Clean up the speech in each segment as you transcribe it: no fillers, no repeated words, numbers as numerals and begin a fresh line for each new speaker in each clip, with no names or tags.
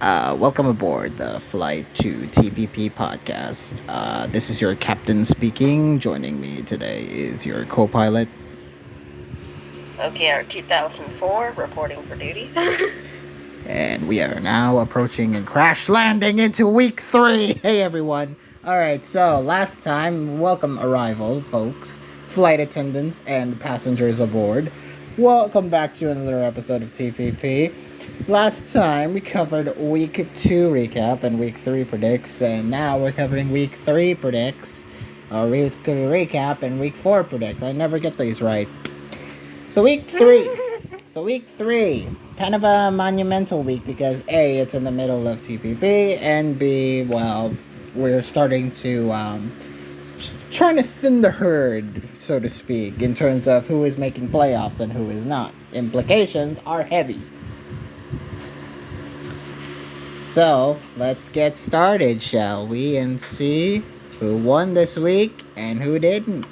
Welcome aboard the Flight to TPP podcast. This is your captain speaking. Joining me today is your co pilot.
Okay, our 2004 reporting for duty.
And we are now approaching and crash landing into week 3. Hey everyone. Alright, so last time, welcome arrival, folks, flight attendants, and passengers aboard. Welcome back to another episode of TPP. Last time we covered week 2 recap and week 3 predicts, and now we're covering week 3 predicts, week recap, and week 4 predicts. I never get these right. So week 3, kind of a monumental week because A, it's in the middle of TPP, and B, well, we're starting to trying to thin the herd, so to speak, in terms of who is making playoffs and who is not. Implications are heavy. So, let's get started, shall we, and see who won this week and who didn't.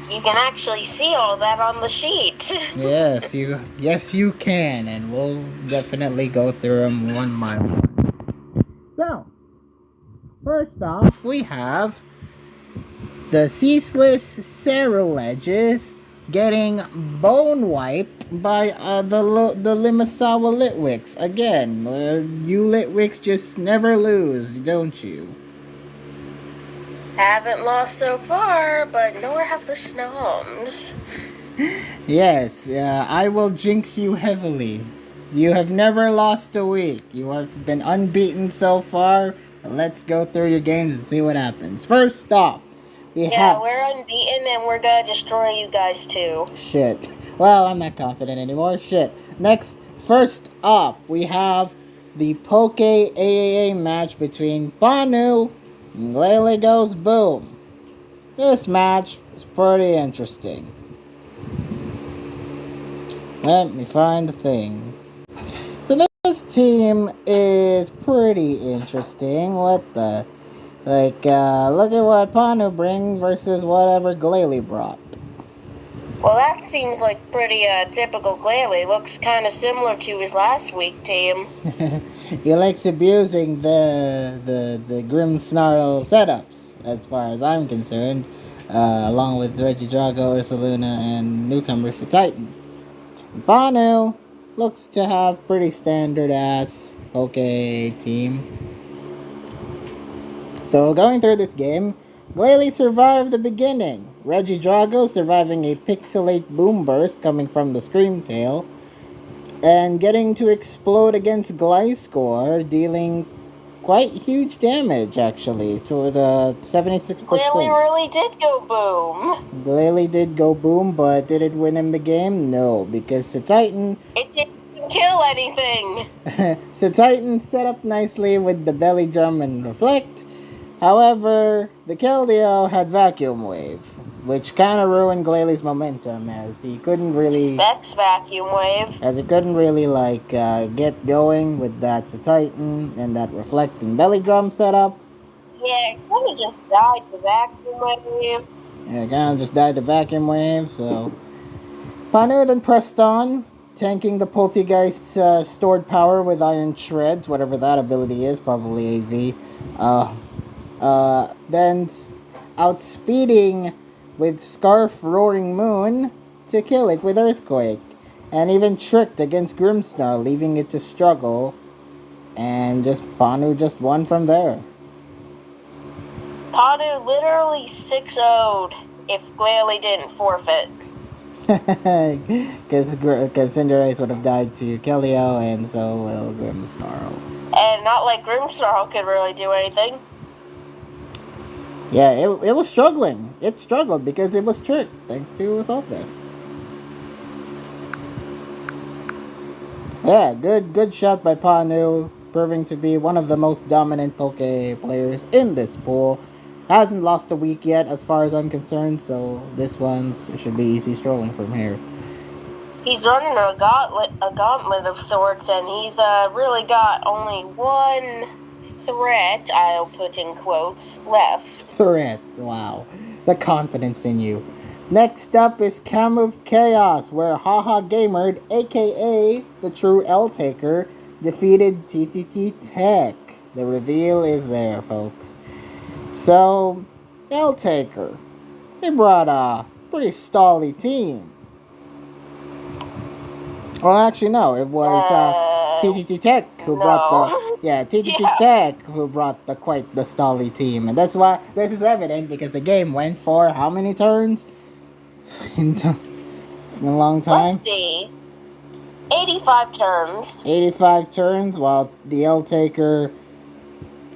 You can actually see all that on the sheet.
Yes, you can, and we'll definitely go through them one by one. So, first off, we have the ceaseless Saroledges getting bone wiped by the Limasawa Litwicks. Again, you Litwicks just never lose, don't you?
Haven't lost so far, but nor have the Snoms.
Yes, I will jinx you heavily. You have never lost a week. You have been unbeaten so far. Let's go through your games and see what happens. First off, we're
unbeaten and we're gonna destroy you guys too.
Shit. Well, I'm not confident anymore. Shit. First up, we have the Poke AAA match between Banu and Glalie Goes Boom. This match is pretty interesting. Let me find the thing. So this team is pretty interesting. What the... look at what Panu brings versus whatever Glalie brought.
Well, that seems like pretty typical Glalie. Looks kind of similar to his last week team.
He likes abusing the Grim Snarl setups, as far as I'm concerned, along with Reggie Drago, Ursaluna, and newcomer Titan. Panu looks to have pretty standard ass Poke team. So going through this game, Glalie survived the beginning. Reggie Drago surviving a pixelate boom burst coming from the Scream Tail, and getting to explode against Gliscor, dealing quite huge damage actually, to the 76%.
Glalie really did go boom.
Glalie did go boom, but did it win him the game? No, because Titan...
It didn't kill anything.
Titan set up nicely with the belly drum and reflect. However, the Keldeo had Vacuum Wave, which kind of ruined Glalie's momentum, as he couldn't really...
Specs Vacuum Wave.
As he couldn't really, get going with that Titan and that Reflect and Belly Drum setup.
Yeah, it kind of just died the Vacuum Wave.
Yeah, it kind of just died the Vacuum Wave, so... Panu then pressed on, tanking the Poltergeist's stored power with Iron Shreds, whatever that ability is, probably AV. Then outspeeding with Scarf Roaring Moon to kill it with Earthquake, and even tricked against Grimsnarl, leaving it to struggle, and Panu just won from there.
Panu literally 6-0'd if Glalie didn't forfeit.
Because Cinderace would have died to Keldeo, and so will Grimsnarl.
And not like Grimsnarl could really do anything.
Yeah, it was struggling. It struggled because it was tricked, thanks to Assault Vest. Yeah, good shot by Panu, proving to be one of the most dominant Poke players in this pool. Hasn't lost a week yet, as far as I'm concerned, so this one should be easy strolling from here.
He's running a gauntlet of sorts, and he's really got only one threat, I'll put in quotes, left.
Threat, wow. The confidence in you. Next up is Cam of Chaos, where Haha Gamer, aka the true L Taker, defeated TTT Tech. The reveal is there, folks. So, L Taker, they brought a pretty stally team. Well, actually, no. It was TTT Tech who brought TTT Tech who brought the quite the stally team, and that's why this is evident because the game went for how many turns in a long time.
Let's see. 85 turns.
85 turns. While the L Taker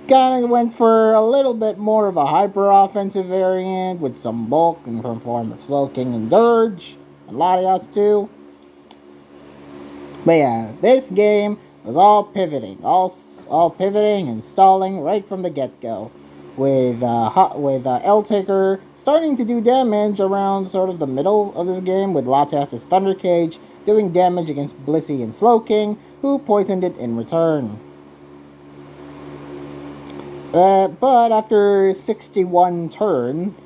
kind of went for a little bit more of a hyper offensive variant with some bulk in the form of Slowking and Dirge, and Latias too. But yeah, this game was all pivoting, all pivoting and stalling right from the get-go, with L Taker starting to do damage around sort of the middle of this game, with Latias' Thunder Cage doing damage against Blissey and Slowking, who poisoned it in return. But after 61 turns,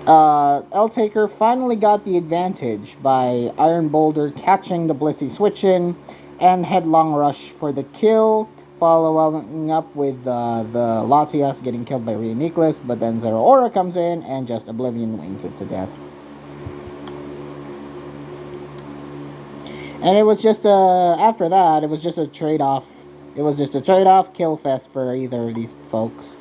L Taker finally got the advantage by Iron Boulder catching the Blissey switch in and Headlong Rush for the kill, following up with the Latias getting killed by Reuniclus, but then Zero Aura comes in and just Oblivion wings it to death. And it was just after that, it was just a trade-off. It was just a trade-off kill fest for either of these folks.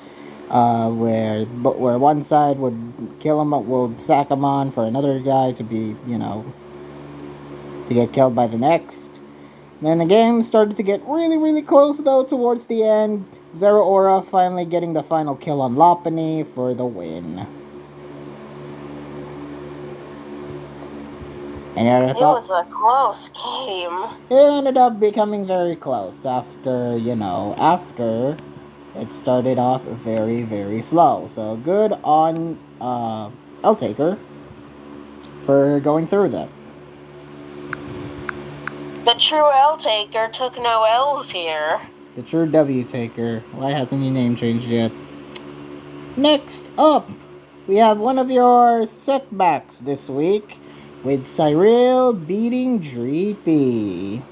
Where one side would kill him, will sack him on for another guy to be, to get killed by the next. Then the game started to get really, really close, though, towards the end. Zero Aura finally getting the final kill on Lopunny for the win. Any other thoughts?
It was a close game.
It ended up becoming very close after it started off very, very slow. So good on L Taker for going through that.
The true L Taker took no L's here.
The true W Taker. Why hasn't your name changed yet? Next up, we have one of your setbacks this week with Cyril beating Dreepy.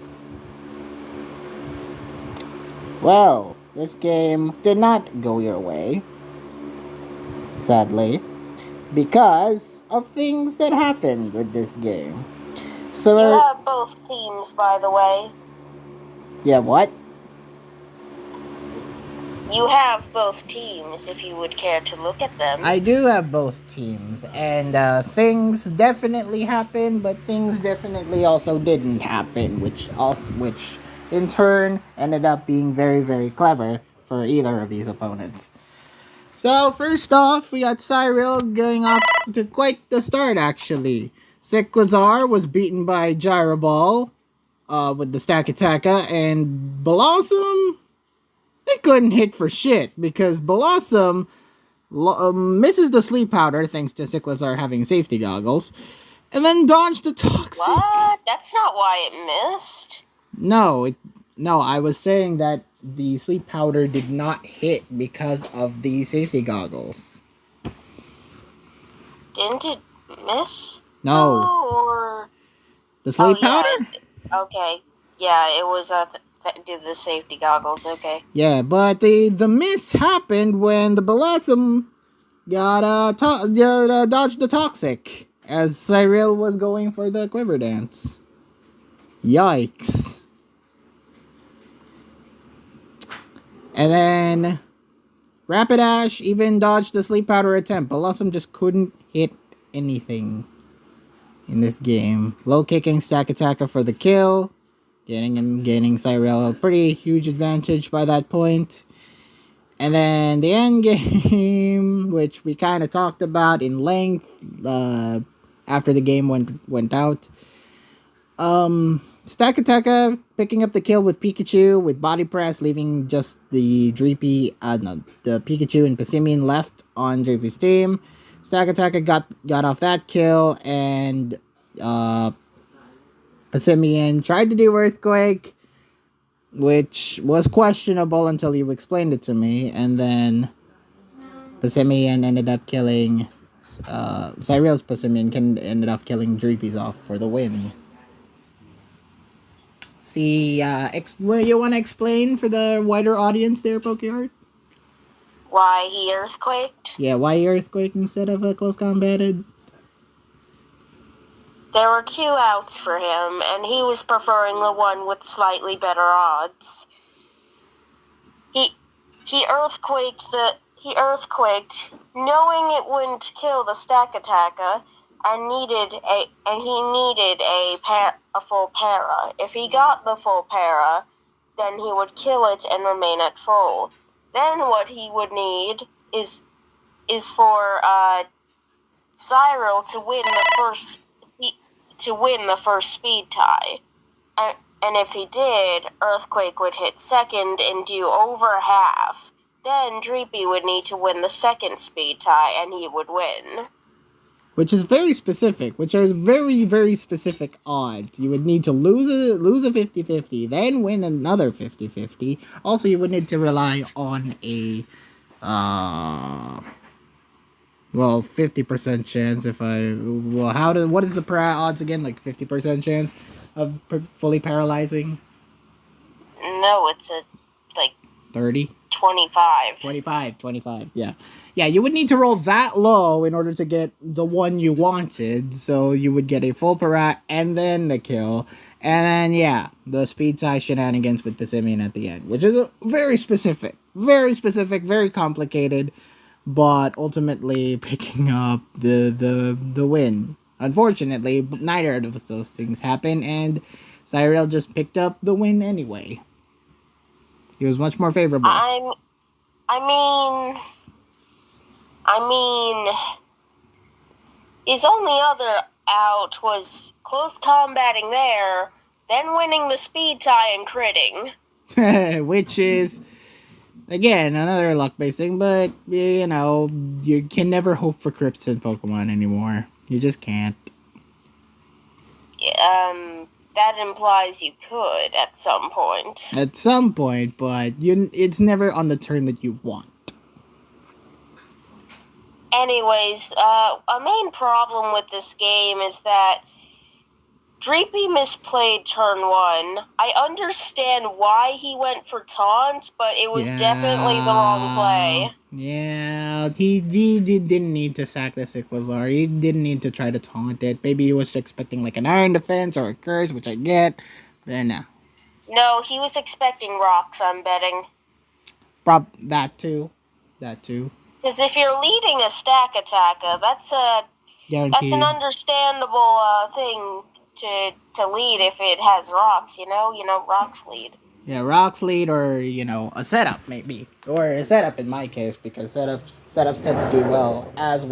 Well, this game did not go your way, sadly, because of things that happened with this game. So
you have both teams, by the way.
Yeah, what?
You have both teams, if you would care to look at them.
I do have both teams, and things definitely happened, but things definitely also didn't happen, which in turn ended up being very, very clever for either of these opponents. So first off, we got Cyril going off to quite the start, actually. Cyclizar was beaten by Gyroball with the Stack Attacka, and Blossom, they couldn't hit for shit, because Blossom misses the Sleep Powder thanks to Cyclizar having safety goggles, and then dodged the Toxic.
What? That's not why it missed.
No, I was saying that the Sleep Powder did not hit because of the safety goggles.
Didn't it miss?
No.
Or...
The Sleep Powder?
Okay. Yeah, it was did the safety goggles, okay.
Yeah, but the miss happened when the Blossom got dodged the Toxic as Cyril was going for the Quiver Dance. Yikes. And then Rapidash even dodged the Sleep Powder attempt. Blossom just couldn't hit anything in this game. Low kicking Stack Attacker for the kill, gaining Cyril a pretty huge advantage by that point. And then the end game, which we kind of talked about in length after the game went out. Stack Attacker picking up the kill with Pikachu with Body Press, leaving just the the Pikachu and Passimian left on Dreepy's team. Stack Attacker got off that kill, and Passimian tried to do Earthquake, which was questionable until you explained it to me, and then Passimian ended up killing Cyriel's Passimian ended up killing Dreepy's off for the win. See, you want to explain for the wider audience there, Pokeheart?
Why he earthquaked?
Yeah, why he earthquake instead of a close combated?
There were 2 outs for him, and he was preferring the one with slightly better odds. He earthquaked knowing it wouldn't kill the stack attacker, and he needed a full para. If he got the full para, then he would kill it and remain at full. Then what he would need is for Cyril to win the first speed tie. And if he did, Earthquake would hit second and do over half. Then Dreepy would need to win the second speed tie, and he would win.
Which is very specific, which are very, very specific odds. You would need to lose a 50-50, then win another 50-50. Also, you would need to rely on a 50% chance what is the odds again? Like 50% chance of fully paralyzing?
No, it's
30?
25.
25, yeah. Yeah, you would need to roll that low in order to get the one you wanted, so you would get a full para and then the kill, and then, yeah, the speed tie shenanigans with Passimian at the end, which is very specific, very complicated, but ultimately picking up the win. Unfortunately, neither of those things happened, and Cyril just picked up the win anyway. He was much more favorable.
I mean, his only other out was close combating there, then winning the speed tie and critting.
Which is, again, another luck-based thing, but, you know, you can never hope for crits in Pokemon anymore. You just can't.
That implies you could at some point.
At some point, but it's never on the turn that you want.
Anyways, a main problem with this game is that Dreepy misplayed turn 1. I understand why he went for taunt, but it was definitely the wrong play.
Yeah, he didn't need to sack the Cyclizar. He didn't need to try to taunt it. Maybe he was expecting like an Iron Defense or a Curse, which I get, but no.
No, he was expecting rocks, I'm betting.
That too.
Because if you're leading a stack attacker, that's an understandable thing to lead if it has rocks, you know, rocks lead.
Yeah, rocks lead, or, you know, a setup maybe, or a setup in my case, because setups tend to do well as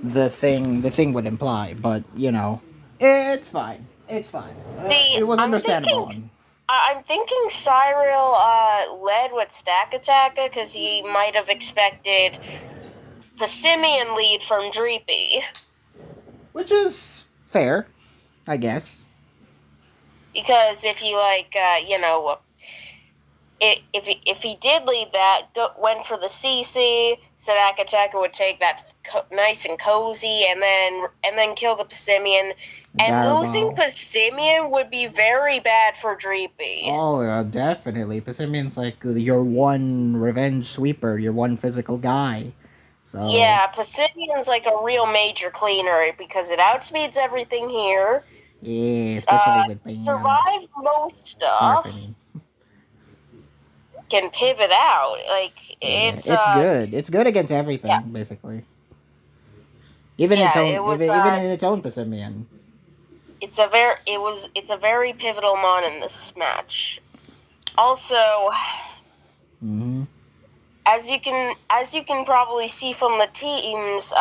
the thing would imply. But, you know, it's fine.
See,
it was understandable.
I'm thinking Cyril led with stack attacker because he might have expected the Simian lead from Dreepy.
Which is fair, I guess.
Because if he, if he did lead that, went for the CC, stack attacker would take that nice and cozy, and then kill the Passimian. And losing Passimian would be very bad for Dreepy.
Oh, yeah, definitely. Passimian's like your one revenge sweeper, your one physical guy. So
yeah, Passimian's like a real major cleaner because it outspeeds everything here.
Yeah, especially with Bam.
Survive most stuff. Can pivot out. It's
good. It's good against everything, basically. Even in its own Passimian.
It's a very pivotal mon in this match. Also, as you can probably see from the teams,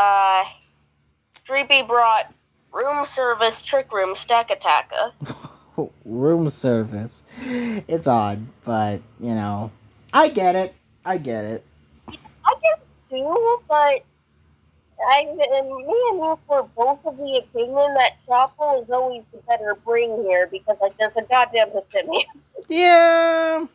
Dreepy brought room service, trick room, stack attacker.
Room service. It's odd, but you know, I get it.
I get it too, but me and you were both of the opinion that Chopo is always the better bring here because there's a goddamn Passimian.
Yeah,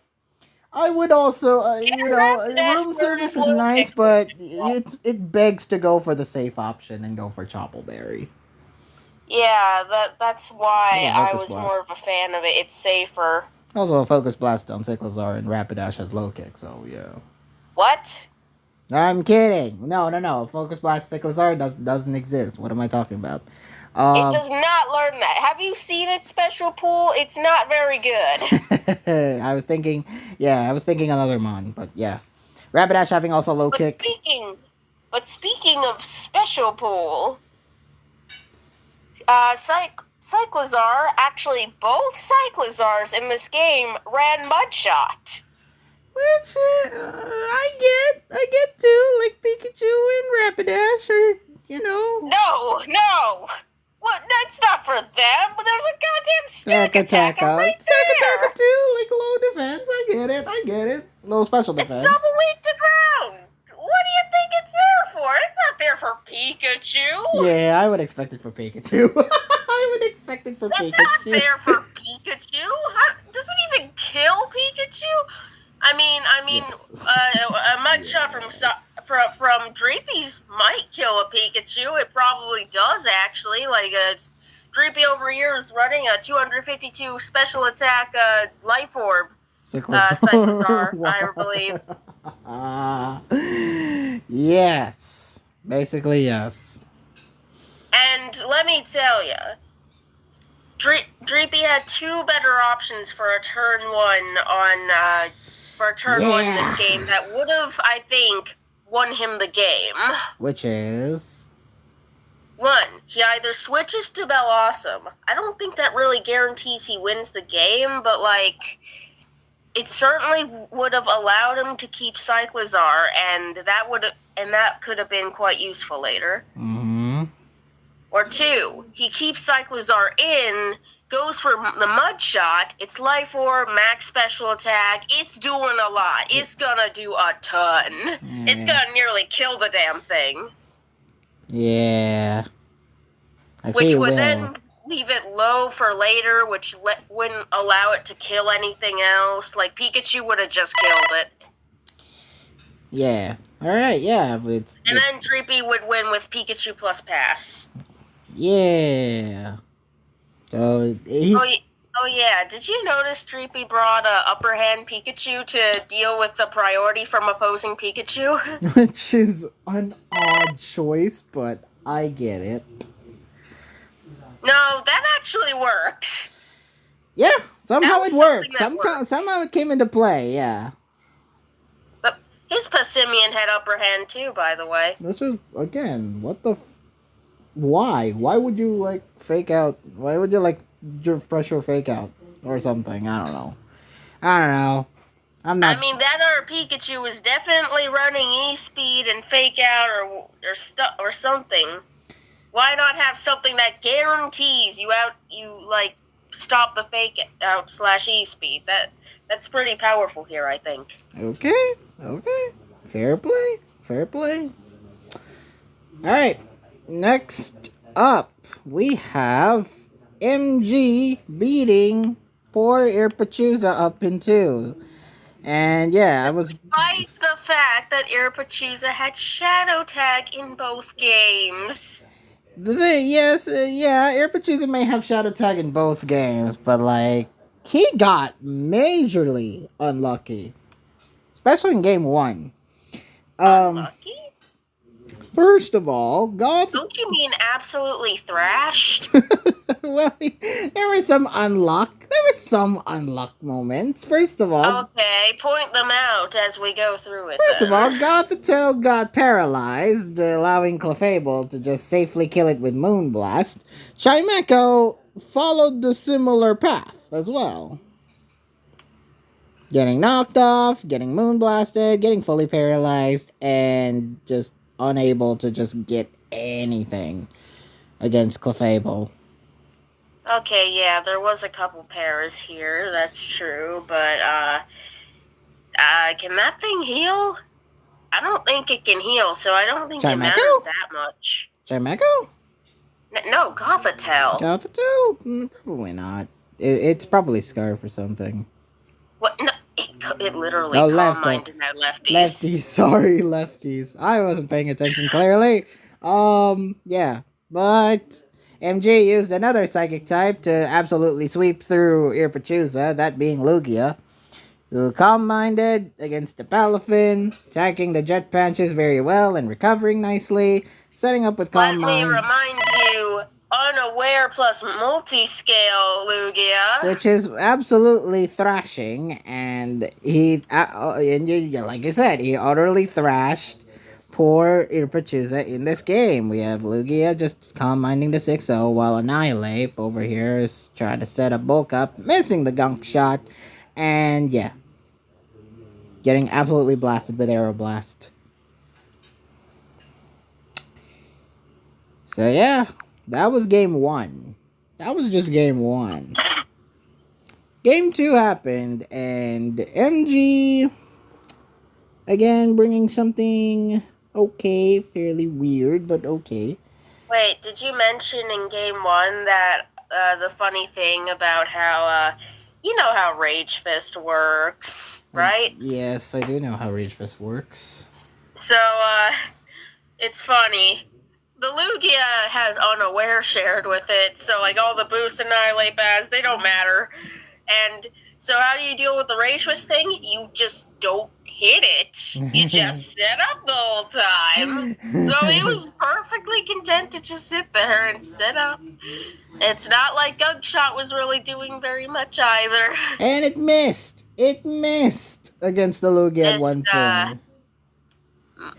I would also,
Yeah, Rapidash
room
learns
service is
low
nice,
kick.
but it begs to go for the safe option and go for Choppleberry.
Yeah, that's why
Also,
I
Focus
was
Blast.
more of a fan of it. It's safer.
Also, a Focus Blast on Cyclizar and Rapidash has low kick, so yeah.
What?
I'm kidding. No. Focus Blast Cyclizar doesn't exist. What am I talking about?
It does not learn that. Have you seen its special pool? It's not very good.
I was thinking another mon, but yeah. Rapidash having also low kick.
Speaking of special pool, Cyclizar, actually both Cyclizars in this game ran Mudshot.
Which I get too, like Pikachu and Rapidash, or
No. What? That's not for them. But there's a goddamn stack attacker right there.
too, like low defense. I get it. Low special defense.
It's double weak to ground. What do you think it's there for? It's not there for Pikachu.
Yeah, I would expect it for Pikachu. I would expect it for Pikachu.
It's not there for Pikachu. Does it even kill Pikachu? I mean,
Yes.
a Mudshot from Dreepy's might kill a Pikachu. It probably does, actually. Like, Dreepy over here is running a 252 special attack Life Orb. Cyclizar, I
believe. Yes. Basically, yes.
And let me tell you, Dreepy had two better options for a turn one in this game that would have, I think, won him the game.
Which is?
One, he either switches to Bellossom. I don't think that really guarantees he wins the game, but, like, it certainly would have allowed him to keep Cyclizar, and that could have been quite useful later.
Mm-hmm.
Or two, he keeps Cyclizar in, goes for the Mudshot, it's Life Orb, max special attack, it's doing a lot. It's gonna do a ton.
Yeah.
It's gonna nearly kill the damn thing.
Yeah.
Which would then leave it low for later, which wouldn't allow it to kill anything else. Like, Pikachu would have just killed it.
Yeah. Alright, yeah.
And then Dreepy would win with Pikachu plus Pass.
Yeah. So
Oh yeah, did you notice Dreepy brought Upper Hand Pikachu to deal with the priority from opposing Pikachu?
Which is an odd choice, but I get it.
No, that actually worked.
Yeah, somehow it worked.
Worked.
Somehow it came into play, yeah.
But his Passimian had Upper Hand too, by the way.
Which is, again, what the... Why? Why would you, like, fake out? Why would you, like, pressure fake out? Or something, I don't know. I'm not...
I mean, that our Pikachu was definitely running E-Speed and fake out or something. Why not have something that guarantees you stop the fake out / E-Speed? That's pretty powerful here, I think.
Okay. Fair play. Alright, next up, we have MG beating poor Irpachuza up in 2. And yeah,
Despite the fact that Irpachuza had Shadow Tag in both games.
Irpachuza may have Shadow Tag in both games, but, like, he got majorly unlucky. Especially in game 1.
Unlucky?
First of all, Goth...
Don't you mean absolutely thrashed?
Well, there were some unluck moments. First of all...
Okay, point them out as we go through it.
First of all, Gothitelle got paralyzed, allowing Clefable to just safely kill it with Moonblast. Chimecho followed the similar path as well. Getting knocked off, getting Moonblasted, getting fully paralyzed, and just unable to just get anything against Clefable.
Okay, yeah, there was a couple pairs here, that's true, but, can that thing heal? I don't think it can heal, so I don't think it matters that much.
Chimecho?
No, Gothitelle.
Gothitelle? Probably not. It's probably Scarf or something.
What? No, it literally
Oh,
calm minded my lefties.
Lefties, sorry, lefties. I wasn't paying attention clearly. Yeah. But MG used another psychic type to absolutely sweep through Irpachusa, that being Lugia, who calm-minded against the Palafin, attacking the Jet Punches very well and recovering nicely, setting up with calm
Let me
mind,
remind you, unaware plus multi-scale, Lugia.
which is absolutely thrashing, and like I said, he utterly thrashed poor Irpachusa in this game. We have Lugia just calm minding the 6-0, while Annihilate over here is trying to set a bulk up, missing the gunk shot, and yeah, getting absolutely blasted with Aeroblast. So yeah, that was game 1. That was just game 1. Game 2 happened, and MG again bringing something okay, fairly weird, but okay.
Wait, did you mention in game 1 that the funny thing about how you know how Rage Fist works, right?
Yes, I do know how Rage Fist works.
So it's funny. The Lugia has unaware shared with it, so like all the boost annihilate baz, they don't matter. And so how do you deal with the Rage Fist thing? You just don't hit it. You just set up the whole time. So he was perfectly content to just sit there and set up. It's not like Gugshot was really doing very much either.
And it missed. It missed against the Lugia at one point.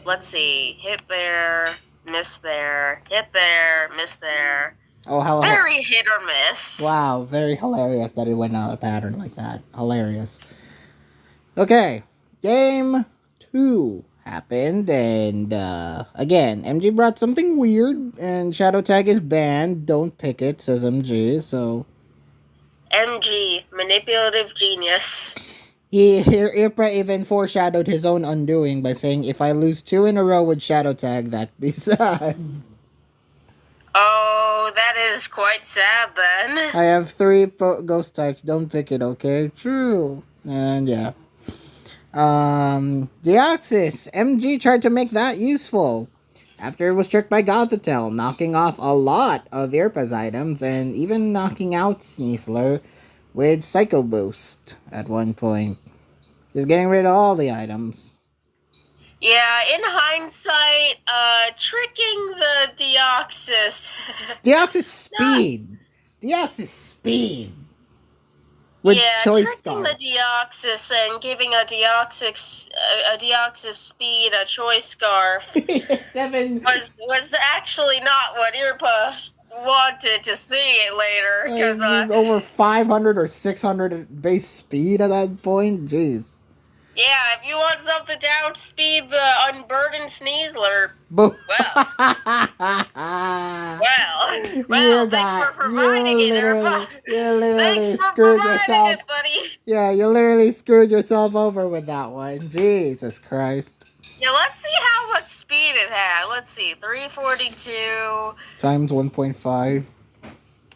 Let's see. Hit there, miss there, hit there, miss there.
Oh, hello.
Very hit or miss.
Wow, very hilarious that it went out a pattern like that. Hilarious. Okay, game 2 happened, and again, MG brought something weird, and Shadow Tag is banned. Don't pick it, says MG, so...
MG, manipulative genius.
Irpa even foreshadowed his own undoing by saying, if I lose 2 in a row with Shadow Tag, that'd be sad.
Oh, that is quite sad then.
I have 3 ghost types, don't pick it, okay? True. And yeah. Deoxys. MG tried to make that useful. After it was tricked by Gothitelle, knocking off a lot of Irpa's items, and even knocking out Sneasler with Psycho Boost at one point. Just getting rid of all the items.
Yeah, in hindsight, tricking the Deoxys.
Deoxys speed. Deoxys speed. With choice
tricking
scarf.
the Deoxys and giving a Deoxys speed a choice scarf
7
was actually not what Irpa wanted to see it later. Because
over 500 or 600 base speed at that point. Jeez.
Yeah, if you want something to outspeed the unburdened Sneasler, well, thanks for providing it, Irpa.
You literally
Thanks for
screwed
providing
yourself.
it, buddy.
Yeah, you literally screwed yourself over with that one. Jesus Christ.
Yeah, let's see how much speed it had. Let's see, 342
times 1.5.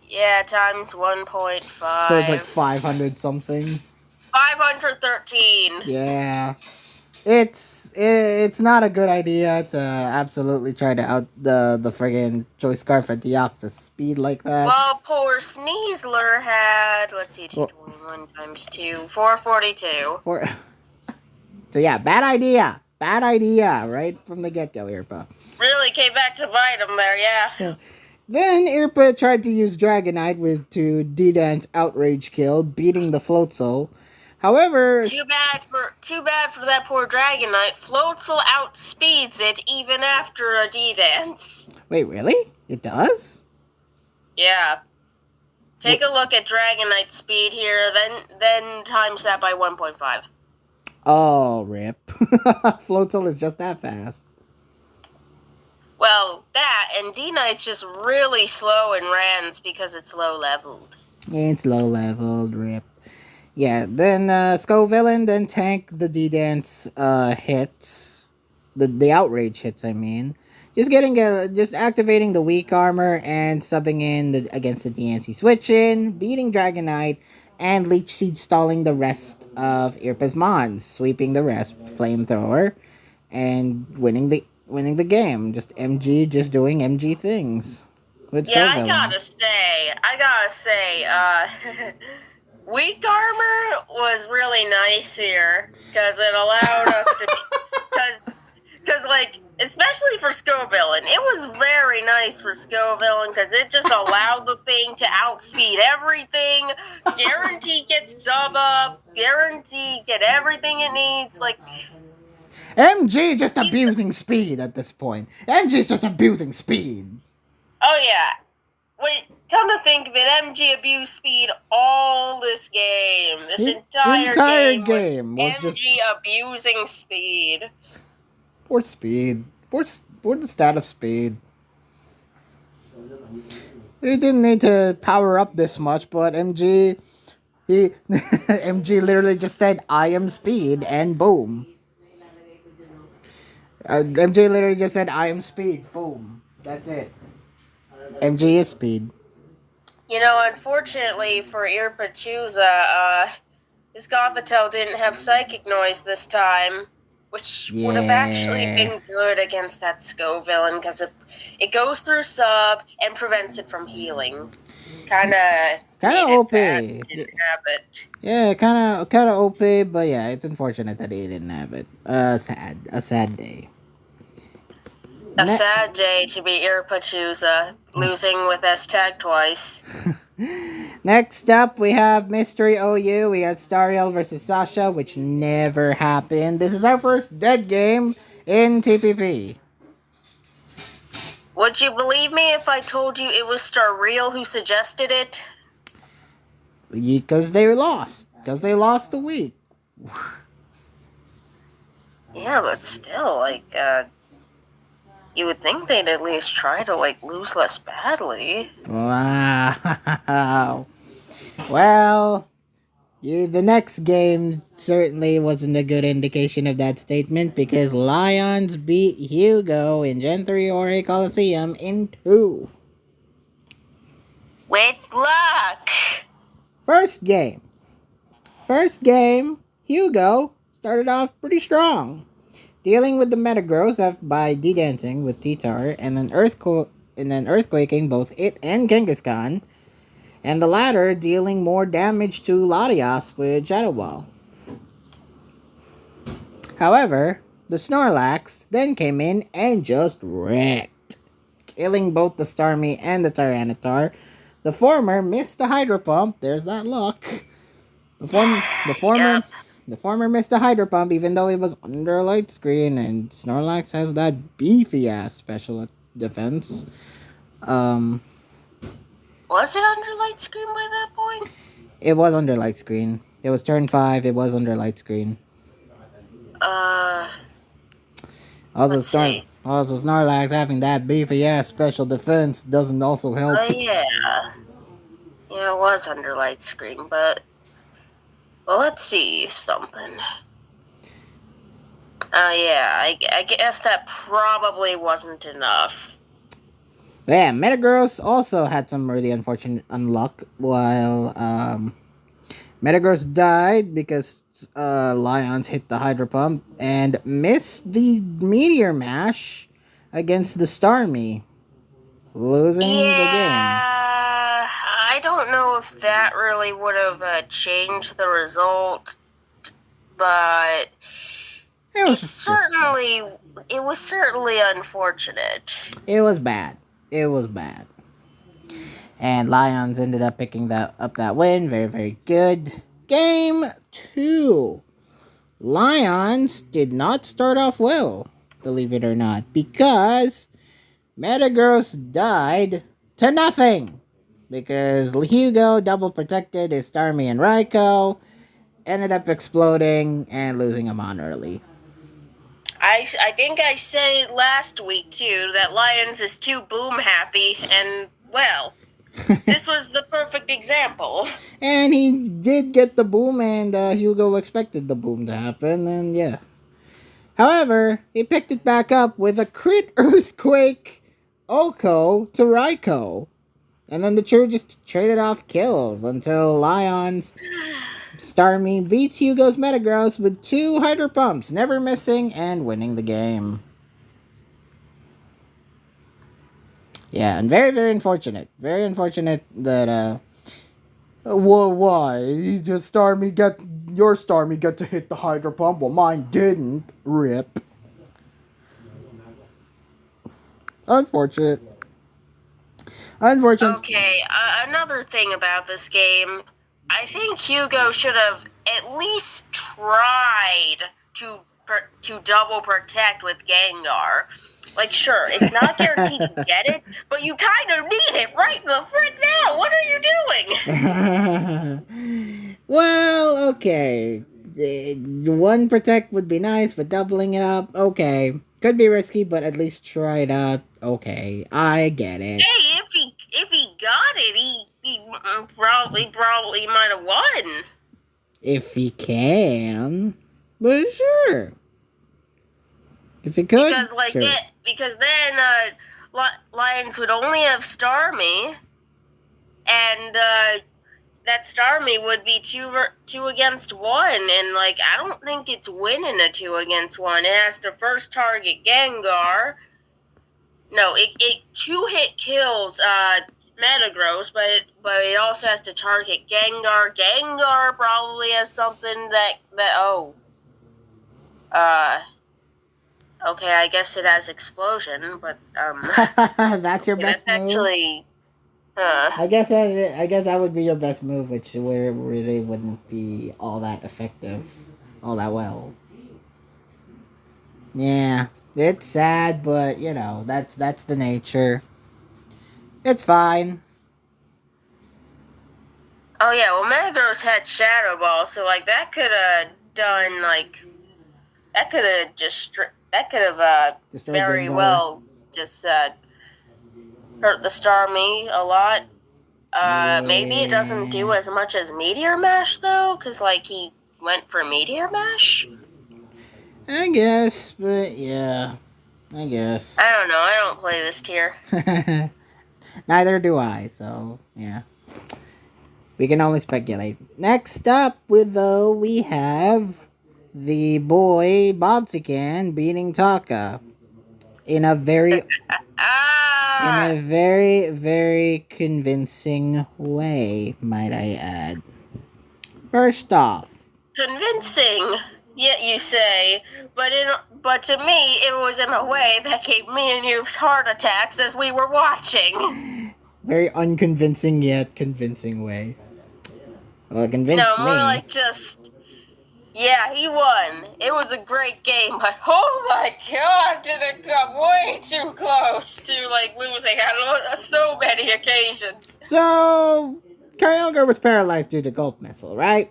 Yeah, times 1.5.
So it's like 500 something.
513.
Yeah. It's not a good idea to absolutely try to out the friggin' choice scarf at Deoxys speed like that.
Well, poor Sneasler had, let's see, 221 times 2, 442.
So yeah, bad idea. Bad idea right from the get-go, Irpa.
Really came back to bite him there, yeah.
Then Irpa tried to use Dragonite to D-Dance Outrage kill, beating the Floatzel. However...
Too bad for that poor Dragonite. Floatzel outspeeds it even after a D-Dance.
Wait, really? It does?
Yeah. Take a look at Dragonite speed here, then times that by 1.5.
Oh, rip. Floatzel is just that fast.
Well, that, and D-Knight's just really slow in Rans because it's low-leveled.
It's low-leveled, rip. Yeah, then Scovillain then tank the D-Dance hits. The Outrage hits, I mean. Just activating the weak armor and subbing in against the DNC switch-in, beating Dragonite, and Leech Seed stalling the rest of Irpa's Mons, sweeping the rest, Flamethrower, and winning the game. Just MG just doing MG things. With
Yeah,
Scoville.
I gotta say, weak armor was really nice here because it allowed us to be, because like especially for Scoville, it was very nice for Scoville because it just allowed the thing to outspeed everything, guarantee get sub up, guarantee get everything it needs. Like
MG just abusing speed at this point. MG's just abusing speed.
Oh yeah. Wait, come to think of it, MG abused speed all this game. This entire game was MG just abusing speed.
Poor speed. Poor the stat of speed. He didn't need to power up this much, but MG literally just said, "I am speed," and boom. MJ literally just said, "I am speed." Boom. That's it. MJ is speed.
You know, unfortunately for Irpachusa, his Gothitelle didn't have Psychic Noise this time, which would have actually been good against that Scoville because it goes through sub and prevents it from healing. Kind of
OP.
Didn't have it.
Yeah, kind of OP, but yeah, it's unfortunate that he didn't have it. A sad day.
A sad day to be Irpachusa, losing with S-Tag twice.
Next up, we have Mystery OU. We got Stariel versus Sasha, which never happened. This is our first dead game in TPP.
Would you believe me if I told you it was Stariel who suggested it?
Because they lost. Because they lost the week.
Yeah, but still, like, you would think they'd at least try to, like, lose less badly.
Wow. Well, the next game certainly wasn't a good indication of that statement because Lions beat Hugo in Gen 3 Ori Coliseum in 2.
With luck!
First game, Hugo started off pretty strong, dealing with the Metagross by de-dancing with T-Tar and then earthquaking both it and Kangaskhan, and the latter dealing more damage to Latias with Shadow Ball. However, the Snorlax then came in and just wrecked, killing both the Starmie and the Tyranitar. The former missed the Hydro Pump. There's that luck. The former missed the Hydro Pump even though it was under a light screen, and Snorlax has that beefy ass special defense.
Was it under light screen by that point?
It was under light screen. It was turn 5. It was under light screen. Also, Snorlax having that beefy ass special defense doesn't also help.
Yeah, it was under light screen, but well, let's see something. I guess that probably wasn't enough.
Yeah, Metagross also had some really unfortunate unluck while Metagross died because Lions hit the Hydro Pump and missed the Meteor Mash against the Starmie, losing the game.
I don't know if that really would have changed the result, but it was certainly unfortunate.
It was bad. And Lions ended up picking up that win. Very, very good. Game 2. Lions did not start off well, believe it or not, because Metagross died to nothing. Because Hugo double protected his Starmie and Raikou, ended up exploding and losing him on early.
I think I said last week too that Lions is too boom happy, and well, this was the perfect example.
And he did get the boom, and Hugo expected the boom to happen, and yeah. However, he picked it back up with a crit earthquake Oko to Raikou. And then the crew just traded off kills until Lion's Starmie beats Hugo's Metagross with 2 Hydro Pumps, never missing and winning the game. Yeah, and very, very unfortunate. Very unfortunate that, well, why? Your Starmie got to hit the Hydro Pump, well, mine didn't. Rip. Unfortunate.
Okay, another thing about this game, I think Hugo should have at least tried to double protect with Gengar. Like, sure, it's not guaranteed to get it, but you kind of need it right in the front now. What are you
doing? Well, okay. One protect would be nice, but doubling it up, okay. Could be risky, but at least try it out. Okay, I get it.
Hey, if he got it, he probably might have won.
If he can, but sure. If he could,
because then Lions would only have Starmie, and that Starmie would be two against one, and like I don't think it's winning a 2 against 1. It has to first target Gengar. No, it 2-hit kills Metagross, but it also has to target Gengar. Gengar probably has something okay, I guess it has Explosion, but
that's your best move.
Actually,
I guess that would be your best move, which really wouldn't be all that effective, all that well. Yeah, it's sad, but you know that's the nature. It's fine.
Oh yeah, well Metagross had Shadow Ball, so like that could have done like that could have very well just hurt the Starmie a lot. Maybe it doesn't do as much as Meteor Mash though, because like he went for Meteor Mash.
I guess, but yeah, I guess.
I don't know. I don't play this tier.
Neither do I. So yeah, we can only speculate. Next up, we have the boy Bobsican beating Taka in a very very convincing way, might I add. First off,
convincing, yet you say, but to me it was in a way that gave me and you heart attacks as we were watching.
Very unconvincing yet convincing way. Well, convinced me.
No, more like just, yeah, he won. It was a great game, but oh my god, did it come way too close to like losing on so many occasions.
So, Kyogre was paralyzed due to Gold Missile, right?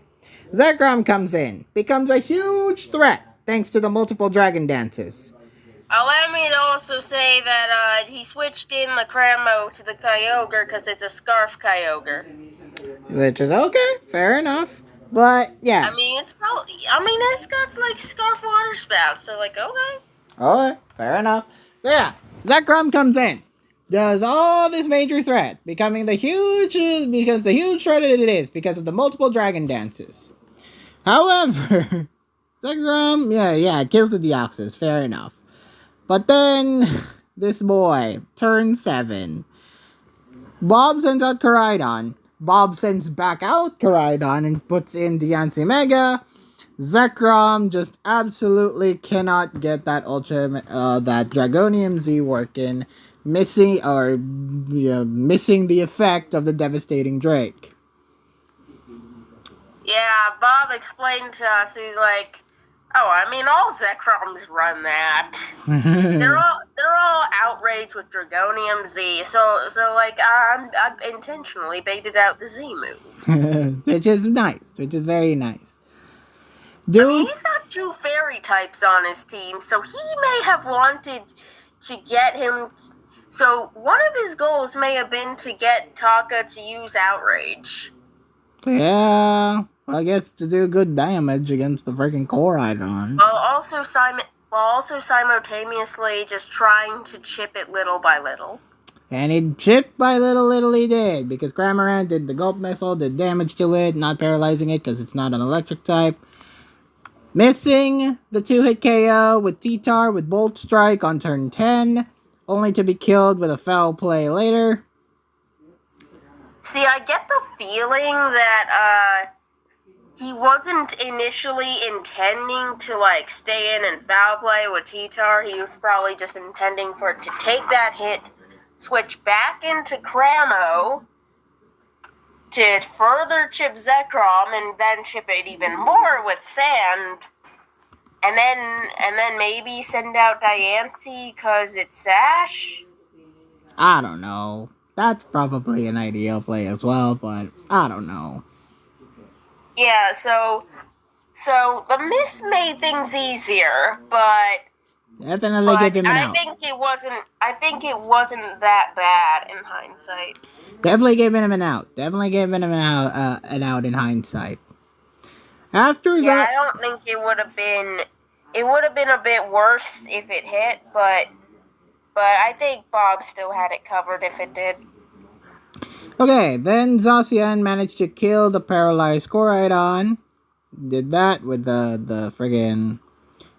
Zekrom comes in, becomes a huge threat thanks to the multiple Dragon Dances.
Allow me to also say that he switched in the Cramo to the Kyogre because it's a Scarf Kyogre.
Which is okay, fair enough. But, yeah.
I mean, it's got, like, Scarf Water Spout, so, like, okay.
Alright, fair enough. So, yeah, Zekrom comes in, does all this major threat, becoming the huge threat that it is because of the multiple Dragon Dances. However, Zekrom, yeah, kills the Deoxys, fair enough. But then, this boy, turn 7. Bob sends out Koraidon. Bob sends back out Koraidon and puts in Diancie Mega. Zekrom just absolutely cannot get that that Dragonium Z working, missing the effect of the devastating Drake.
Yeah, Bob explained to us, he's like, oh, I mean, all Zekroms run that. they're all outraged with Dragonium Z, so like I've intentionally baited out the Z move.
Which is nice, which is very nice.
I mean, he's got 2 fairy types on his team, so he may have wanted to get him. So one of his goals may have been to get Taka to use Outrage.
Yeah, I guess to do good damage against the freaking Koraidon.
While also simultaneously just trying to chip it little by little.
And it chipped by little he did, because Cramorant did the Gulp Missile, did damage to it, not paralyzing it because it's not an electric type. Missing the 2-hit KO with T-Tar with Bolt Strike on turn 10, only to be killed with a foul play later.
See, I get the feeling that, he wasn't initially intending to, like, stay in and foul play with T-Tar. He was probably just intending for it to take that hit, switch back into Cramo, to further chip Zekrom, and then chip it even more with Sand, and then maybe send out Diancie because it's Sash?
I don't know. That's probably an ideal play as well, but I don't know.
Yeah, so the miss made things easier, but
Definitely give him an out.
I think it wasn't that bad in hindsight.
Definitely giving him an out. Definitely giving him an out in hindsight. After that,
I don't think it would have been. It would have been a bit worse if it hit, but I think Bob still had it covered if it did.
Okay, then Zacian managed to kill the paralyzed Koraidon. Did that with the friggin'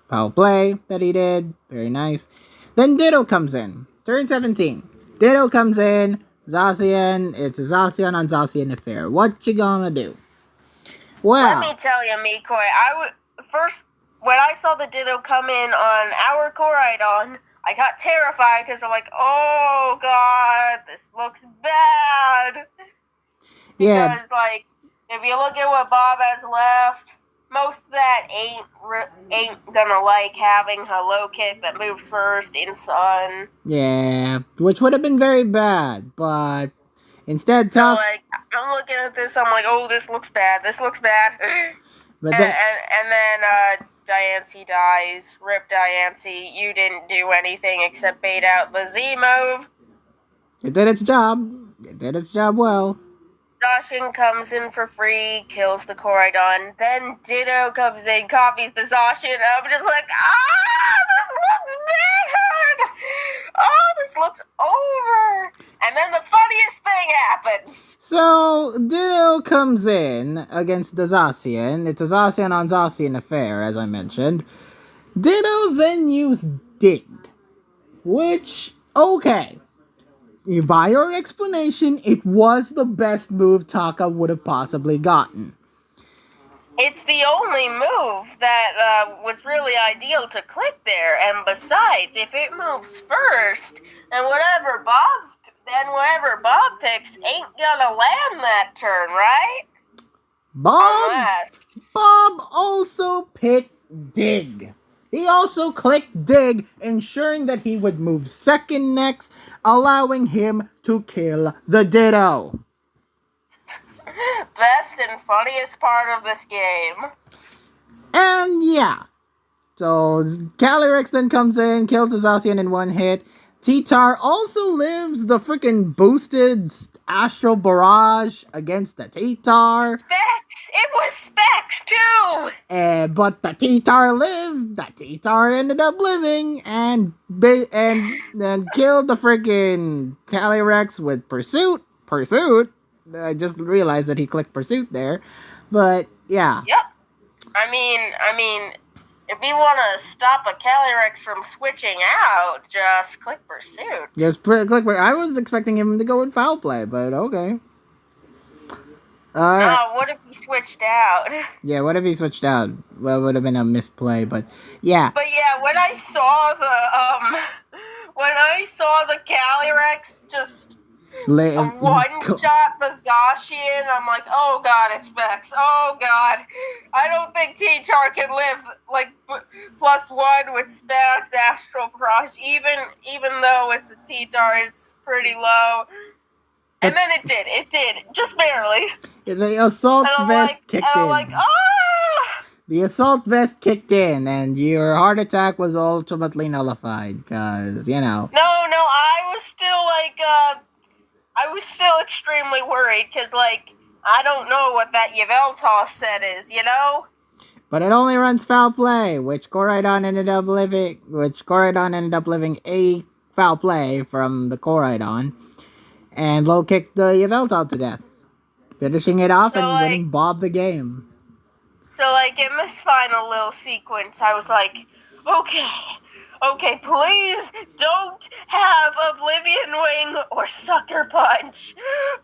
power play that he did. Very nice. Then Ditto comes in. Turn 17. Ditto comes in. Zacian. It's a Zacian on Zacian affair. What you gonna do? Well,
let me tell you, Mikoi, when I saw the Ditto come in on our Koraidon, I got terrified because I'm like, oh god, this looks bad.
Yeah.
Because, like, if you look at what Bob has left, most of that ain't gonna like having a low kick that moves first in Sun.
Yeah, which would have been very bad, but instead,
so like, I'm looking at this, I'm like, oh, this looks bad. But and then Diancie dies. Rip Diancie. You didn't do anything except bait out the Z move.
It did its job. It did its job well.
Zacian comes in for free, kills the Koraidon. Then Ditto comes in, copies the Zacian. I'm just like, this looks bad! Oh, this looks over! And then the funniest thing happens.
So, Ditto comes in against the Zacian. It's a Zacian on Zacian affair, as I mentioned. Ditto then used Dig, which, okay. By your explanation, it was the best move Taka would have possibly gotten.
It's the only move that was really ideal to click there, and besides, if it moves first, then whatever Bob picks ain't gonna land that turn, right?
Bob also picked Dig. He also clicked Dig, ensuring that he would move second next, allowing him to kill the Ditto.
Best and funniest part of this game.
And yeah. So, Calyrex then comes in, kills the Zacian in one hit. T-Tar also lives the freaking boosted Astral Barrage against the T-Tar.
Specs! It was Specs, too!
But the T-Tar lived. The T-Tar ended up living and killed the freaking Calyrex with Pursuit. I just realized that he clicked Pursuit there. But, yeah.
Yep. I mean, if you want to stop a Calyrex from switching out, just click Pursuit.
Just click Pursuit. I was expecting him to go with Foul Play, but okay.
What if he switched out?
Yeah, what if he switched out? Well, it would have been a misplay, but yeah.
But yeah, when I saw the Calyrex just one-shot the Zacian, I'm like, oh god, it's Vex. Oh god. I don't think T-Tar can live, like, +1 with Specs, Astral Frosh, even though it's a T-Tar, it's pretty low. And then it did, just barely.
The assault vest kicked in.
I'm like, ah!
The assault vest kicked in, and your heart attack was ultimately nullified, because, you know.
No, I was still extremely worried, because, like, I don't know what that Yveltal set is, you know?
But it only runs Foul Play, which Koraidon ended up living a foul play from the Koraidon, and low kicked the Yveltal to death, finishing it off and winning Bob the game.
So, like, in this final little sequence, I was like, okay, please don't have Oblivion Wing or Sucker Punch.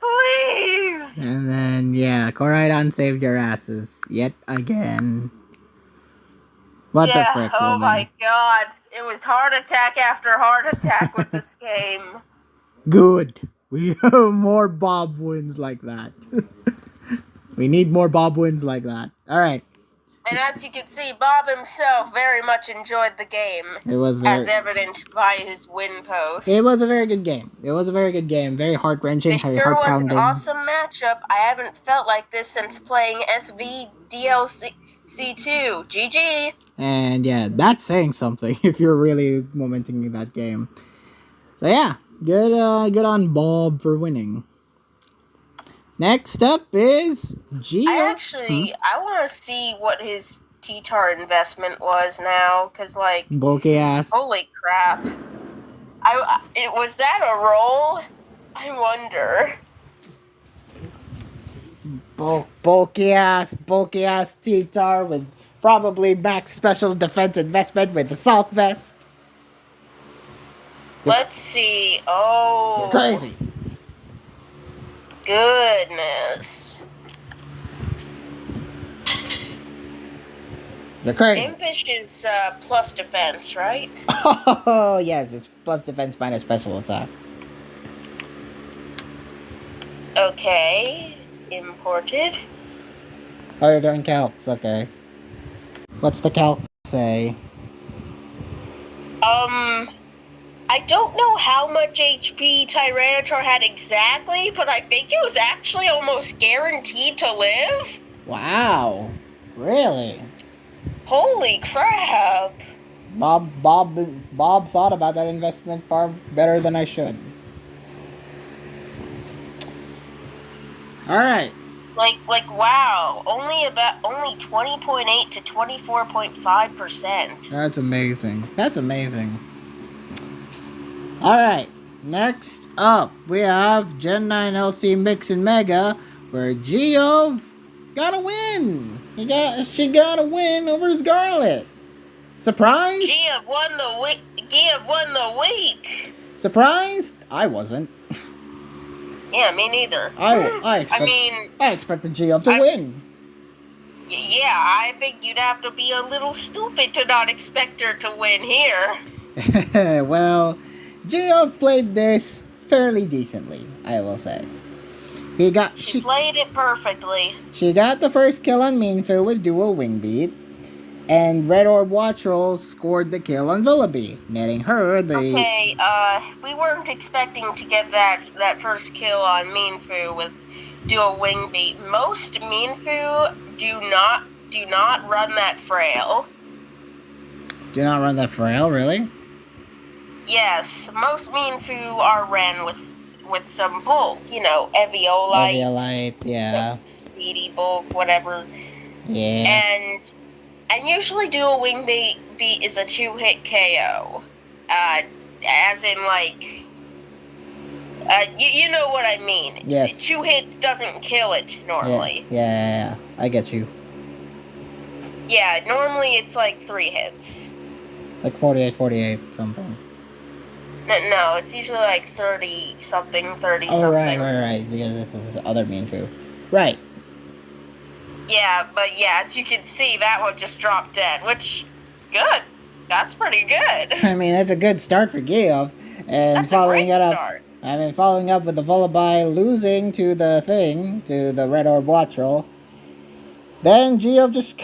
Please!
And then, yeah, Koraidon saved your asses yet again. What the frick,
oh
woman?
My god. It was heart attack after heart attack with this game.
Good. We have more Bob wins like that. We need more Bob wins like that. Alright.
And as you can see, Bob himself very much enjoyed the game.
It was
as evident by his win post.
It was a very good game. Very heart-wrenching,
It
very
sure
heart-pounding.
was an awesome matchup. I haven't felt like this since playing SVDLC2. GG!
And yeah, that's saying something if you're really momenting that game. So yeah, good on Bob for winning. Next up is Gio.
I want to see what his T-Tar investment was now, because, like...
Bulky ass.
Holy crap. Was that a roll? I wonder.
Bulky ass T-Tar with probably max special defense investment with assault vest.
Let's see. Oh.
You're crazy.
Goodness.
You're crazy.
Impish is plus defense, right?
Oh, yes, it's plus defense minus special attack.
Okay. Imported.
Oh, you're doing calcs, okay. What's the calc say?
I don't know how much HP Tyranitar had exactly, but I think it was actually almost guaranteed to live.
Wow. Really?
Holy crap.
Bob thought about that investment far better than I should. Alright.
Like wow. Only 20.8 to 24.5%.
That's amazing. Alright, next up we have Gen 9 LC Mix and Mega, where Geov got a win. She got a win over Scarlet. Surprise?
Geov won the week.
Surprised? I wasn't.
Yeah, me neither.
I expected Geov to win.
Yeah, I think you'd have to be a little stupid to not expect her to win here.
Well, Geov played this fairly decently, I will say. She
played it perfectly.
She got the first kill on Meanfu with dual wing beat, and Red Orb Watch Rolls scored the kill on Vullaby, netting her the...
Okay, we weren't expecting to get that first kill on Meanfu with dual wing beat. Most Meanfu do not run that frail.
Do not run that frail, really?
Yes, most Meanfu are ran with some bulk, Eviolite.
Eviolite, yeah.
Speedy bulk, whatever.
Yeah.
And usually dual wing beat is a 2-hit KO. As in, like... you know what I mean.
Yes.
2 hits doesn't kill it, normally.
Yeah. I get you.
Yeah, normally it's like 3 hits.
Like 48, something.
No, it's usually like 30-something.
Oh, right, because this is other Meanfu. Right.
Yeah, but yeah, as you can see, that one just dropped dead, which, good. That's pretty good.
I mean, that's a good start for Geov. And
that's following it up. Start.
Following up with the Vullaby losing to the Red Orb Watch Roll. Then Geov just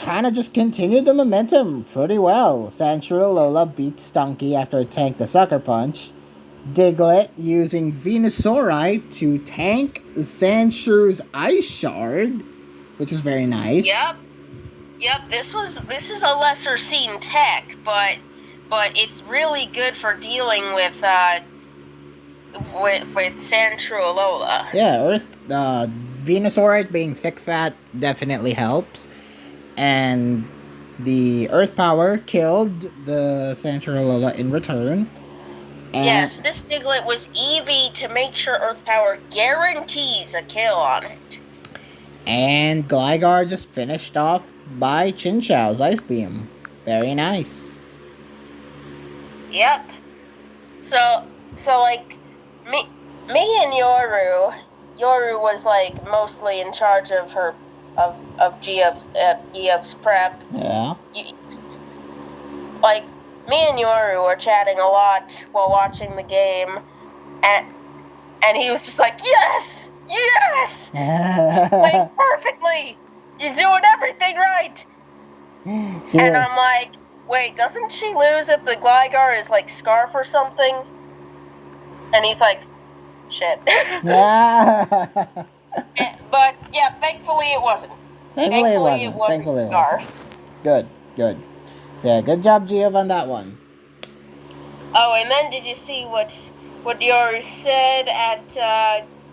continued the momentum pretty well. Sandshrew Lola beat Stunky after it tanked the Sucker Punch. Diglett using Venusaurite to tank Sandshrew's Ice Shard, which was very nice.
Yep. This is a lesser seen tech, but it's really good for dealing with Sandshrew Lola.
Yeah, Venusaurite being thick fat definitely helps, and the Earth Power killed the Sandshrew Lola in return. And,
Yes, this Diglett was EV to make sure Earth Power guarantees a kill on it.
And Gligar just finished off by Chinchou's Ice Beam. Very nice.
Yep. So like, me and Yoru was like mostly in charge of her, of Geob's prep.
Yeah.
Like, me and Yoru were chatting a lot while watching the game, and he was just like, yes! Yes! Playing perfectly! You're doing everything right!
Sure.
And I'm like, wait, doesn't she lose if the Gligar is like Scarf or something? And he's like, shit.
Yeah.
But yeah, thankfully it wasn't.
Thankfully it wasn't.
Scarf.
Good. So yeah, good job, Geov, on that one.
Oh, and then did you see what Yoru said at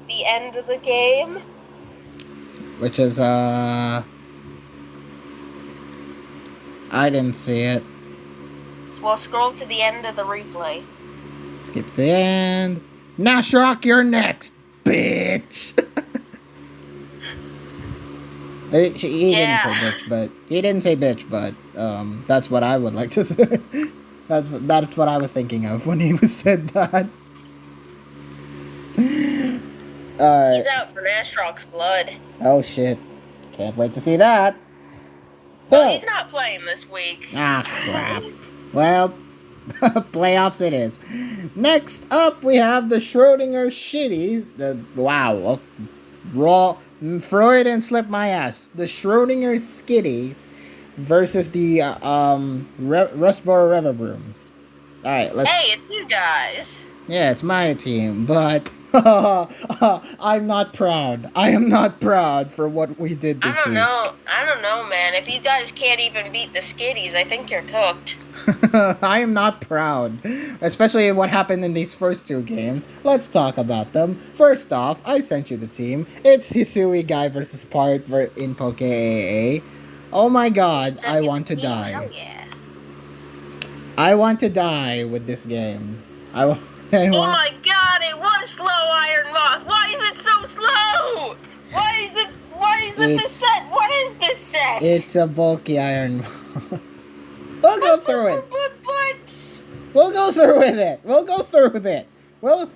the end of the game?
Which is, I didn't see it.
Well, scroll to the end of the replay.
Skip to the end. Nashrock, you're next, bitch! He didn't say bitch, but that's what I would like to say. That's what I was thinking of when he said that. Alright.
He's out for Nashrock's blood.
Oh shit. Can't wait to see that. So,
Well, he's not playing this week.
Ah, crap. Well, playoffs it is. Next up, we have the Schrodinger Shitties. Wow. Raw. Freud and slip my ass. The Schrodinger Skitties versus the Rustboro Reverbrooms. Alright, let's...
Hey, it's you guys.
Yeah, it's my team, but I'm not proud. I am not proud for what we did this week.
I don't know, man. If you guys can't even beat the Skitties, I think you're cooked.
I am not proud, especially what happened in these first two games. Let's talk about them. First off, I sent you the team. It's Hisui Guy versus Part in Poke AA. Oh my god, I want to die.
Hell yeah.
I want to die with this game.
Oh my god, it was slow, Iron Moth. Why is it so slow? Why is it this set? What is this set?
It's a bulky Iron Moth. We'll go through it.
What?
We'll go through with it. We'll go through with it. We'll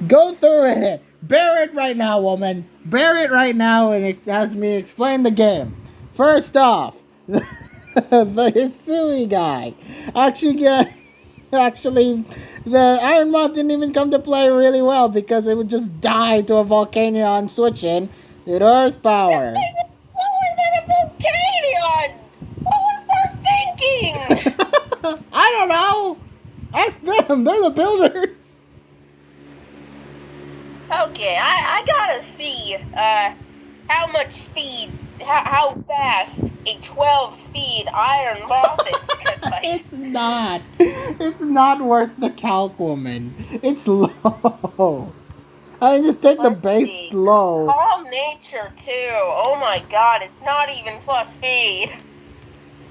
go through with it. Bear it right now, woman. Bear it right now and as me explain the game. First off, the Hisui guy. Actually, the Iron Moth didn't even come to play really well because it would just die to a Volcanion switch in with Earth Power.
This thing is slower than a Volcanion! What was Mark thinking?
I don't know. Ask them. They're the builders.
Okay, I gotta see how much speed, how fast a 12-speed Iron Moth is. 'Cause, like,
It's not worth the calc, woman. It's low. I just take the base slow.
Calm nature too. Oh my god, it's not even plus speed.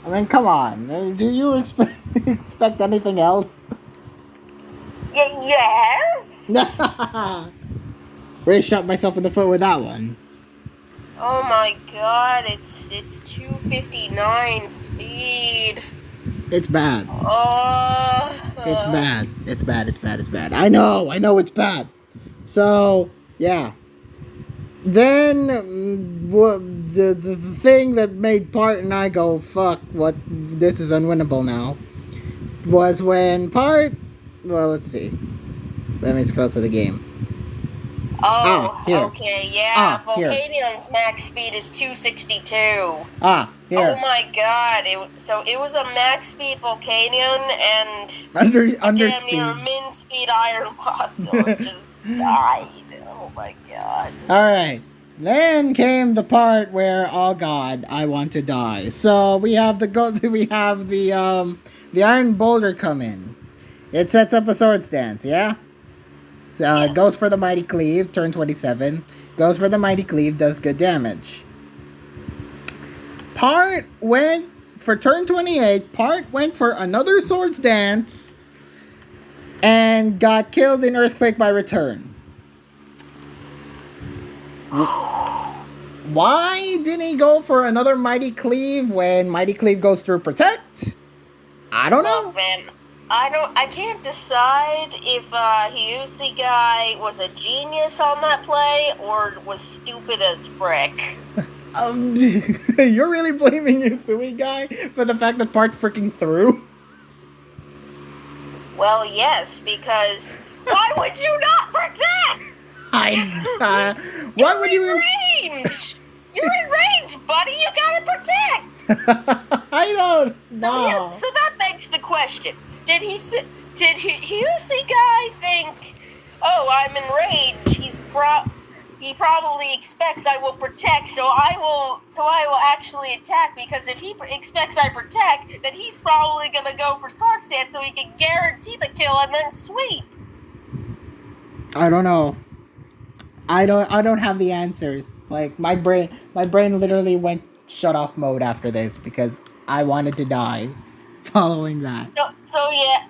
I mean, come on. Do you expect anything else?
Yes.
Really shot myself in the foot with that one.
Oh my god, it's 259 speed.
It's bad. It's bad. It's bad. I know it's bad. So, yeah. Then, the thing that made Part and I go, fuck, this is unwinnable now, was when Part, well, let's see. Let me scroll to the game.
Oh,
here.
Okay, yeah.
Here.
Volcanion's max speed is 262.
Here.
Oh my god, it was a max speed Volcanion and
Under
damn
speed.
near min speed Iron Moth, so it just died. Oh my god.
Alright. Then came the part where, oh god, I want to die. So we have the Iron Boulder come in. It sets up a Swords Dance, yeah? So
Yes.
It goes for the Mighty Cleave, turn 27. Goes for the Mighty Cleave, does good damage. Part went for turn 28. Part went for another Swords Dance. and got killed in earthquake by return. Why didn't he go for another Mighty Cleave when Mighty Cleave goes through Protect? I don't know.
Look, man, I can't decide if Hyusi guy was a genius on that play or was stupid as frick.
You're really blaming Yusui guy for the fact that Part freaking threw?
Well, yes, because why would you not protect?
Why would you?
You're in range. You're in range, buddy. You gotta protect.
I don't know.
So that begs the question: Did Hyusi guy think, "Oh, I'm in range. He probably expects I will protect, so I will actually attack, because if he expects I protect, then he's probably gonna go for sword stance so he can guarantee the kill and then sweep."
I don't know. I don't have the answers. Like my brain literally went shut off mode after this because I wanted to die following that.
So yeah.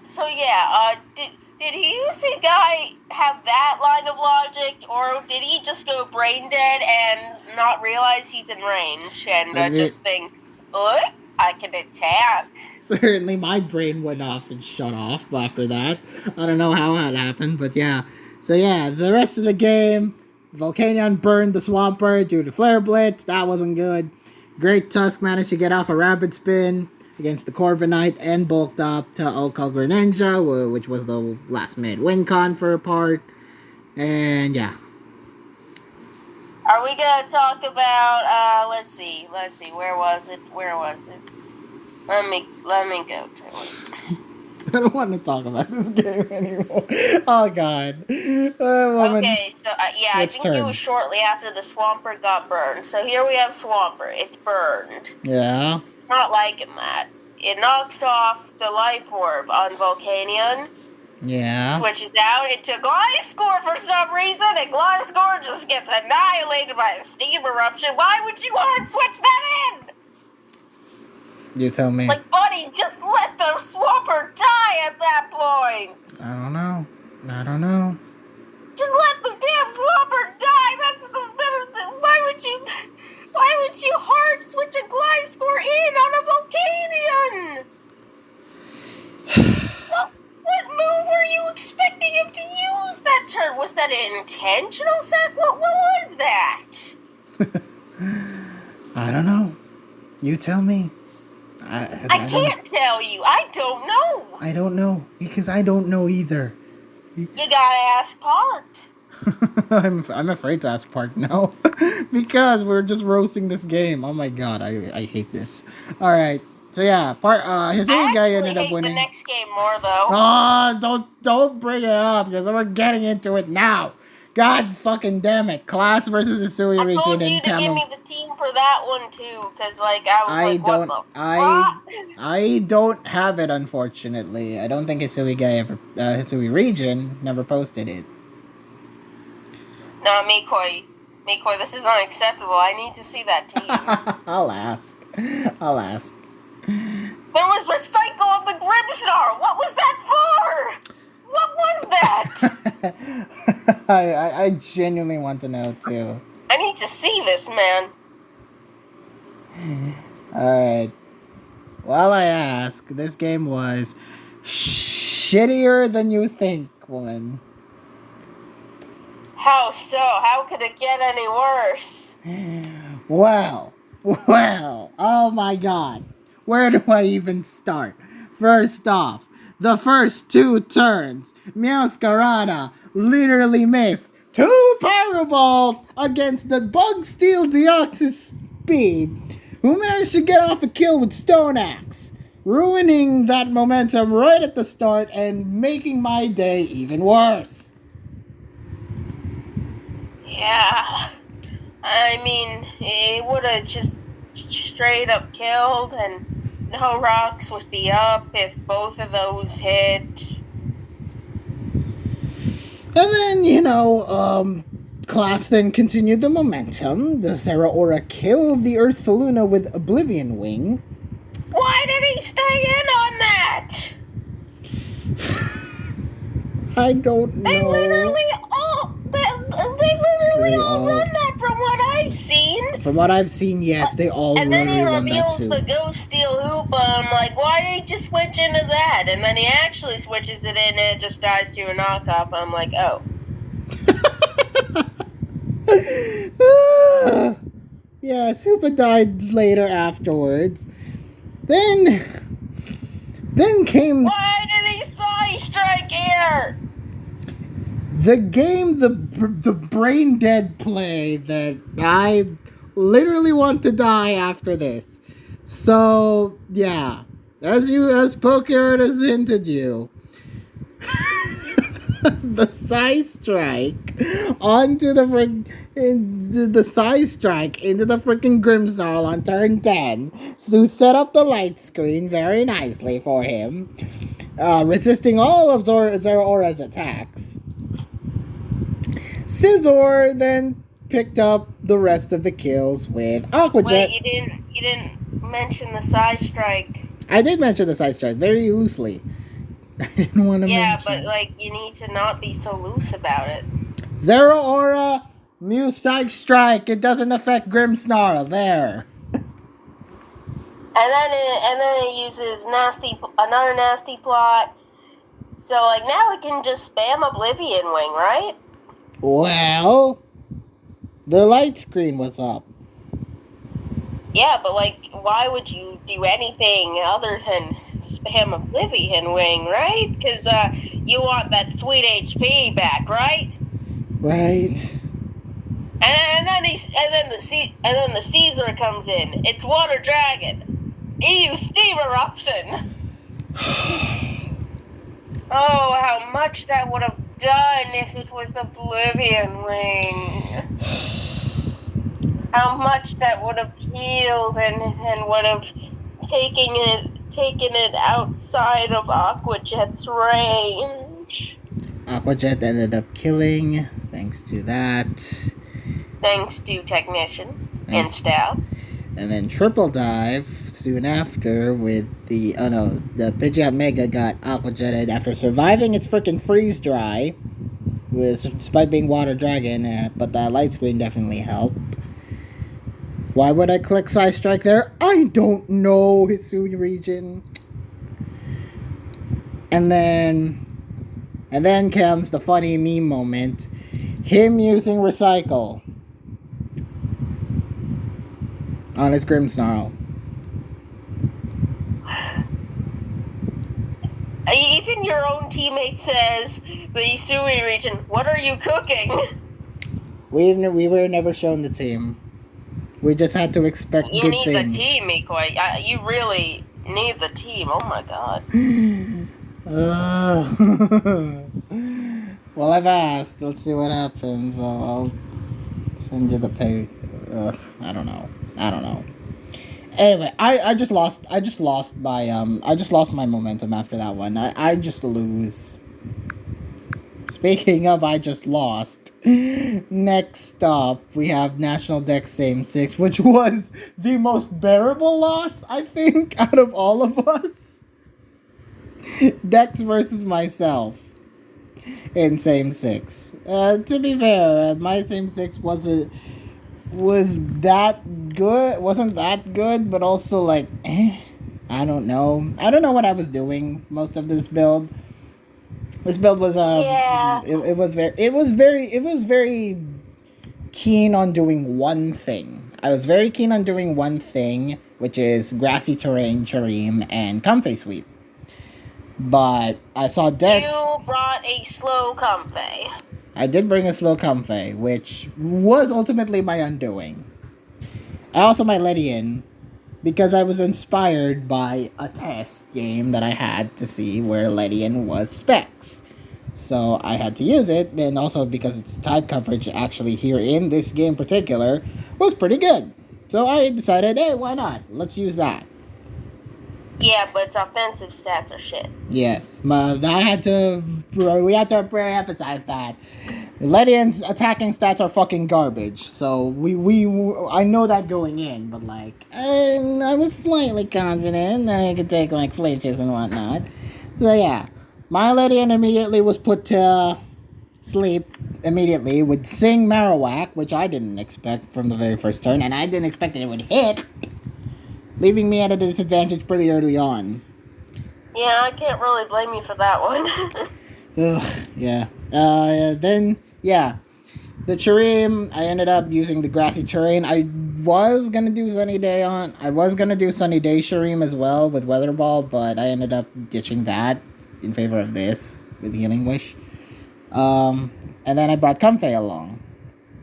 Did Hyusi guy have that line of logic, or did he just go brain dead and not realize he's in range and just think, I can attack?
Certainly my brain went off and shut off after that. I don't know how that happened, but yeah. So yeah, the rest of the game, Volcanion burned the Swampert due to Flare Blitz. That wasn't good. Great Tusk managed to get off a Rapid Spin against the Corviknight and bulked up to Okal Greninja, which was the last minute win con for a part. And yeah.
Are we gonna talk about let's see, where was it? Let me go to it.
I don't want to talk about this game anymore. Oh god.
Okay, so I think it was shortly after the Swampert got burned. So here we have Swampert. It's burned.
Yeah.
It's not liking that. It knocks off the Life Orb on Volcanion.
Yeah.
Switches out into Gliscor for some reason, and Gliscor just gets annihilated by a Steam Eruption. Why would you hard switch that in?
You tell me.
Like, buddy, just let the Swampert die at that point.
I don't know.
Just let the damn Swampert die. That's the better thing. Why would you hard switch a Gliscor in on a Volcanion? What move were you expecting him to use that turn? Was that an intentional set? What was that?
I don't know. You tell me.
I can't tell you. I don't know.
I don't know, because I don't know either.
You gotta ask Part.
I'm afraid to ask Part now. Because we're just roasting this game. Oh my god, I hate this. Alright. So yeah, his guy ended up winning.
I hate the next game more though.
Oh, don't bring it up, because we're getting into it now. God fucking damn it. Class versus Hisui region.
I told you to give me the team for that one too, because what the fuck?
I don't have it, unfortunately. I don't think Hisui region never posted it.
No, Mikoi, this is unacceptable. I need to see that team.
I'll ask.
There was Recycle of the Grimstar. What was that for? What was that?
I genuinely want to know too.
I need to see this, man.
Alright. While I ask, this game was shittier than you think, woman.
How so? How could it get any worse?
Well, oh my god. Where do I even start? First off, the first two turns, Meowscarada literally missed 2 Pyro Balls against the Bug Steel Deoxys Speed, who managed to get off a kill with Stone Axe, ruining that momentum right at the start and making my day even worse.
Yeah, I mean, it would have just straight up killed, and no rocks would be up if both of those hit.
And then, Class then continued the momentum. The Zeraora killed the Ursaluna with Oblivion Wing.
Why did he stay in on that?
I don't know.
They literally all run that from what I've seen.
From what I've seen, yes, they all
and then he
run that
reveals
too.
the Ghost Steel Hoopa. I'm like, why did he just switch into that? And then he actually switches it in and it just dies to a knockoff. I'm like, oh.
Yes, Hoopa died later afterwards. Then came...
Why did he side strike here?
The game, the brain dead play that I literally want to die after this. So, yeah. As Pokemon has hinted you, the side strike onto the side strike into the freaking Grimmsnarl on turn 10. So set up the light screen very nicely for him, resisting all of Zeraora's attacks. Scizor then picked up the rest of the kills with Aqua Jet.
Wait, you didn't mention the side strike.
I did mention the side strike very loosely. I didn't want to mention.
Yeah, but like you need to not be so loose about it.
Zeraora, Mew side strike. It doesn't affect Grimmsnarl. There.
And then it uses another nasty plot. So like now it can just spam Oblivion Wing, right?
Well, the light screen was up.
Yeah, but like, why would you do anything other than spam Oblivion Wing, right? Because you want that sweet HP back, right?
Right.
And then the Caesar comes in. It's Water Dragon. EU Steam Eruption. Oh, how much that would have done if it was Oblivion Wing. How much that would have healed and would have taken it outside of Aqua Jet's range.
Aqua Jet ended up killing, thanks to that.
Thanks to Technician and staff.
And then Triple Dive soon after with the Pidgeot Mega got Aqua Jetted after surviving its freaking freeze dry, despite being Water Dragon, but that light screen definitely helped. Why would I click Side Strike there? I don't know, Hisui region. And then comes the funny meme moment. Him using Recycle on his Grimmsnarl.
Even your own teammate says, the Hisui region, what are you cooking?
We were never shown the team. We just had to expect
you
good
need
things.
The team, Ikoi. You really need the team. Oh my god.
Well, I've asked. Let's see what happens. I'll send you the pay. I don't know. Anyway, I just lost my momentum after that one. I just lose. Speaking of, I just lost. Next up, we have National Dex Same 6, which was the most bearable loss, I think, out of all of us. Dex versus myself in Same 6. To be fair, my Same 6 wasn't that good, but also like, I don't know what I was doing most of this build. This build was it was very keen on doing one thing. I was very keen on doing one thing, which is Grassy Terrain, Cherim, and Comfey Sweep. But I saw Dex.
You brought a slow Comfey.
I did bring a slow Comfey, which was ultimately my undoing. I also my Ledian, because I was inspired by a test game that I had to see where Ledian was specs. So I had to use it, and also because its type coverage actually here in this game in particular was pretty good. So I decided, hey, why not? Let's use that.
Yeah, but its offensive stats are shit.
Yes, we had to emphasize that. Ledian's attacking stats are fucking garbage, so I know that going in, but like, I was slightly confident that I could take like flinches and whatnot. So yeah, My Lydian immediately was put to sleep immediately, would sing Marowak, which I didn't expect from the very first turn, and I didn't expect that it would hit, leaving me at a disadvantage pretty early on.
Yeah, I can't really blame you for that one.
Ugh, yeah. Then, yeah. The Cherim, I ended up using the grassy terrain. I was gonna do Sunny Day Cherim as well with Weather Ball, but I ended up ditching that in favor of this with Healing Wish. And then I brought Comfey along,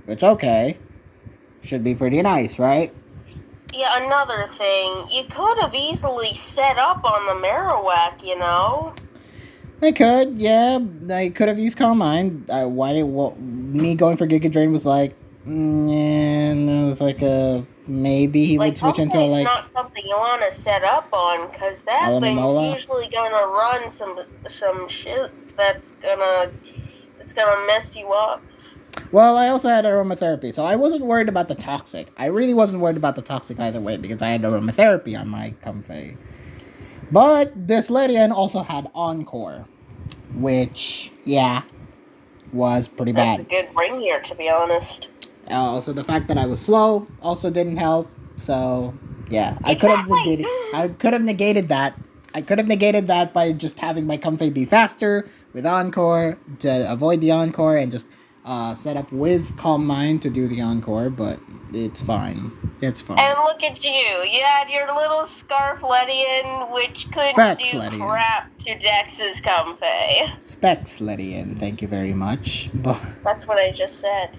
which, okay, should be pretty nice, right?
Yeah, another thing, you could have easily set up on the Marowak, you know?
I could, yeah. I could have used Calm Mind. Me going for Giga Drain was like, and it was like a maybe he would switch into
like not something you want to set up on, because that thing's usually gonna run some shit that's gonna mess you up.
Well, I also had aromatherapy, so I wasn't worried about the toxic. I really wasn't worried about the toxic either way, because I had aromatherapy on my Comfey. But this Lydian also had Encore, which, yeah, was pretty bad.
That's a good ring here, to be honest.
Also, the fact that I was slow also didn't help. So, yeah, I could have negated that. I could have negated that by just having my Comfey be faster with Encore to avoid the Encore and just set up with Calm Mind to do the Encore, but it's fine. It's fine.
And look at you. You had your little Scarf Lydian, which couldn't do crap to Dex's Comfey.
Specs Lydian, thank you very much.
That's what I just said.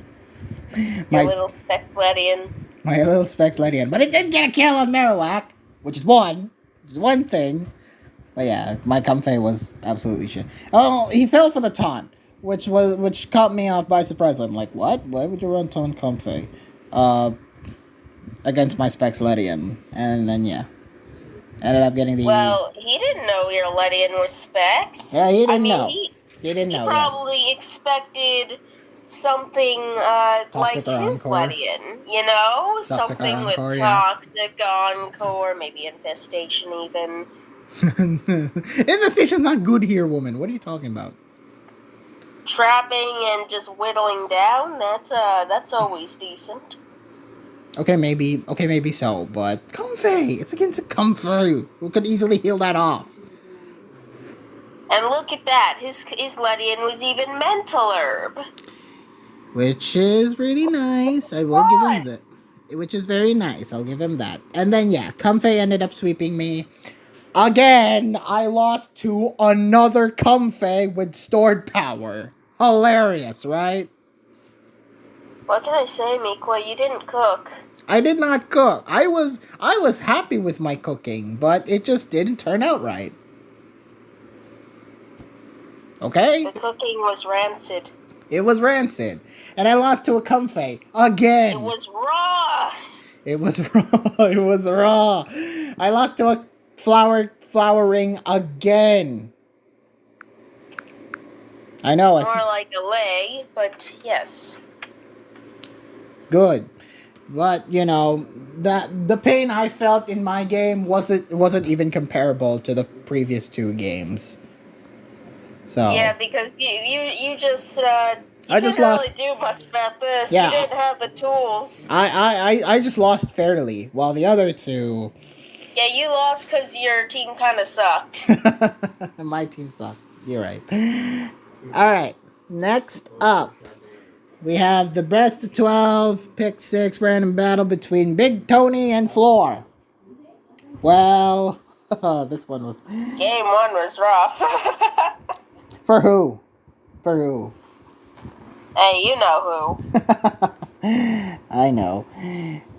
Your little Specs Lydian.
My little Specs Lydian. But it didn't get a kill on Marowak, which is one thing. But yeah, my Comfey was absolutely shit. Oh, he fell for the taunt, which caught me off by surprise. I'm like, what? Why would you run taunt Comfey? Against my Specs Lydian. And then, yeah. Ended up getting the...
Well, he didn't know your Lydian was Specs.
Yeah, he didn't know. He didn't know,
He probably expected something like his Lydian, you know?
Toxic
something
Encore,
with Toxic Encore, maybe Infestation even.
Infestation's not good here, woman. What are you talking about?
Trapping and just whittling down, that's always decent.
Okay, maybe so, but Comfey! It's against a Comfey! Who could easily heal that off?
And look at that, his Lydian was even Mental Herb.
Which is really nice. I will give him that. Which is very nice. I'll give him that. And then, yeah, Comfey ended up sweeping me. Again, I lost to another Comfey with stored power. Hilarious, right?
What can I say, Mikwa? You didn't cook.
I did not cook. I was happy with my cooking, but it just didn't turn out right. Okay?
The cooking was rancid.
It was rancid. And I lost to a Comfey. Again.
It was raw.
It was raw. It was raw. I lost to a flower ring again. I know.
More like a lay, but yes.
Good. But, you know, the pain I felt in my game wasn't even comparable to the previous two games. So
yeah, because you just
I just
didn't
lost.
really do much about this.
Yeah.
You didn't have the tools.
I just lost fairly, while the other two.
Yeah, you lost because your team kind of sucked.
My team sucked. You're right. All right. Next up, we have the best of 12 pick 6 random battle between Big Tony and Floor. Well, this one was.
Game 1 was rough.
For who? For who?
Hey, you know who.
I know.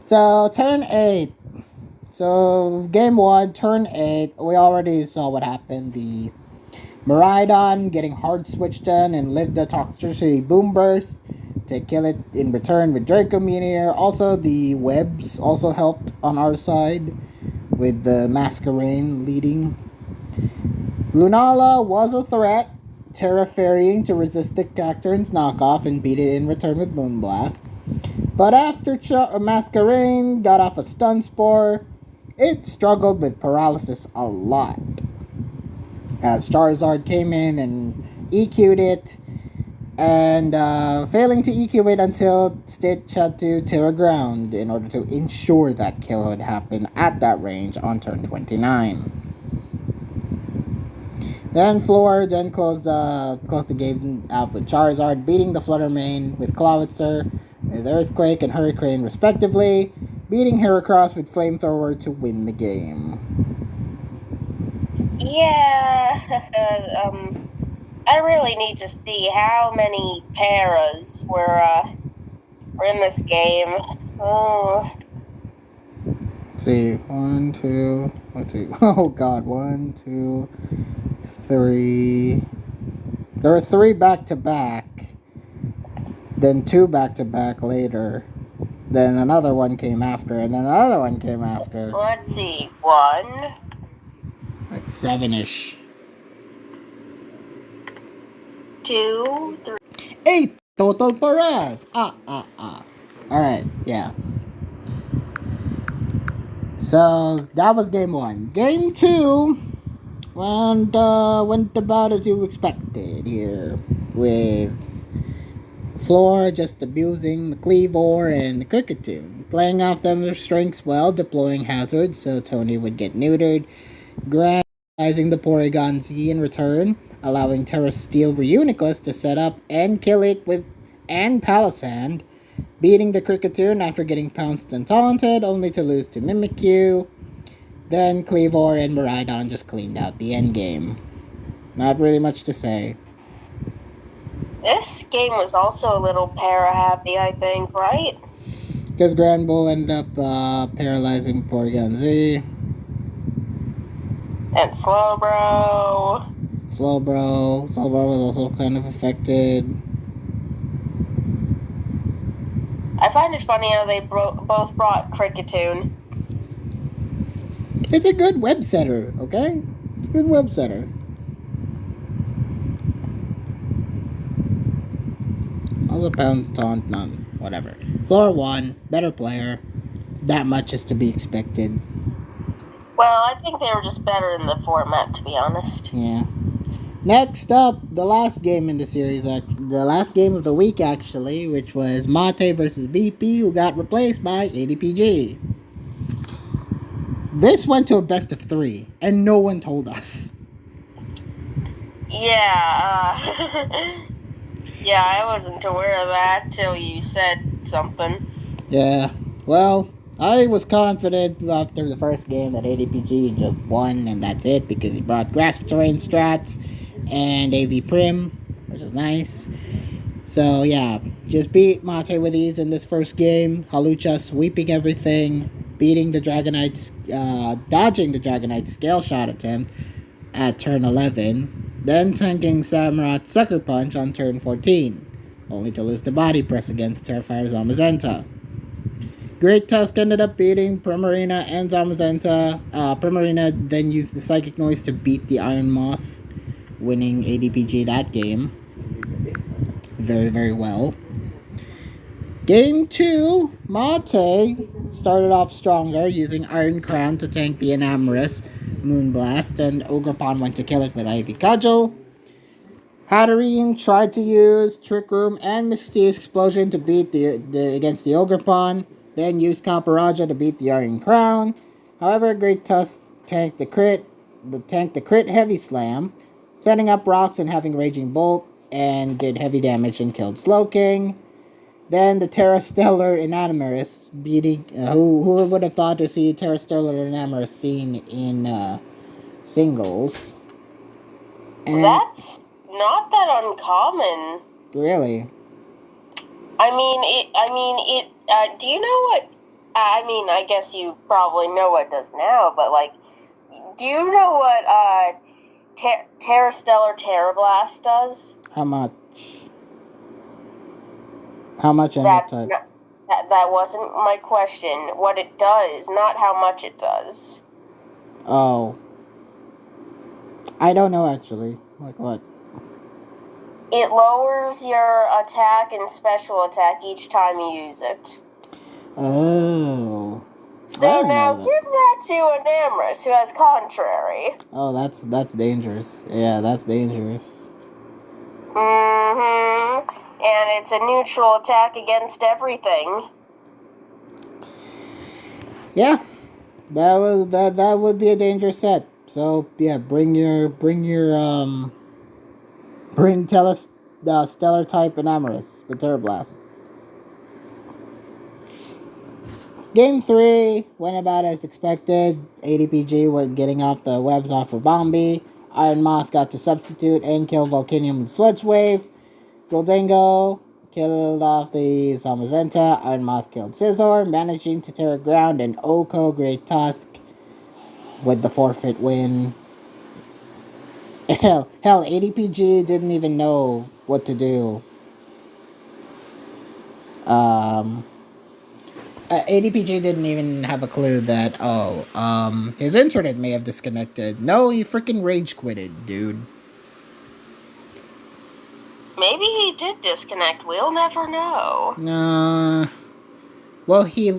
So, turn 8. So, game 1, turn 8. We already saw what happened. The Miraidon getting hard switch done and lived the Toxicity Boom Burst to kill it in return with Draco Meteor. Also, the webs also helped on our side with the Masquerain leading. Lunala was a threat, Terra Ferrying to resist the Cacturn's knockoff and beat it in return with Moonblast. But after Masquerain got off a Stun Spore, it struggled with Paralysis a lot. as Charizard came in and EQ'd it, and failing to EQ it until Stitch had to Terra Ground in order to ensure that kill would happen at that range on turn 29. Then Floor then closed the game out with Charizard beating the Flutter Mane with Clawitzer, with Earthquake and Hurricane respectively, beating Heracross with Flamethrower to win the game.
Yeah, I really need to see how many paras were in this game. Oh.
Let's see, 1, 2, 1, 2. Oh God, 1, 2, 3. There were 3 back to back, then 2 back to back later. Then another one came after, and then another one came after.
Let's see, 1,
like 7-ish.
2, 3.
8 total paras. Alright, yeah. So that was game 1. Game 2 went about as you expected here, with Floor just abusing the Cleavor and the Cricketune, playing off their strengths well, deploying hazards so Tony would get neutered, Grandizing the Porygon Z in return, allowing Terra Steel Reuniclus to set up and kill it with and Palisand, beating the Cricketune after getting pounced and taunted, only to lose to Mimikyu. Then Cleavor and Miraidon just cleaned out the endgame. Not really much to say.
This game was also a little para-happy, I think, right?
Because Grand Bull ended up paralyzing Porygon Z.
And Slowbro.
Slowbro was also kind of affected.
I find it funny how they both brought Cricketune.
It's a good web setter, okay? It's a good web setter. All the pound taunt, none. Whatever. Floor 1, better player. That much is to be expected.
Well, I think they were just better in the format, to be honest.
Yeah. Next up, the last game in the series, the last game of the week actually, which was Mate versus BP, who got replaced by ADPG. This went to a best of 3, and no one told us.
Yeah, yeah, I wasn't aware of that till you said something.
Yeah, well, I was confident after the first game that ADPG just won, and that's it, because he brought Grass Terrain Strats and AV Prim, which is nice. So, yeah, just beat Mate with ease in this first game. Halucha sweeping everything, beating the Dragonite's, dodging the Dragonite's Scale Shot attempt at turn 11, then tanking Samurot's Sucker Punch on turn 14, only to lose to Body Press against Terrifier Zamazenta. Great Tusk ended up beating Primarina and Zamazenta. Primarina then used the Psychic Noise to beat the Iron Moth, winning ADPG that game. Very, very well. Game 2, Mate started off stronger, using Iron Crown to tank the Enamorous Moonblast, and Ogerpon went to kill it with Ivy Cudgel. Hatterene tried to use Trick Room and Mischievous Explosion to beat against the Ogerpon, then used Kaparaja to beat the Iron Crown. However, Great Tusk tanked the crit Heavy Slam, setting up rocks and having Raging Bolt, and did heavy damage and killed Slowking. Then the Terra Stellar Enamorous beating, who would have thought to see Terra Stellar Enamorous seen in singles?
And that's not that uncommon.
Really?
I mean, do you know what? I mean, I guess you probably know what it does now, but like, do you know what Terra Stellar Terra Blast does?
How much? How much on that type?
That wasn't my question. What it does, not how much it does.
Oh. I don't know, actually. Like what?
It lowers your attack and special attack each time you use it.
Oh.
So
I didn't
now
know that.
give that to Anamrus, who has contrary.
Oh, that's dangerous. Yeah, that's dangerous.
Mm-hmm. And it's a neutral attack against everything.
Yeah, that would be a dangerous set. So yeah, bring stellar type Enamorus with Terra Blast. Game 3 went about as expected. ADPG was getting off the webs off for Bombi. Iron Moth got to substitute and kill Volcanium with Switch Wave. Goldango killed off the Zamazenta. Iron Moth killed Scizor, managing to tear ground, and Oko Great Tusk with the forfeit win. Hell, ADPG didn't even know what to do. ADPG didn't even have a clue that, his internet may have disconnected. No, he freaking rage quitted, dude.
Maybe he did disconnect. We'll never know.
Well, he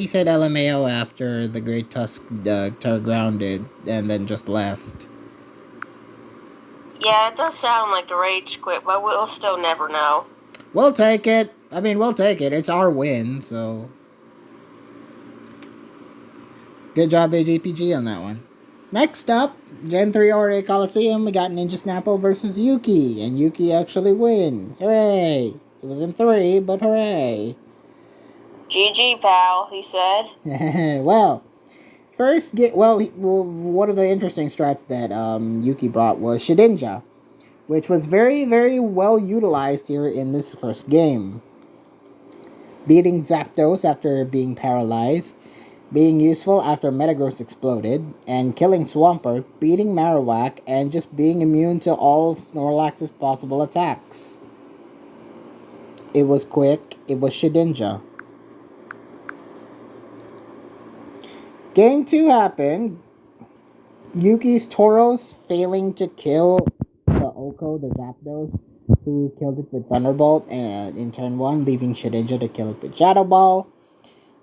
said LMAO after the Great Tusk grounded and then just left.
Yeah, it does sound like a rage quit, but we'll still never know.
We'll take it. I mean, we'll take it. It's our win, so. Good job, ADPG, on that one. Next up, Gen 3 RA Coliseum, we got Ninja Snapple versus Yuki, and Yuki actually win. Hooray! It was in 3, but hooray.
GG, pal, he said.
Well, one of the interesting strats that Yuki brought was Shedinja, which was very, very well utilized here in this first game. Beating Zapdos after being paralyzed, being useful after Metagross exploded, and killing Swampert, beating Marowak, and just being immune to all of Snorlax's possible attacks. It was quick, it was Shedinja. Game 2 happened. Yuki's Tauros failing to kill the Oko, the Zapdos, who killed it with Thunderbolt and in turn 1, leaving Shedinja to kill it with Shadow Ball.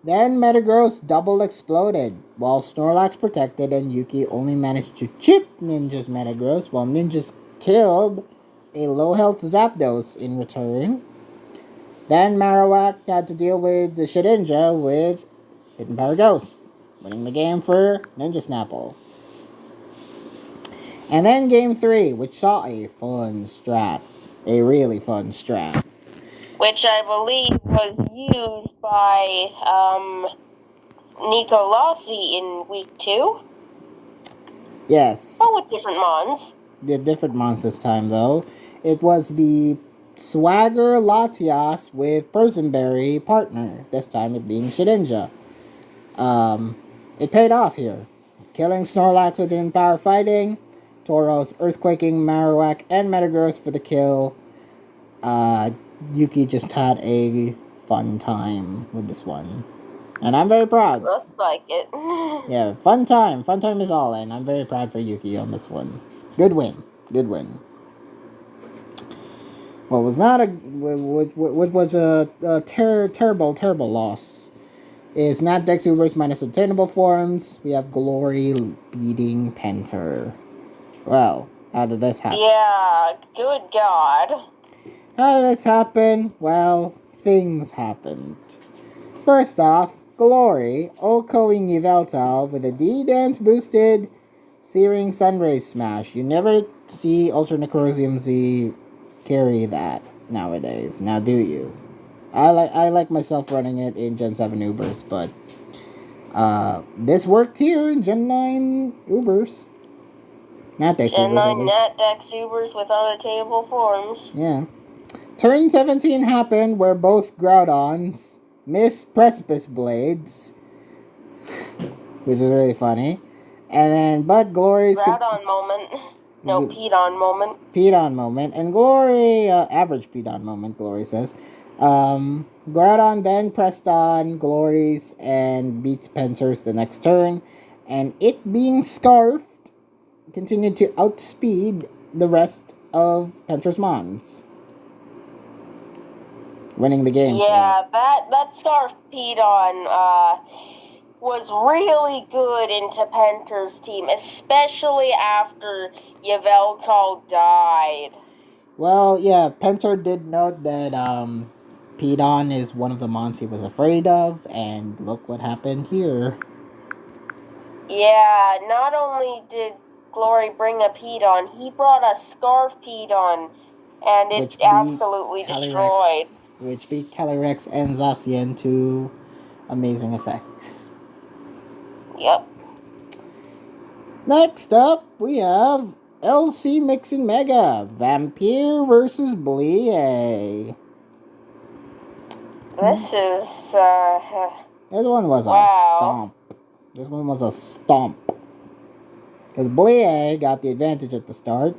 Then Metagross double exploded, while Snorlax protected and Yuki only managed to chip Ninja's Metagross, while Ninja's killed a low health Zapdos in return. Then Marowak had to deal with the Shedinja with Hidden Power Ghost, winning the game for Ninja Snapple. And then Game 3, which saw a fun strat. A really fun strat.
Which I believe was used by Nico Lossi in week 2.
Yes.
But with different mons.
The different mons this time, though. It was the Swagger Latias with Persenberry partner. This time it being Shedinja. It paid off here. Killing Snorlax within power fighting. Tauros earthquaking Marowak and Metagross for the kill. Yuki just had a fun time with this one. And I'm very proud.
Looks like it.
Yeah, fun time. Fun time is all, and I'm very proud for Yuki on this one. Good win. Good win. What was not what was a terrible loss is not Dex Ubers minus obtainable forms. We have Glory beating Penter. Well, how did this happen?
Yeah, good God.
How did this happen? Well, things happened. First off, Glory, Okoing Yveltal with a D-Dance boosted Searing Sunray Smash. You never see Ultra Necrosium Z carry that nowadays. Now do you? I like myself running it in Gen 7 Ubers, but this worked here in Gen 9 Ubers. Not Dex
Gen
Ubers.
9 net Dex Ubers with unattainable forms.
Yeah. Turn 17 happened where both Groudons missed Precipice Blades, which is really funny. And then, but Glory's...
Groudon moment. No, Pedon moment.
Pedon moment. And Glory, average Pedon moment, Glory says. Groudon then pressed on Glory's and beats Penter's the next turn. And it being Scarfed, continued to outspeed the rest of Penter's Mons, winning the game.
Yeah, that Scarf Pedon was really good into Penter's team, especially after Yveltal died.
Well, yeah, Penter did note that Pedon is one of the mons he was afraid of, and look what happened here.
Yeah, not only did Glory bring a Pedon, he brought a Scarf Pedon, and it absolutely destroyed.
Which beat Calyrex and Zacian to amazing effect.
Yep.
Next up, we have LC Mixin Mega Vampire versus Blee.
This is,
This one was a stomp. This one was a stomp. Because Blee got the advantage at the start,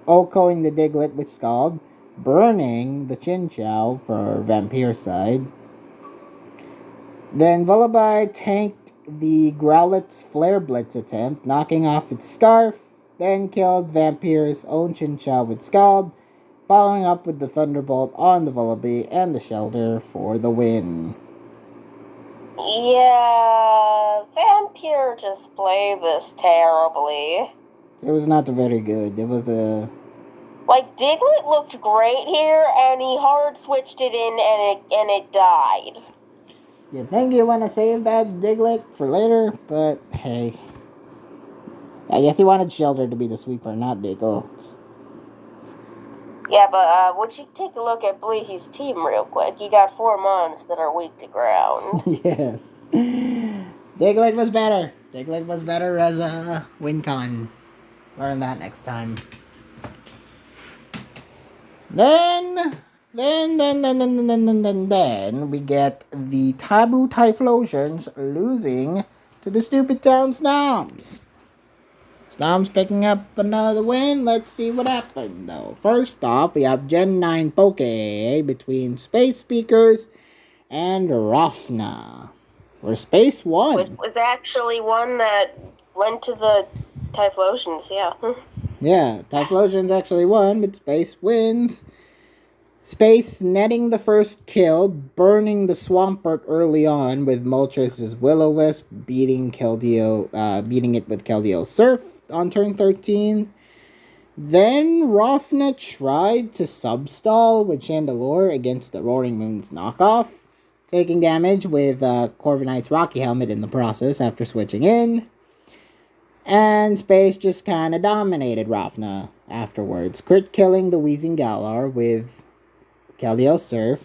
OHKOing the Diglett with Scald, burning the Chinchou for Vampire side. Then Vullaby tanked the Growlithe's Flare Blitz attempt, knocking off its Scarf, then killed Vampire's own Chinchou with Scald, following up with the Thunderbolt on the Vullaby and the Shelter for the win.
Yeah, Vampire just played this terribly.
It was not very good. It was a...
Like, Diglett looked great here, and he hard switched it in, and it died.
You think you want to save that Diglett for later, but hey. I guess he wanted Shelter to be the sweeper, not Diglett.
Yeah, but would you take a look at Blee's team real quick? He got 4 mons that are weak to ground.
Yes. Diglett was better. Diglett was better as a WinCon. Learn that next time. Then we get the Taboo Typhlosions losing to the Stupid Town Snoms. Snoms picking up another win. Let's see what happened, though. First off, we have Gen 9 Poke between Space Speakers and Rafna, where Space won.
Which was actually one that went to the Typhlosions, yeah.
Yeah, Typhlosions actually won, but Space wins. Space netting the first kill, burning the Swampert early on with Moltres' Will-O-Wisp, beating it with Keldeo's Surf on turn 13. Then Rafna tried to substall with Chandelure against the Roaring Moon's knockoff, taking damage with Corviknight's Rocky Helmet in the process after switching in. And Space just kind of dominated Rafna afterwards, crit killing the Wheezing Galar with Keldeo's Surf.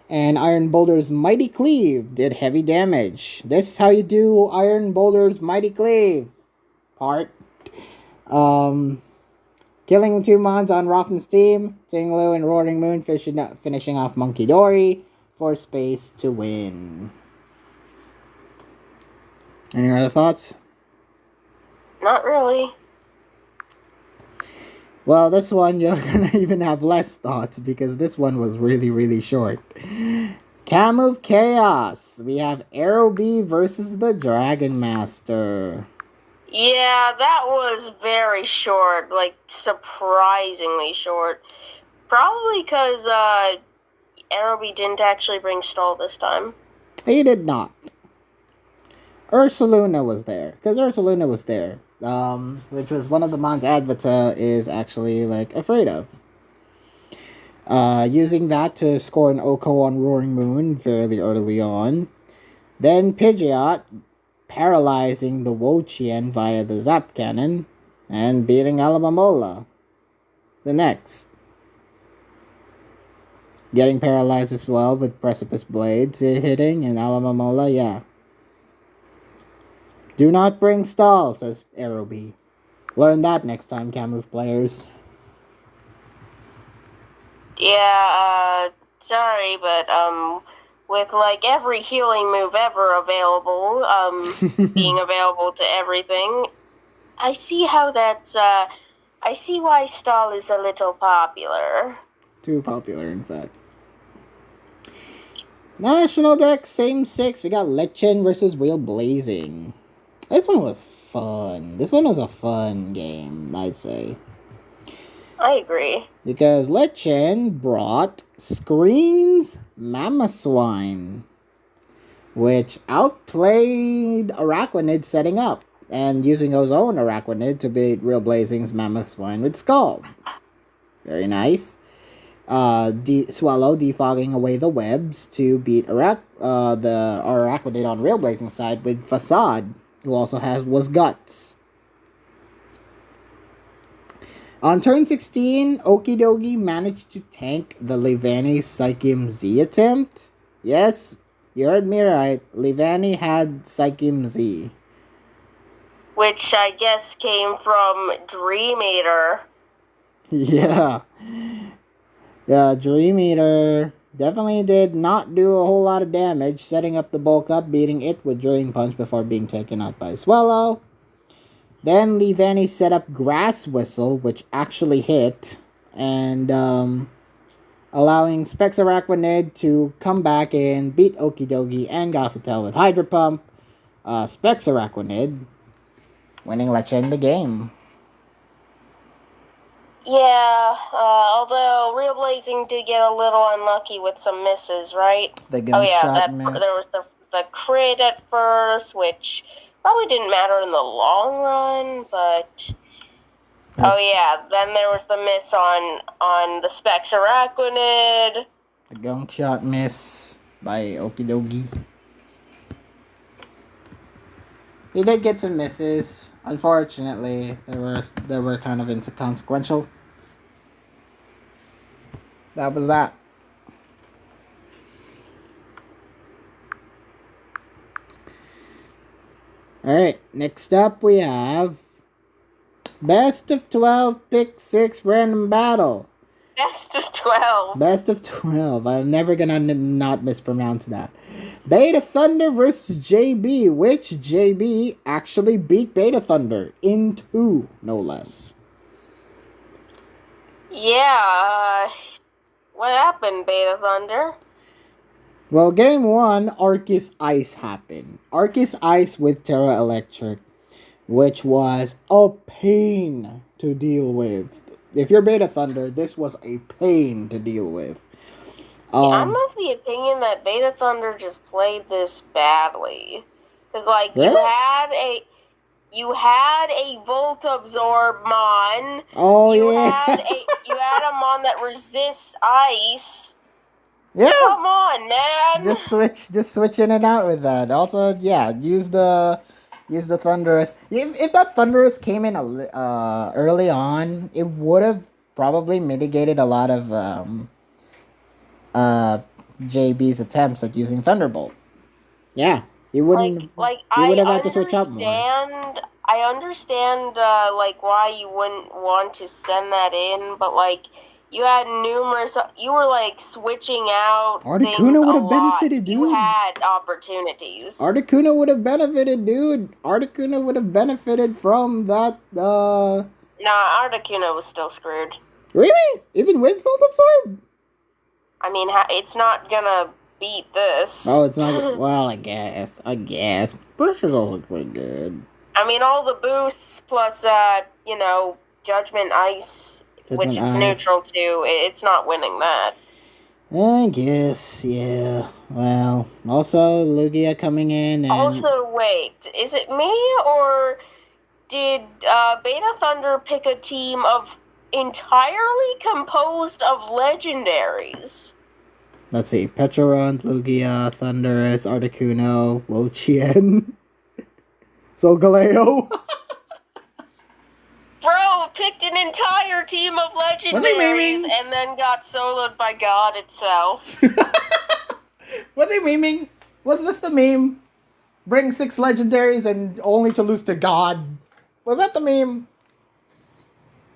And Iron Boulder's Mighty Cleave did heavy damage. This is how you do Iron Boulder's Mighty Cleave part. Killing 2 mons on Rafna's team, Tinglu and Roaring Moon finishing off Monkey Dory for Space to win. Any other thoughts?
Not really.
Well, this one you're gonna even have less thoughts because this one was really, really short. Cam of Chaos. We have Aerobee versus the Dragon Master.
Yeah, that was very short, like surprisingly short. Probably because Aerobee didn't actually bring Stall this time.
He did not. Ursaluna was there, because Ursaluna was there, which was one of the mons Advata is actually, like, afraid of. Using that to score an OHKO on Roaring Moon fairly early on. Then Pidgeot paralyzing the Wo-Chien via the Zap Cannon, and beating Alamamola. The next. Getting paralyzed as well with Precipice Blades hitting, and Alamamola, yeah. Do not bring Stall, says Aerobee. Learn that next time, Camouflage players.
Yeah, sorry, but, with, like, every healing move ever available, being available to everything, I see how that's, I see why Stall is a little popular.
Too popular, in fact. National Deck, same 6. We got Lechen versus Real Blazing. This one was fun. This one was a fun game, I'd say.
I agree.
Because Lechen brought Screens Mamoswine, which outplayed Araquanid setting up and using his own Araquanid to beat Real Blazing's Mammoth Swine with Scald. Very nice. Swallow defogging away the webs to beat the Araquanid on Real Blazing's side with Facade, who also was Guts. On turn 16, Okidogi managed to tank the Levani Psychium Z attempt. Yes, you heard me right. Levani had Psychium Z.
Which I guess came from Dream Eater.
Yeah. Yeah, Dream Eater definitely did not do a whole lot of damage, setting up the bulk up, beating it with Drain Punch before being taken out by Swallow. Then Levani set up Grass Whistle, which actually hit, and allowing Specs Araquanid to come back and beat Okidogi and Gothitelle with Hydro Pump. Specs Araquanid winning Leche in the game.
Yeah, although Real Blazing did get a little unlucky with some misses, right?
The gunshot miss.
There was the crit at first, which probably didn't matter in the long run, but... Oh yeah, then there was the miss on the Specs Araquanid.
The gunshot miss by Okidogi. He did get some misses. Unfortunately, they were kind of inconsequential. That was that. Alright, next up we have Best of 12 Pick 6 Random Battle.
Best of 12.
Best of 12. I'm never gonna not mispronounce that. Beta Thunder versus JB, which JB actually beat Beta Thunder in 2, no less.
Yeah, what happened, Beta Thunder?
Well, game 1, Arceus Ice happened. Arceus Ice with Terra Electric, which was a pain to deal with. If you're Beta Thunder, this was a pain to deal with.
I'm of the opinion that Beta Thunder just played this badly. Because, like,
really?
you had a Volt Absorb Mon.
Oh,
you
yeah.
You had a Mon that resists ice.
Yeah.
Come on, man.
Just switching it out with that. Also, yeah, use the Thunderous. If that Thunderous came in early on, it would have probably mitigated a lot of JB's attempts at using Thunderbolt. Yeah, he wouldn't. He would have had to switch up more.
I understand why you wouldn't want to send that in, but like. You had numerous. You were like switching out.
Articuno would have benefited, dude.
You had opportunities.
Articuno would have benefited, dude. Articuno would have benefited from that.
Nah, Articuno was still screwed.
Really? Even with Volt Absorb?
I mean, it's not gonna beat this.
Oh, it's not. Well, I guess. Pressure's also pretty good.
I mean, all the boosts plus, Judgment Ice. Which it's neutral to, it's not winning that.
I guess, yeah. Well, also Lugia coming in and...
Also, wait, is it me, or did Beta Thunder pick a team of entirely composed of legendaries?
Let's see, Pecharunt, Lugia, Thundurus, Articuno, Wo-Chien, Solgaleo.
Bro picked an entire team of legendaries and then got soloed by God itself.
Was he memeing? Was this the meme? Bring 6 legendaries and only to lose to God. Was that the meme?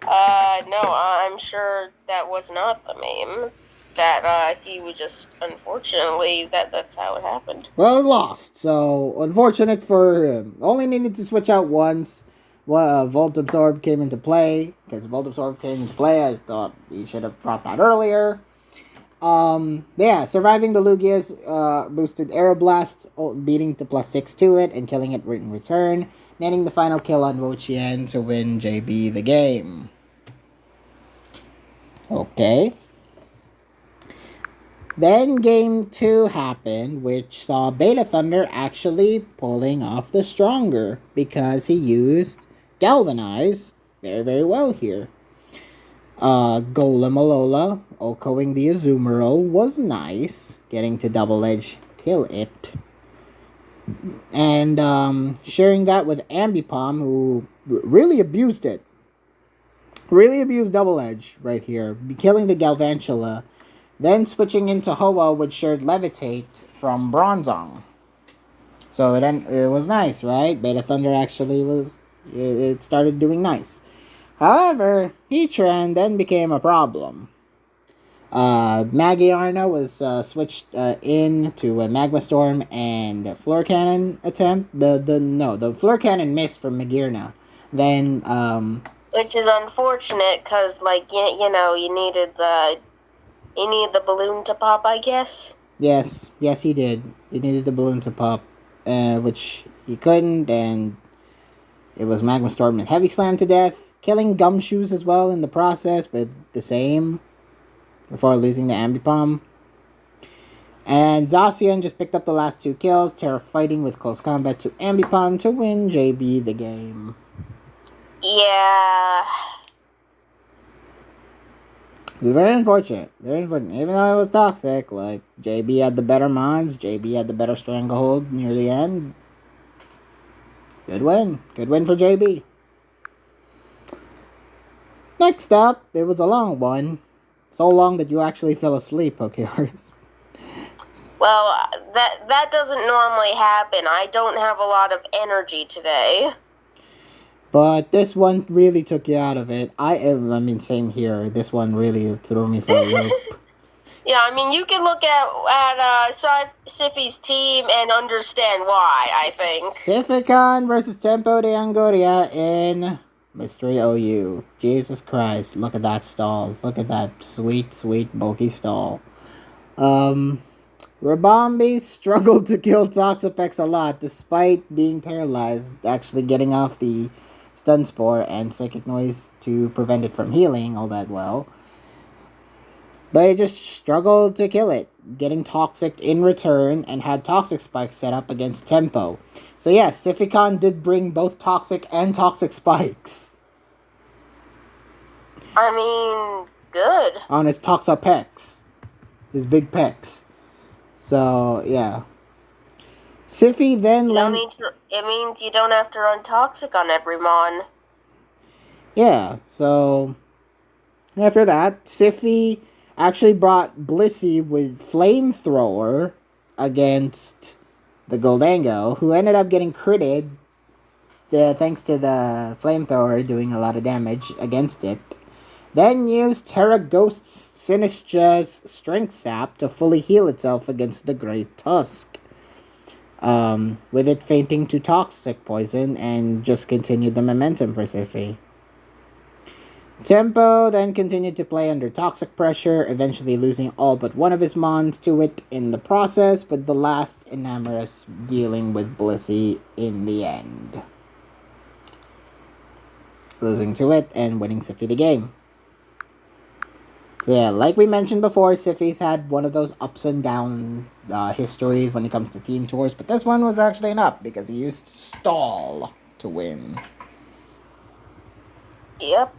No, I'm sure that was not the meme. That, he was just, unfortunately, that's how it happened.
Well, lost, so unfortunate for him. Only needed to switch out once. Volt Absorb came into play. Because Volt Absorb came into play, I thought he should have brought that earlier. Yeah, surviving the Lugia's boosted Aeroblast, beating the +6 to it, and killing it in return, netting the final kill on Wo-Chien to win JB the game. Okay. Then Game 2 happened, which saw Beta Thunder actually pulling off the stronger because he used Galvanize very, very well here. Golem Alola, Okoing the Azumarill was nice, getting to double edge kill it. And sharing that with Ambipom, who really abused it. Really abused double edge right here, killing the Galvantula. Then switching into Hoa, which shared Levitate from Bronzong. So it was nice, right? Beta Thunder actually it started doing nice. However, Heatran then became a problem. Magiarna was switched into a Magma Storm and Floor Cannon attempt. The Floor Cannon missed from Magiarna. Then
which is unfortunate because you needed the balloon to pop, I guess.
Yes, he did. He needed the balloon to pop, which he couldn't, and it was Magma Storm and Heavy Slam to death, killing Gumshoes as well in the process, but the same, before losing to Ambipom. And Zacian just picked up the last 2 kills, Terra fighting with close combat to Ambipom to win JB the game.
Yeah.
It was very unfortunate. Even though it was toxic, like, JB had the better mons, JB had the better stranglehold near the end. Good win. Good win for JB. Next up, it was a long one. So long that you actually fell asleep, Pokehart.
Well, that doesn't normally happen. I don't have a lot of energy today.
But this one really took you out of it. I mean, same here. This one really threw me for a loop.
Yeah, I mean, you can look at Siffy's team and understand why, I think.
Sifficon versus Tempo de Angoria in Mystery OU. Jesus Christ, look at that stall. Look at that sweet, sweet, bulky stall. Rabombi struggled to kill Toxapex a lot, despite being paralyzed, actually getting off the Stun Spore and Psychic Noise to prevent it from healing all that well. But it just struggled to kill it, getting Toxic in return, and had Toxic Spikes set up against Tempo. So yes, Sifficon did bring both Toxic and Toxic Spikes.
I mean, good.
On his Toxapex. His big pecs. So, yeah. Siffy then...
it means you don't have to run Toxic on every mon.
Yeah, so... After that, Siffy actually brought Blissey with Flamethrower against the Goldango, who ended up getting critted thanks to the Flamethrower doing a lot of damage against it. Then used Terra Ghost's Sinistra's Strength Sap to fully heal itself against the Great Tusk. With it fainting to Toxic Poison and just continued the momentum for Siffy. Tempo then continued to play under Toxic Pressure, eventually losing all but one of his mons to it in the process, with the last Enamorous dealing with Blissey in the end. Losing to it and winning Siffy the game. So yeah, like we mentioned before, Siffy's had one of those ups and down histories when it comes to team tours, but this one was actually an up because he used Stall to win.
Yep.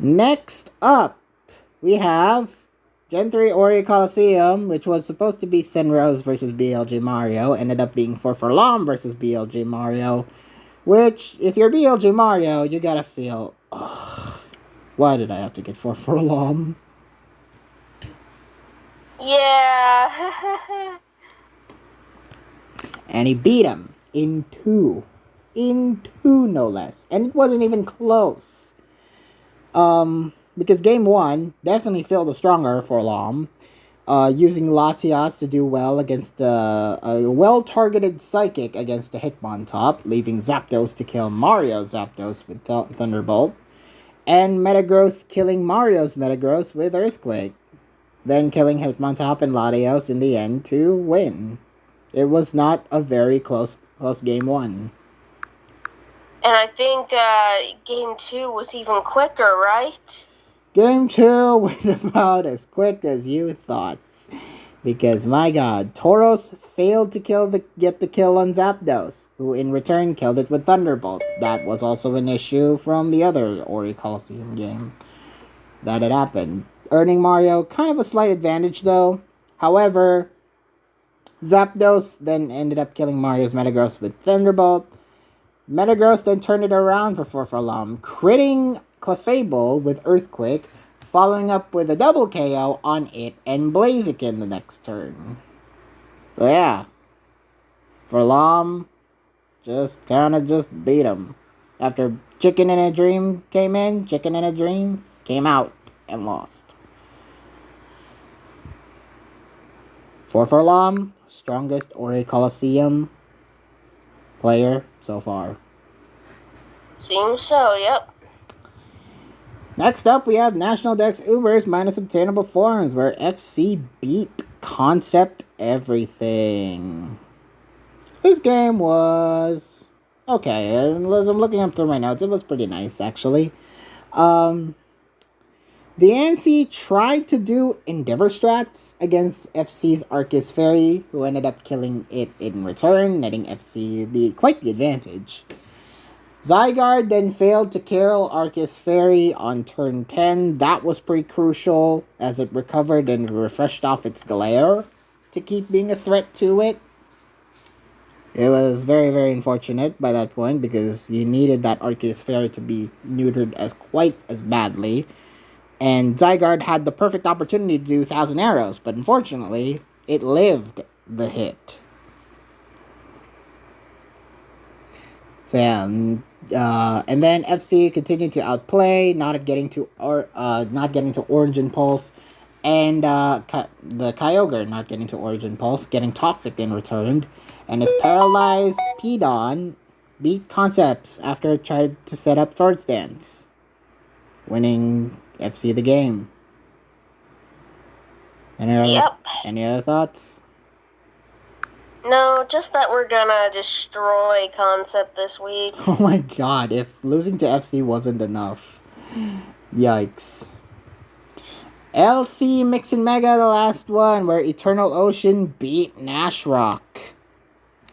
Next up, we have Gen 3 Ori Coliseum, which was supposed to be Senrose versus BLG Mario, ended up being Forforlom versus BLG Mario, which, if you're BLG Mario, you gotta feel, why did I have to get Forforlom?
Yeah.
And he beat him in two. In two, no less. And it wasn't even close. Because game 1 definitely felt the stronger for Lom, using Latias to do well against a well-targeted Psychic against a Hitmontop, leaving Zapdos to kill Mario's Zapdos with Thunderbolt, and Metagross killing Mario's Metagross with Earthquake, then killing Hitmontop and Latios in the end to win. It was not a very close game 1.
And I think game 2 was even quicker, right?
Game 2 went about as quick as you thought. Because, my god, Tauros failed to get the kill on Zapdos, who in return killed it with Thunderbolt. That was also an issue from the other Ori Coliseum game that had happened, earning Mario kind of a slight advantage, though. However, Zapdos then ended up killing Mario's Metagross with Thunderbolt. Metagross then turned it around for Forfalam, critting Clefable with Earthquake, following up with a double KO on it and Blaziken the next turn. So yeah, Forlam just beat him. After Chicken in a Dream came in, Chicken in a Dream came out and lost. For Forlam, strongest Ori Coliseum player so far.
Seems so, yep.
Next up, we have National Dex Ubers minus obtainable forms, where FC beat Concept Everything. This game was okay. As I'm looking up through my notes, it was pretty nice, actually. Diancie tried to do Endeavor strats against FC's Arceus Fairy, who ended up killing it in return, netting FC quite the advantage. Zygarde then failed to kill Arceus Fairy on turn 10. That was pretty crucial, as it recovered and refreshed off its glare to keep being a threat to it. It was very, very unfortunate by that point, because you needed that Arceus Fairy to be neutered quite as badly. And Zygarde had the perfect opportunity to do 1,000 Arrows, but unfortunately, it lived the hit. So yeah, and then FC continued to outplay, not getting to Origin Pulse, and the Kyogre not getting to Origin Pulse, getting Toxic in return, and his paralyzed Pedon beat Concepts after it tried to set up Sword Stance, winning FC the game. Any other thoughts?
No, just that we're gonna destroy Concept this week.
Oh my god, if losing to FC wasn't enough. Yikes. LC Mix and Mega, the last one, where Eternal Ocean beat Nashrock.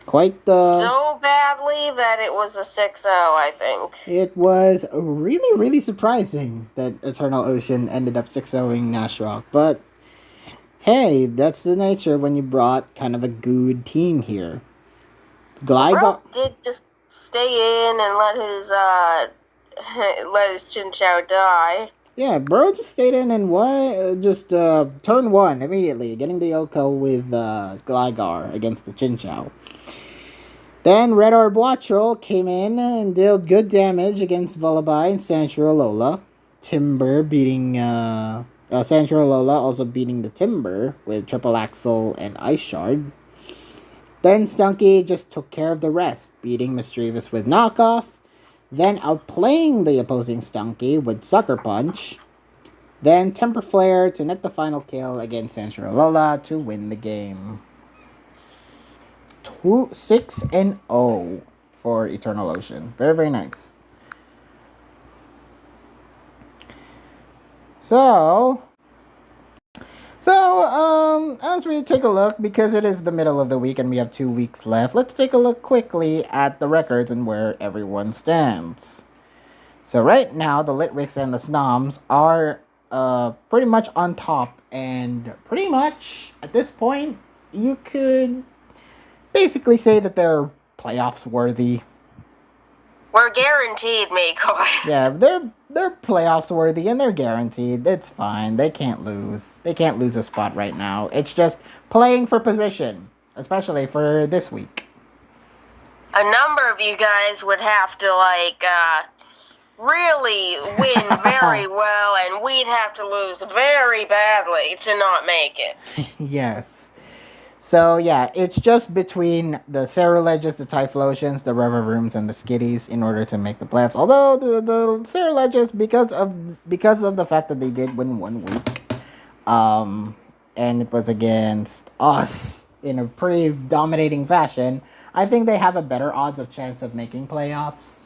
So badly that it was a 6-0, I think.
It was really, really surprising that Eternal Ocean ended up 6-0ing Nashrock, but hey, that's the nature when you brought kind of a good team here.
Bro did just stay in and let his Chinchou die.
Yeah, bro just stayed in and turn 1 immediately, getting the Yoko with Gligar against the Chinchou. Then Red Orb Watchroll came in and dealt good damage against Vullaby and Sanchirolola. Timber beating Sanchirolola also beating the Timber with Triple Axle and Ice Shard. Then Stunky just took care of the rest, beating Mischievous with Knockoff, then outplaying the opposing Stunky with Sucker Punch, then Temper Flare to net the final kill against Sanchirolola to win the game. 6-0 for Eternal Ocean. Very, very nice. So, as we take a look, because it is the middle of the week and we have 2 weeks left, let's take a look quickly at the records and where everyone stands. So right now, the Litwicks and the Snoms are pretty much on top, and pretty much, at this point, you could basically say that they're playoffs worthy.
We're guaranteed, Mako.
Yeah, they're playoffs worthy and they're guaranteed. It's fine. They can't lose. They can't lose a spot right now. It's just playing for position, especially for this week.
A number of you guys would have to really win very well, and we'd have to lose very badly to not make it.
Yes. So, yeah, it's just between the Ceruledges, the Typhlosions, the Revavrooms, and the Skitties in order to make the playoffs. Although, the Ceruledges, because of the fact that they did win 1 week, and it was against us in a pretty dominating fashion, I think they have a better odds of chance of making playoffs.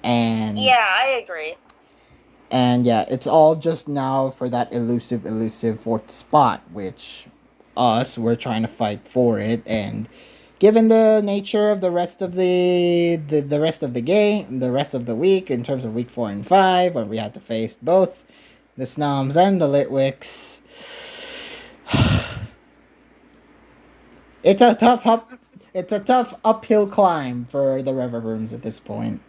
And
yeah, I agree.
And yeah, it's all just now for that elusive fourth spot, which we're trying to fight for it. And given the nature of the rest of the rest of the game, the rest of the week, in terms of week 4 and 5, where we had to face both the Snoms and the Litwicks, it's a tough uphill climb for the River Rooms at this point.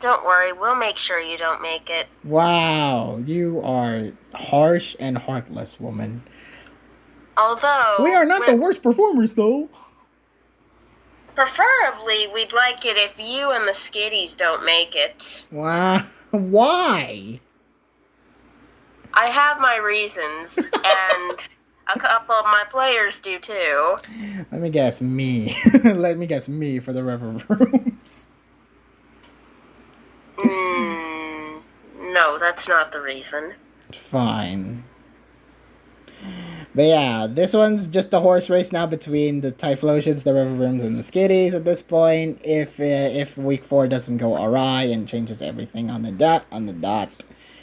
Don't worry, we'll make sure you don't make it.
Wow, you are harsh and heartless, woman.
Although...
We are not the worst performers, though.
Preferably, we'd like it if you and the Skitties don't make it.
Wow. Why?
I have my reasons, and a couple of my players do too.
Let me guess, me. Let me guess, me for the River Rooms.
No, that's not the reason.
Fine. But yeah, this one's just a horse race now between the Typhlosions, the River Rooms, and the Skitties at this point. If week 4 doesn't go awry and changes everything on the dot,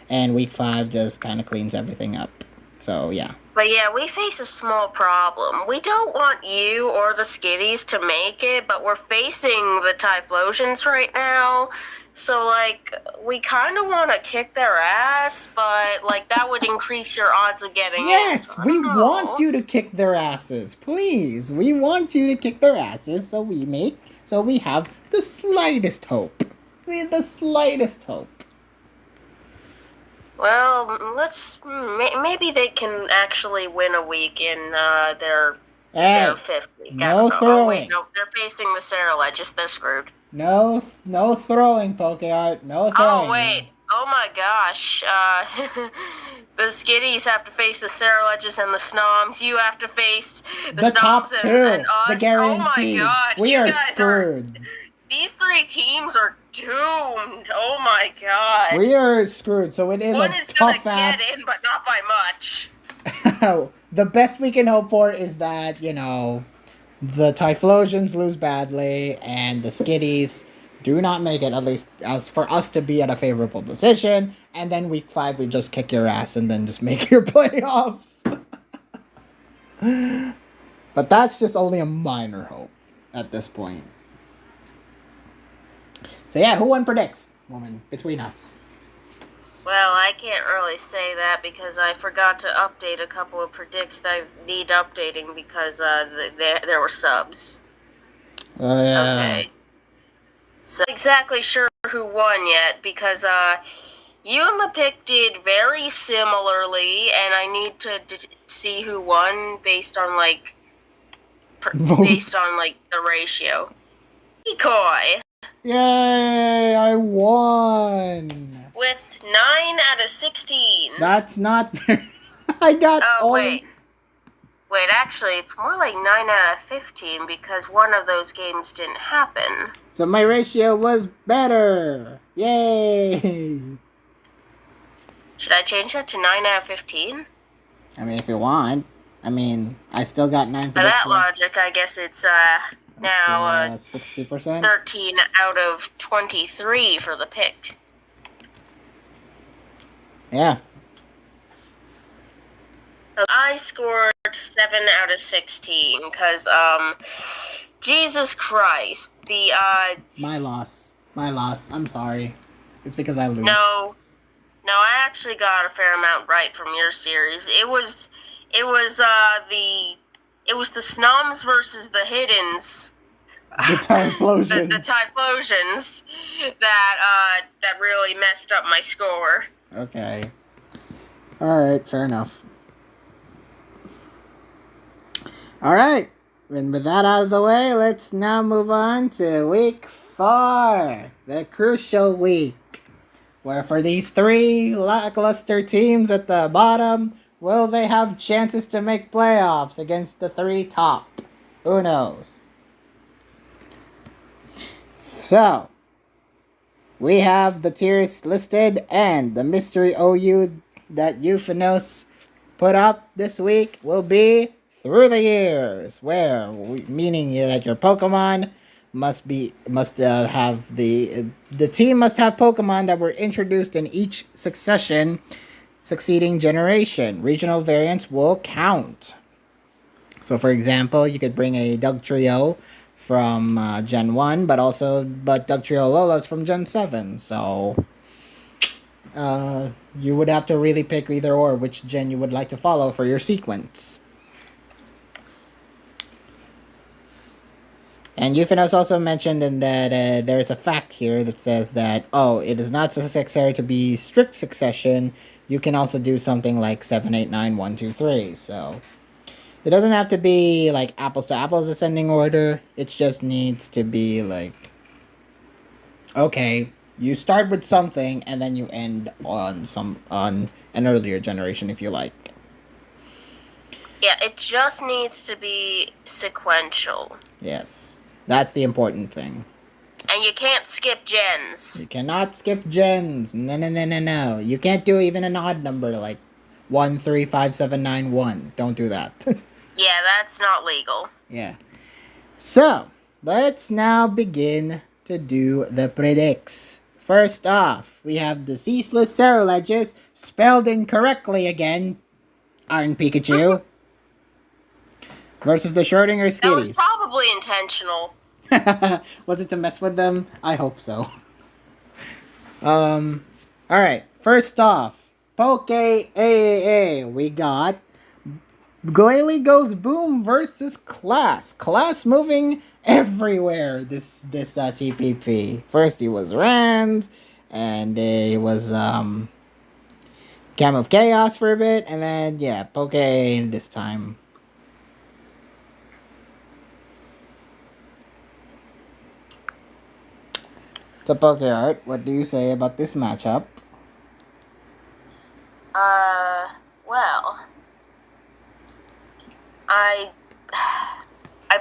and week 5 just kind of cleans everything up. So yeah.
But yeah, we face a small problem. We don't want you or the Skitties to make it, but we're facing the Typhlosions right now. So, like, we kind of want to kick their ass, but, like, that would increase your odds of getting in.
Yes,
So
we want you to kick their asses. Please, we want you to kick their asses so we have the slightest hope. We have the slightest hope.
Well, maybe they can actually win a week in their 5th week.
No throwing.
Oh, wait, no, they're facing the Sarah-Legis. They're screwed.
No throwing, PokeArt. No throwing.
Oh, wait. Oh, my gosh. The Skitties have to face the Sarah-Legis and the Snoms. You have to face the Snoms
top 2.
And us.
The guarantee.
Oh, my God.
We
you
are
guys
screwed.
These 3 teams are doomed. Oh, my God.
We are screwed. So it is
One
a
is going to
tough-ass...
get in, but not by much.
The best we can hope for is that, the Typhlosions lose badly, and the Skitties do not make it, at least as for us to be at a favorable position, and then week 5 we just kick your ass and then just make your playoffs. But that's just only a minor hope at this point. So yeah, who won predicts, woman, between us?
Well, I can't really say that because I forgot to update a couple of predicts that need updating because there were subs.
Yeah.
Okay. So I'm not exactly sure who won yet because you and the pick did very similarly, and I need to see who won based on the ratio. Decoy.
Yay! I won.
With 9 out of 16.
That's not very... I got
wait, actually, it's more like 9 out of 15 because one of those games didn't happen.
So my ratio was better. Yay!
Should I change that to 9 out of 15?
I mean, if you want. I mean, I still got 9
By that logic, I guess it's now
60%.
13 out of 23 for the pick.
Yeah.
I scored 7 out of 16 because, Jesus Christ,
My loss. I'm sorry. It's because I lose.
No, I actually got a fair amount right from your series. It was the Snoms versus the Hiddens.
The Typhlosions.
the Typhlosions that really messed up my score.
Okay. Alright, fair enough. Alright, and with that out of the way, let's now move on to week 4, the crucial week, where for these 3 lackluster teams at the bottom, will they have chances to make playoffs against the 3 top? Who knows? So, we have the tiers listed, and the mystery OU that Euphanos put up this week will be Through the Years, meaning that your Pokemon must have the team must have Pokemon that were introduced in each succeeding generation. Regional variants will count. So, for example, you could bring a Dugtrio from Gen 1, but Dugtrio Alolas from Gen 7. So, you would have to really pick either or which gen you would like to follow for your sequence. And Euphanos also mentioned in that there is a fact here that says that, it is not necessary to be strict succession. You can also do something like 7, 8, 9, 1, 2, 3. So it doesn't have to be like apples to apples ascending order. It just needs to be like, okay, you start with something and then you end on an earlier generation if you like.
Yeah, it just needs to be sequential.
Yes, that's the important thing.
And you can't skip gens.
You cannot skip gens. No. You can't do even an odd number like 1, 3, 5, 7, 9, 1. Don't do that.
Yeah, that's not legal.
Yeah. So, let's now begin to do the predicts. First off, we have the Ceaseless Cerulages, spelled incorrectly again, Iron Pikachu, versus the Schrodinger Skitties.
That was probably intentional.
Was it to mess with them? I hope so. Alright, first off, Poke AAA, we got Glalie Goes Boom versus Class. Class moving everywhere this TPP. First he was Rand, and he was Cam of Chaos for a bit, and then Poke this time. So PokeArt, what do you say about this matchup?
Well, I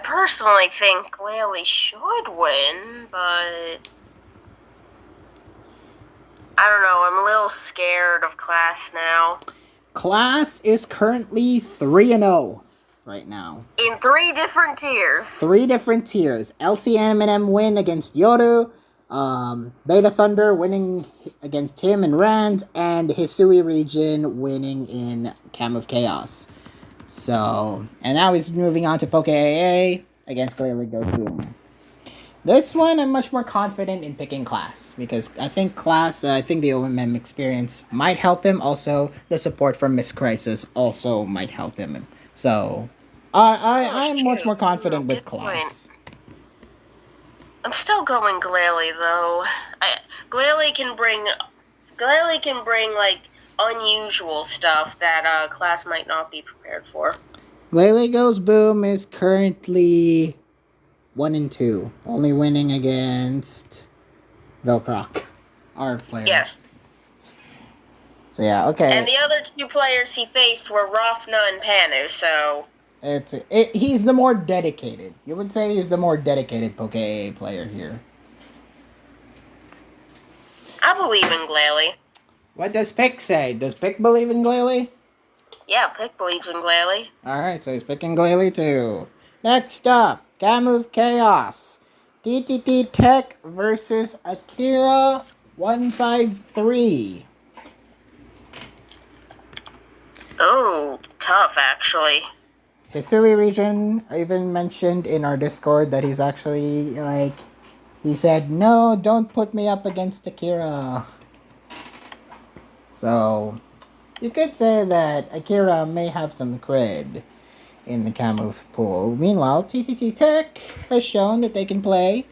personally think Glalie should win, but I don't know, I'm a little scared of Class now.
Class is currently 3-0 right now.
In 3 different tiers.
3 different tiers. LCM win against Yoru, Beta Thunder winning against him and Rand, and Hisui region winning in Cam of Chaos. So, and now he's moving on to Poke AA against Glalie Goes Boom. This one, I'm much more confident in picking Class, because I think the OMM experience might help him. Also, the support from Miss Crisis also might help him. So, I'm much more confident with Class.
I'm still going Glalie though. Glalie can bring like unusual stuff that Class might not be prepared for.
Glalie Goes Boom is currently 1-2, only winning against Velcroc, our player.
Yes.
So okay.
And the other 2 players he faced were Rafna and Panu, so
he's the more dedicated. You would say he's the more dedicated Poke player here.
I believe in Glalie.
What does Pick say? Does Pick believe in Glalie?
Yeah, Pick believes in Glalie.
Alright, so he's picking Glalie too. Next up, Cam of Chaos. TTT Tech versus Akira 153.
Oh, tough actually.
Hisui region even mentioned in our Discord that he's actually he said, no, don't put me up against Akira. So, you could say that Akira may have some cred in the Kamov pool. Meanwhile, TTT Tech has shown that they can play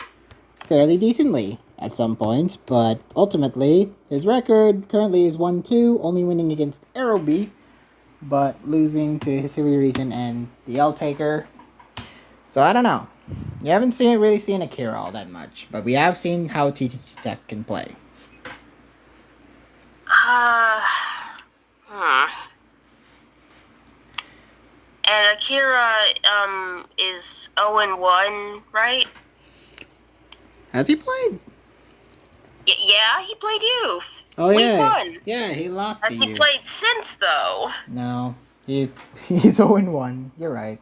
fairly decently at some points, but ultimately, his record currently is 1-2, only winning against Aerobee, but losing to Hisui region and the L-Taker. So, I don't know. You haven't really seen Akira all that much, but we have seen how TTT Tech can play.
And Akira, is 0-1, right?
Has he played?
Yeah, he played youth.
Oh,
Week 1.
Yeah, he lost
Has he played since, though?
No, he's 0-1. You're right.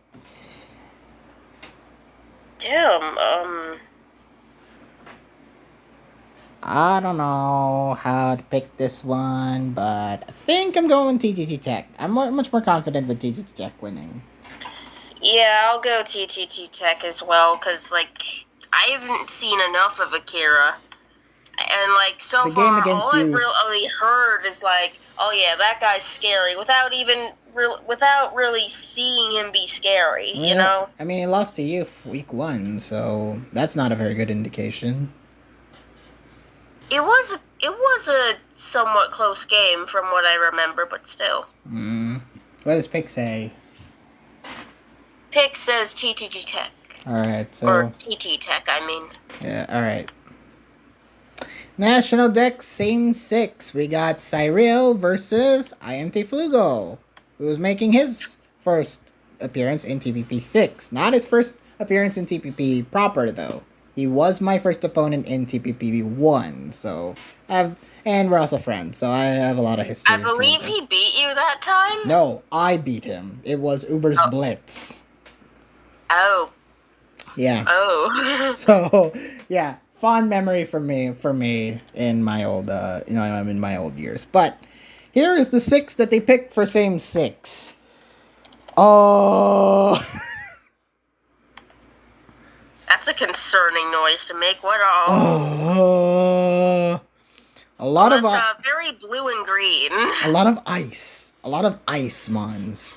Damn,
I don't know how to pick this one, but I think I'm going TTT Tech. I'm much more confident with TTT Tech winning.
Yeah, I'll go TTT Tech as well, because, like, I haven't seen enough of Akira. And, like, so
The game
far,
against
all I've
you-
really heard is, like, oh yeah, that guy's scary, without really seeing him be scary, you know?
I mean, he lost to you week 1, so that's not a very good indication.
It was a somewhat close game from what I remember, but still.
What does Pick say?
Pick says TTG Tech.
Alright, so...
Or TT Tech, I mean.
Yeah, alright. National Deck, same 6. We got Cyril versus IMT Flugo, who's making his first appearance in TPP 6. Not his first appearance in TPP proper, though. He was my first opponent in TPP 1, so and we're also friends, so I have a lot of history.
I believe he beat you that time?
No, I beat him. It was Uber's Blitz.
Oh.
Yeah.
Oh.
So, yeah, fond memory for me in my old in my old years. But here is the 6 that they picked for same 6. Oh.
That's a concerning noise to make. What a
lot of
very blue and green.
A lot of ice. A lot of ice mons.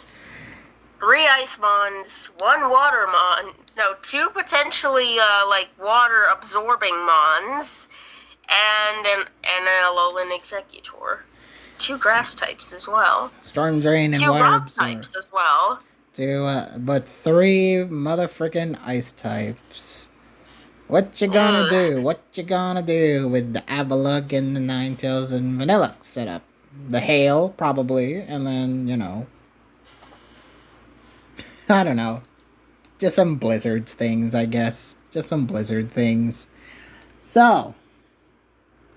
3 ice mons, 1 water mon. No, 2 potentially like water absorbing mons, and an Alolan Executor. 2 grass types as well.
Storm Drain and
2
water
rock
absorb.
types as well.
But 3 motherfucking ice types. What you gonna do? What you gonna do with the Avalugg and the Ninetales and Vanilla setup? The Hail, probably, and then, I don't know. Just some Blizzards things, I guess. Just some Blizzard things. So,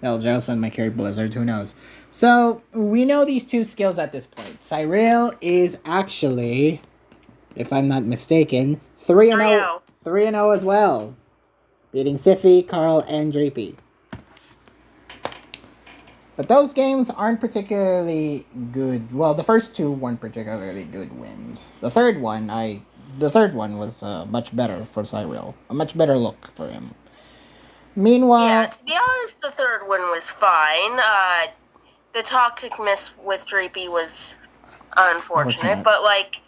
hell, Jelson might carry Blizzard, who knows? So, we know these 2 skills at this point. Cyril is actually, if I'm not mistaken, 3-0. 3-0 as well. Beating Siffy, Carl, and Drapey. But those games aren't particularly good. Well, the first 2 weren't particularly good wins. The third one was much better for Cyril. A much better look for him. Meanwhile...
Yeah, to be honest, the third one was fine. The toxic miss with Drapey was unfortunate, but, like...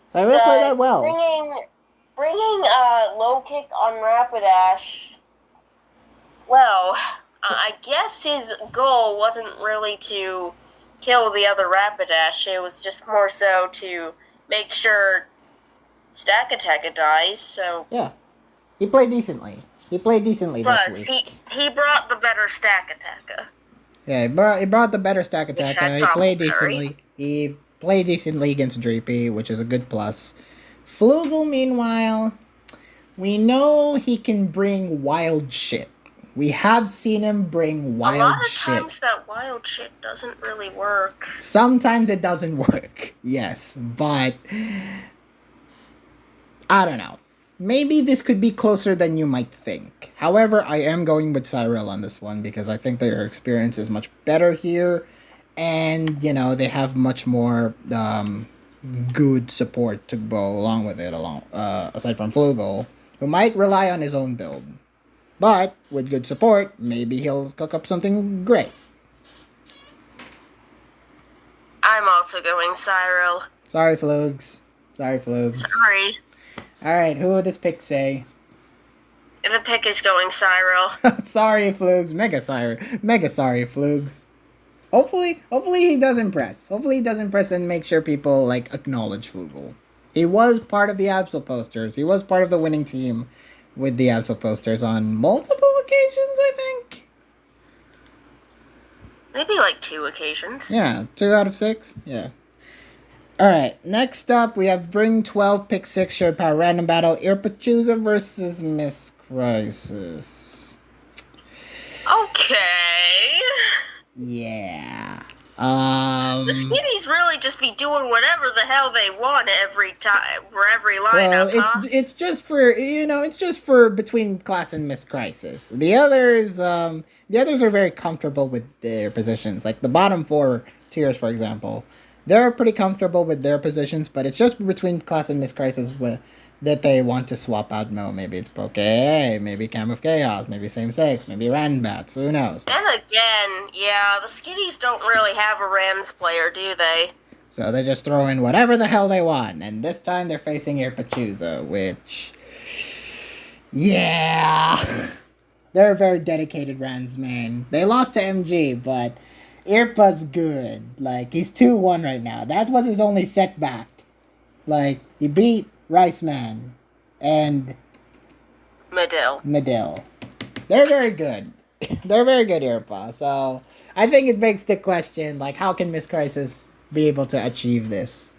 Cyril played that well.
Bringing low kick on Rapidash... Well... I guess his goal wasn't really to kill the other Rapidash. It was just more so to make sure Stack Attacker dies, so...
Yeah. He played decently. This week.
He brought the better Stack Attacker.
Yeah, he brought the better Stack Attacker. He played decently. He played decently against Drapey, which is a good plus. Flugel, meanwhile, we know he can bring wild shit. We have seen him bring wild shit. A lot of
times that wild shit doesn't really work.
Sometimes it doesn't work, yes. But, I don't know. Maybe this could be closer than you might think. However, I am going with Cyril on this one because I think their experience is much better here. And, they have much more good support to go along with it, aside from Flugel, who might rely on his own build. But, with good support, maybe he'll cook up something great.
I'm also going Cyril.
Sorry, Flugs. Sorry. Alright, who would this pick say?
The pick is going Cyril.
Sorry, Flugs. Mega sorry, Flugs. Hopefully he does impress. Hopefully he does impress and make sure people, acknowledge Flugel. He was part of the Absol posters. He was part of the winning team with the Absol posters on multiple occasions, I think.
Maybe 2 occasions.
Yeah, 2 out of 6. Yeah. Alright, next up we have Bring 12, Pick 6, Shared Power Random Battle, Irpachusa versus Miss Crisis.
Okay.
Yeah.
The Skinnies really just be doing whatever the hell they want every time for every lineup,
well, it's just for it's just for between class and Miss Crisis. The others are very comfortable with their positions. Like the bottom 4 tiers, for example, they're pretty comfortable with their positions, but it's just between class and Miss Crisis that they want to swap out Mo. Maybe it's Poke, maybe Cam of Chaos, maybe Same Sex, maybe Ranbats. Who knows?
And again, yeah, the Skinnies don't really have a Rams player, do they?
So they just throw in whatever the hell they want, and this time they're facing Irpachuza, which, yeah, they're a very dedicated Rams man. They lost to MG, but Irpa's good. Like, he's 2-1 right now. That was his only setback. Like, he beat Rice Man and Medill. They're very good. They're very good, Irpa. So I think it begs the question, like, how can Miss Crisis be able to achieve this?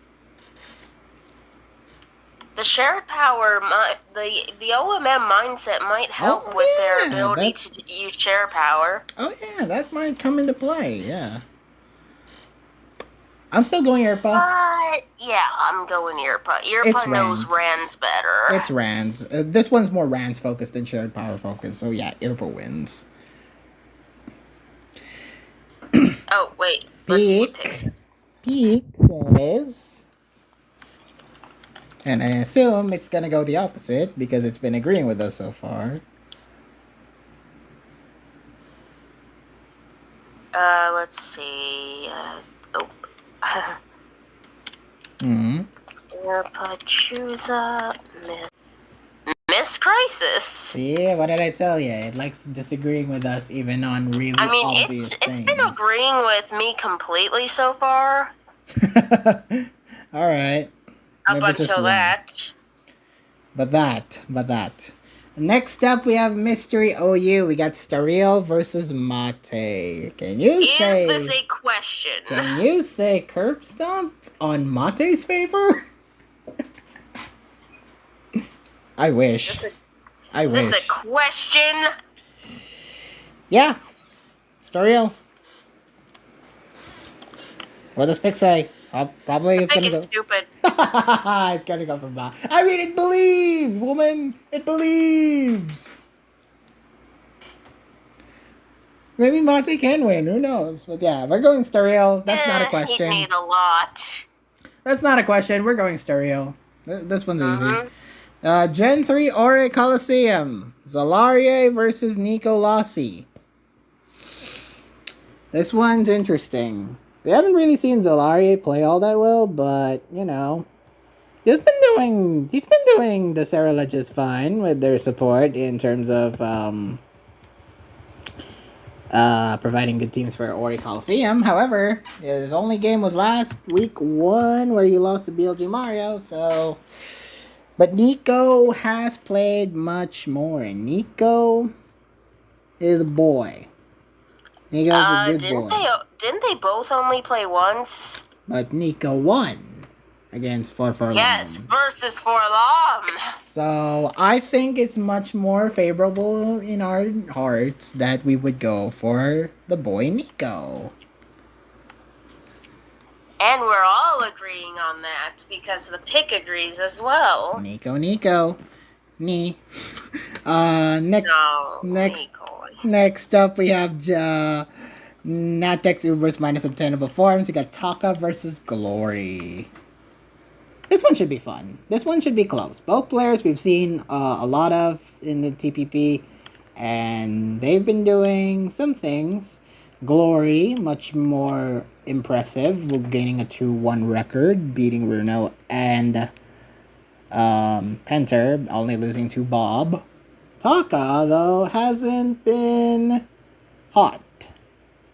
The shared power, the OMM mindset might help with their ability to use share power.
Oh yeah, that might come into play. Yeah. I'm still going Irpa.
But yeah, I'm going Irpa. Irpa knows Rands better.
It's Rands. This one's more Rands focused than shared power focused. So yeah, Irpa wins.
Oh wait, let's see
Peak says, and I assume it's gonna go the opposite because it's been agreeing with us so far.
Let's see. Irpachuza, Miss Crisis.
Yeah, what did I tell you? It likes disagreeing with us even on really obvious things.
It's been agreeing with me completely so far.
All right.
Up until that.
But that. Next up, we have Mystery OU. We got Stariel versus Mate. Can you say...
Is this a question?
Can you say Curb Stomp on Mate's favor? I wish.
Is this a question?
Yeah. Stariel. What does Pick say? Probably it's gonna go.
Stupid.
It's gonna go for Mate. I mean, it believes, woman. It believes. Maybe Mate can win. Who knows? But yeah, we're going Stariel. That's not a question.
He need a lot.
That's not a question. We're going Stariel. This one's easy. Gen 3 Ore Coliseum. Zalarie versus Nico Lassi. This one's interesting. We haven't really seen Zalarie play all that well, but, he's been doing the Sarah just fine with their support in terms of providing good teams for Ori Coliseum. However, his only game was last week 1 where he lost to BLG Mario, so... But Nico has played much more. Nico is a boy. Nico's a good boy.
Didn't they both only play once?
But Nico won against Forlom.
Yes, versus Forlom.
So I think it's much more favorable in our hearts that we would go for the boy Nico.
And we're all agreeing on that because the pick agrees as well.
Nico. Next up we have Natex Uber's minus obtainable forms. We got Taka versus Glory. This one should be fun. This one should be close. Both players we've seen a lot of in the TPP, and they've been doing some things. Glory, much more impressive, gaining a 2-1 record, beating Runo and Penter, only losing to Bob. Taka, though, hasn't been hot,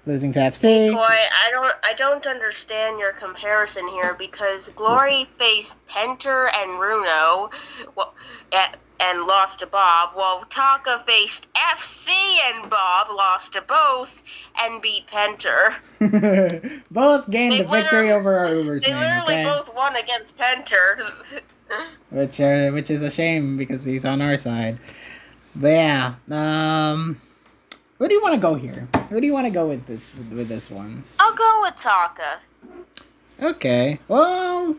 losing to FC.
Boy, I don't understand your comparison here because Glory faced Penter and Runo, and lost to Bob, while Taka faced FC and Bob, lost to both, and beat Penter.
Both gained the victory over our Ubers.
They literally both won against Penter.
Which is a shame because he's on our side. But yeah, Who do you want to go here? Who do you want to go with this one?
I'll go with Taka.
Okay. Well,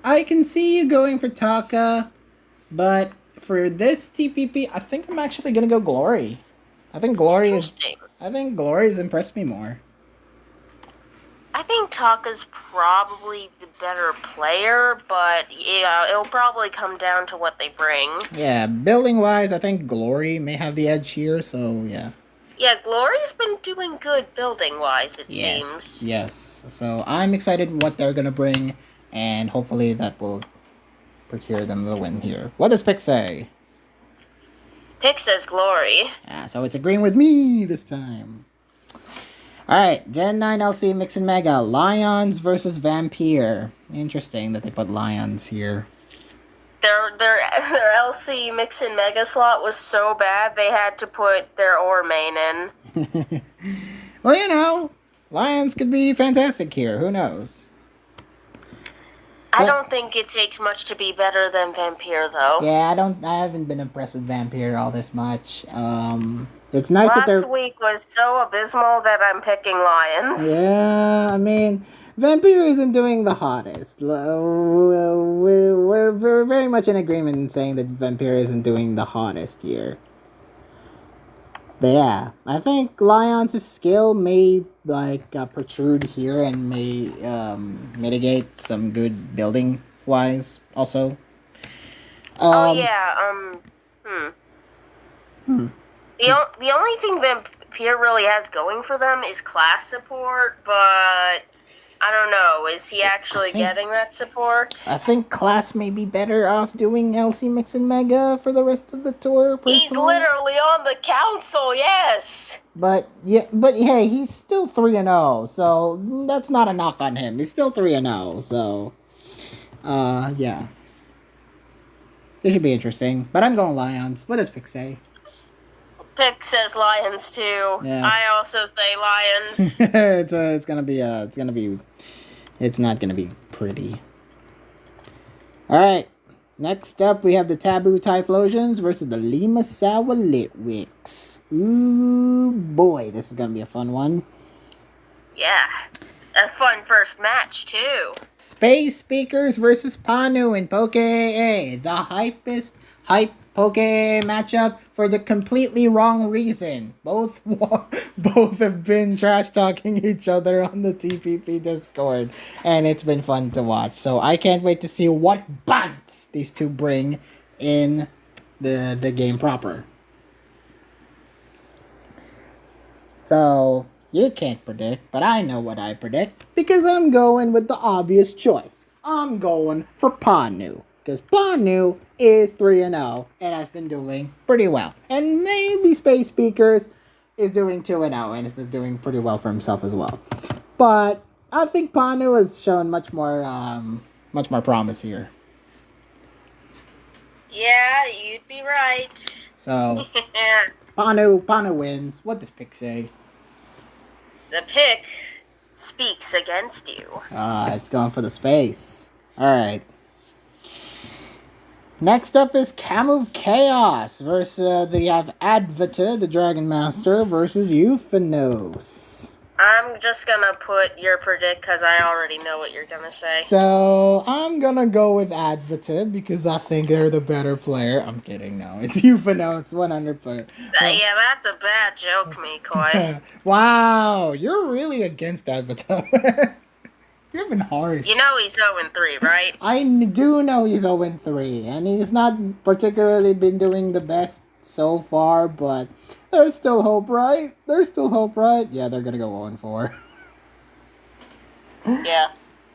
I can see you going for Taka, but for this TPP, I think I'm actually gonna go Glory. I think Glory has impressed me more.
I think Taka's probably the better player, but yeah, it'll probably come down to what they bring.
Yeah, building wise, I think Glory may have the edge here, so yeah.
Yeah, Glory's been doing good building wise, it seems.
Yes. So I'm excited what they're gonna bring, and hopefully that will procure them the win here. What does Pick say?
Pick says Glory.
So it's agreeing with me this time. Alright, Gen 9 LC Mix and Mega. Lions versus Vampire. Interesting that they put Lions here.
Their LC Mix and Mega slot was so bad they had to put their ore main in.
Well, you know, Lions could be fantastic here. Who knows?
I don't think it takes much to be better than Vampire, though.
Yeah, I haven't been impressed with Vampire all this much. It's nice that they're...
Last week was so abysmal that I'm picking Lions.
Yeah, I mean, Vampire isn't doing the hottest. We're very much in agreement in saying that Vampire isn't doing the hottest here. But yeah, I think Lions' skill may protrude here and may mitigate some good building wise also.
The only thing Vampire really has going for them is class support, but I don't know. Is he actually getting that support?
I think Class may be better off doing LC Mix and Mega for the rest of the tour. Personally.
He's literally on the council, yes.
But hey, he's still 3-0, so that's not a knock on him. He's still 3-0, so yeah. This should be interesting. But I'm going Lions. What does Pick say?
Pick says Lions too.
Yeah.
I also say Lions.
It's not gonna be pretty. Alright. Next up we have the Taboo Typhlosions versus the Limasawa Litwicks. Ooh boy, this is gonna be a fun one.
Yeah. A fun first match too.
Space Speakers versus Panu in Poke AA. The hypest hype Poke matchup for the completely wrong reason. Both have been trash talking each other on the TPP Discord, and it's been fun to watch. So I can't wait to see what bugs these two bring in the game proper. So you can't predict, but I know what I predict because I'm going with the obvious choice. I'm going for Panu. Because Panu is 3-0 and has been doing pretty well. And maybe Space Speakers is doing 2-0 and is doing pretty well for himself as well. But I think Panu has shown much more promise here.
Yeah, you'd be right.
So Panu wins. What does Pick say?
The Pick speaks against you.
It's going for the space. Alright. Next up is Camu Chaos versus you have Advata, the Dragon Master, versus Euphanos.
I'm just gonna put your predict because I already know what you're gonna say.
So I'm gonna go with Advata because I think they're the better player. I'm kidding, no, it's Euphanos, 100%.
Yeah, that's a bad joke, Mikoi.
Wow, you're really against Advata. You've been harsh.
You know he's 0-3, right?
I do know he's 0-3, and he's not particularly been doing the best so far, but there's still hope, right? Yeah, they're gonna go 0-4.
Yeah.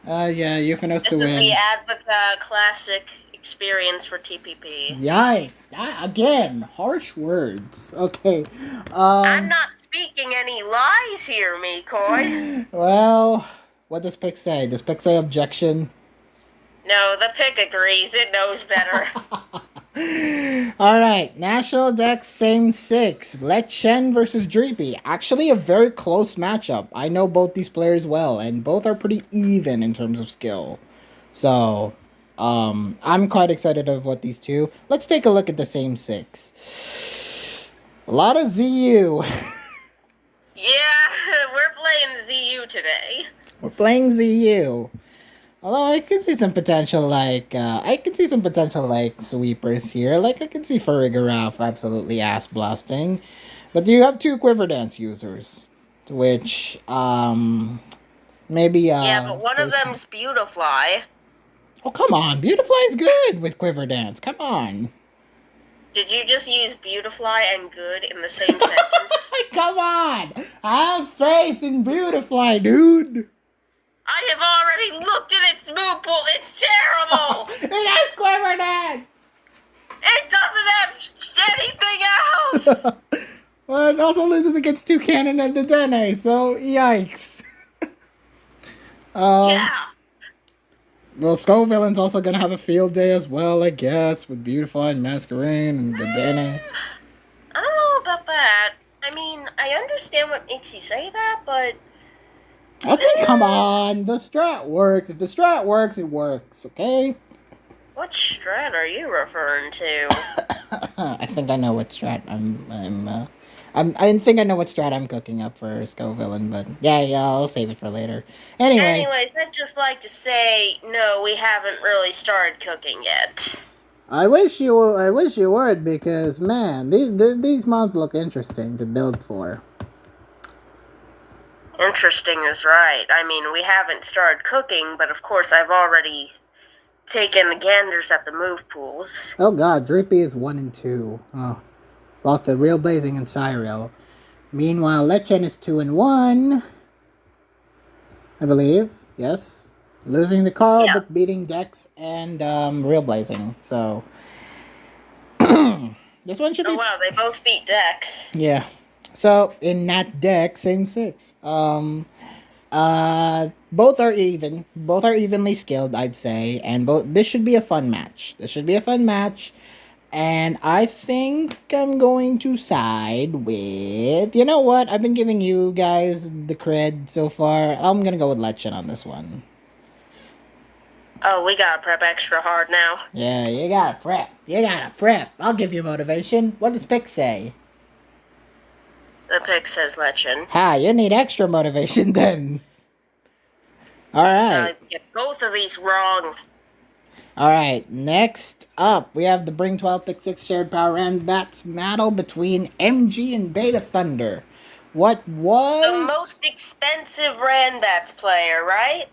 Yeah, Euphanos to win.
This is the Advata Classic experience for TPP.
Yikes. Again, harsh words. Okay.
I'm not speaking any lies here, Mikoi.
Well... What does Pick say? Does Pick say objection?
No, the Pick agrees. It knows better.
Alright, National Dex same 6. Let Chen versus Dreepy. Actually a very close matchup. I know both these players well, and both are pretty even in terms of skill. So, I'm quite excited of what these two. Let's take a look at the same 6. A lot of ZU.
Yeah, we're playing ZU today.
We're playing ZU. Although I can see some potential, sweepers here. Like, I can see Farigarath absolutely ass blasting. But you have two Quiver Dance users. Which, maybe,
Yeah, but one of them's Beautifly.
Oh, come on. Beautifly's good with Quiver Dance. Come on.
Did you just use Beautifly and good in the same sentence?
Come on. Have faith in Beautifly, dude.
I have already looked at its move pool. It's terrible.
It has Quiver Dance.
It doesn't have anything else.
Well, it also loses against Toucannon and Dedenne, so yikes.
Yeah.
Well, Scovillain's also gonna have a field day as well, I guess, with Beautifly and Masquerain and Dedenne.
I don't know about that. I mean, I understand what makes you say that, but...
Okay, come on. The strat works. If the strat works, it works, okay?
What strat are you referring to?
I think I know what strat I think I know what strat I'm cooking up for Scovillain, but yeah, I'll save it for later.
Anyways, I'd just like to say, no, we haven't really started cooking yet.
I wish you would, because man, these mobs look interesting to build for.
Interesting is right. I mean, we haven't started cooking, but of course I've already taken ganders at the move pools.
Oh god, Drippy is 1 and 2. Oh. Lost to Real Blazing and Cyril. Meanwhile, Lechen is 2 and 1. I believe. Yes. Losing to Carl,
Yeah.
but beating Dex and Real Blazing. So this one should be.
Oh wow, they both beat Dex.
Yeah. So in that deck, same 6. Both are even. Both are evenly skilled, I'd say, and this should be a fun match. And I think I'm going to side with... You know what? I've been giving you guys the cred so far. I'm going to go with Lechen on this one.
Oh, we gotta prep extra hard now.
Yeah, you gotta prep. I'll give you motivation. What does Pick say?
The pick says Lechen.
Ha, you need extra motivation then. Alright.
Get both of these wrong.
Alright, next up, we have the Bring 12 Pick 6 Shared Power and Bats battle between MG and Beta Thunder. What was...
The most expensive Ranbats player, right?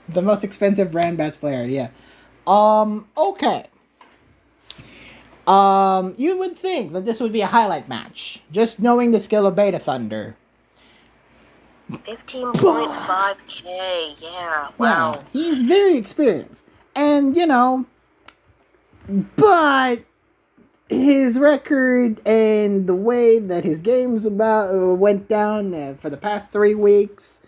The most expensive Ranbats player, yeah. Okay. You would think that this would be a highlight match, just knowing the skill of Beta Thunder.
15.5k, yeah, wow.
Yeah, he's very experienced. And, but his record and the way that his games went down for the past 3 weeks,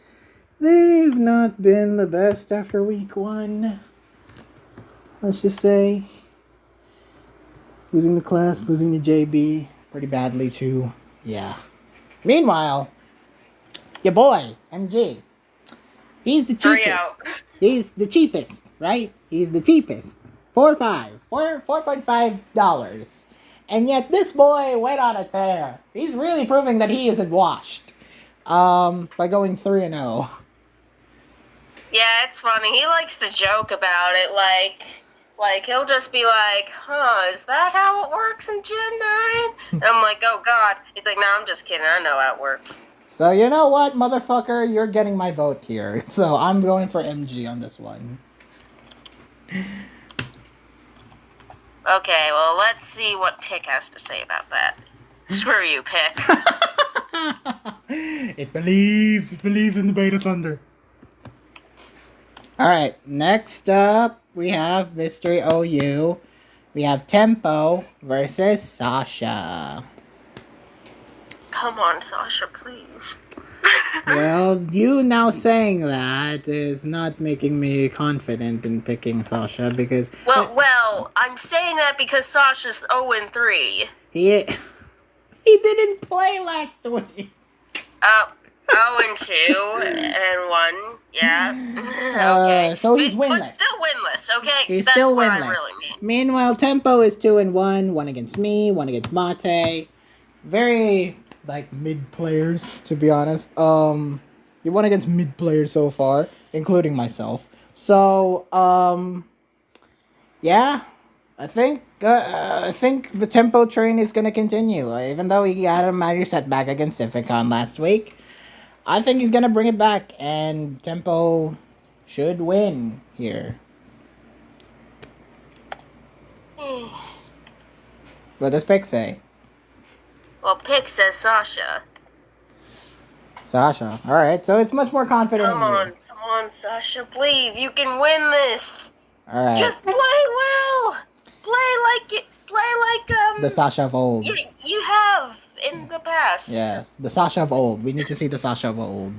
they've not been the best after week 1. Let's just say. Losing the class, losing the JB, pretty badly too. Yeah. Meanwhile, your boy, MG, he's the cheapest. He's the cheapest, right? He's the cheapest. $4.5. And yet this boy went on a tear. He's really proving that he isn't washed. By going 3-0.
Yeah, it's funny. He likes to joke about it, like he'll just be like, is that how it works in Gen 9? And I'm like, oh god. He's like, no, I'm just kidding. I know how it works.
So you know what, motherfucker? You're getting my vote here. So I'm going for MG on this one.
Okay, well, let's see what Pick has to say about that. Screw you, Pick.
It believes in the Beta Thunder. Alright, next up, we have Mystery OU. We have Tempo versus Sasha.
Come on, Sasha, please.
Well, you now saying that is not making me confident in picking Sasha because...
Well, I'm saying that because Sasha's 0-3.
He didn't play last week.
0-2 and 1. Yeah. Okay.
So he's
But
winless.
still winless. Okay.
He's
That's
still
what
winless.
I really mean.
Meanwhile, Tempo is 2-1. One against me, one against Mate. Very mid players, to be honest. You won against mid players so far, including myself. So, yeah, I think the tempo train is gonna continue. Even though he had a major setback against Cificon last week, I think he's gonna bring it back, and tempo should win here. What does Pick say?
Well, Pick says Sasha.
Sasha. All right, so it's much more confident.
Come on, Sasha, please, you can win this.
All right.
Just play well. Play like
the Sasha of old.
You have in the past.
Yeah, the Sasha of old. We need to see the Sasha of old.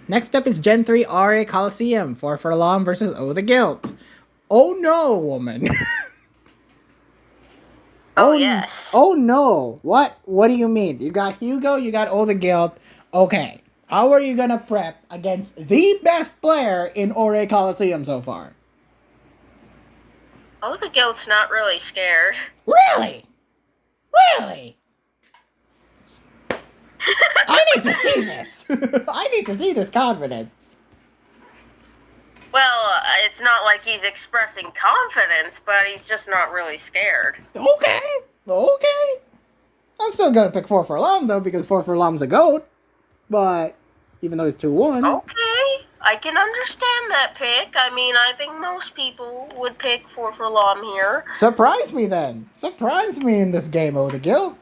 Next up is Gen 3 RA Coliseum. 4 Furlong versus Oh the Guilt. Oh no, woman.
Oh yes.
Oh no. What do you mean? You got Hugo, you got Oh the Guilt. Okay. How are you gonna prep against the best player in RA Coliseum so far?
Oh the Guilt's not really scared.
Really? I need to see this. I need to see this confidence.
Well, it's not like he's expressing confidence, but he's just not really scared.
Okay. I'm still gonna pick 4 Furlong though, because 4 Furlong's a goat. But even though he's 2-1.
Okay, I can understand that pick. I mean, I think most people would pick 4 Furlong here.
Surprise me then. Surprise me in this game, Oh the Guilt.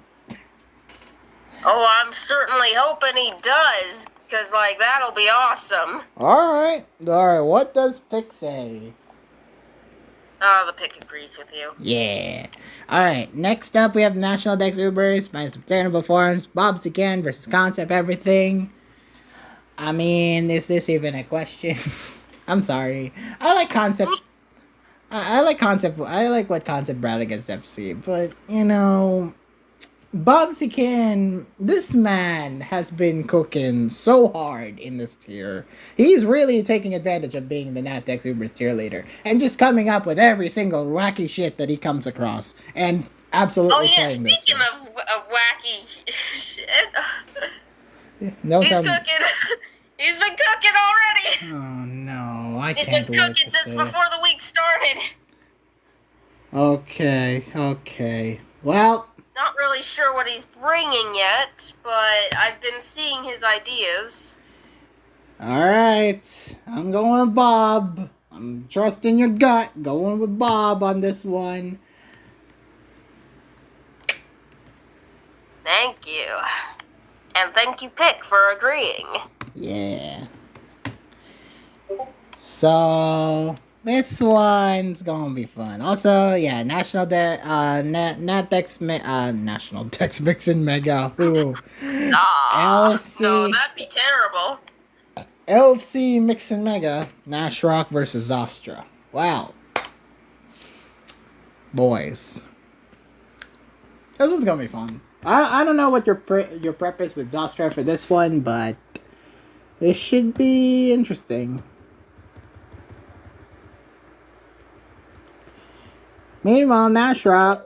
Oh, I'm certainly hoping he does, because, that'll be awesome.
Alright, what does Pick say?
Oh, the pick agrees with you.
Yeah. Alright, next up we have National Dex Ubers, My Sustainable Forms, Bob's again versus Concept Everything. I mean, is this even a question? I'm sorry. I like Concept. I like Concept. I like what Concept brought against FC, but Bobsican, this man has been cooking so hard in this tier. He's really taking advantage of being the NatDex Ubers tier leader and just coming up with every single wacky shit that he comes across and absolutely playing this.
Speaking of wacky shit,
he's
cooking. He's been cooking already.
Oh no, I
He's
can't.
He's been cooking since before the week started.
Okay. Well.
Not really sure what he's bringing yet, but I've been seeing his ideas.
Alright, I'm going with Bob. I'm trusting your gut. Going with Bob on this one.
Thank you. And thank you, Pick, for agreeing.
Yeah. So this one's gonna be fun. Also, yeah, National Dex Mixin Mega. Ooh. LC.
No, that'd be terrible.
LC Mixin Mega. Nash Rock versus Zostra. Wow. Boys. This one's gonna be fun. I don't know what your prep is with Zostra for this one, but it should be interesting. Meanwhile, Nashrock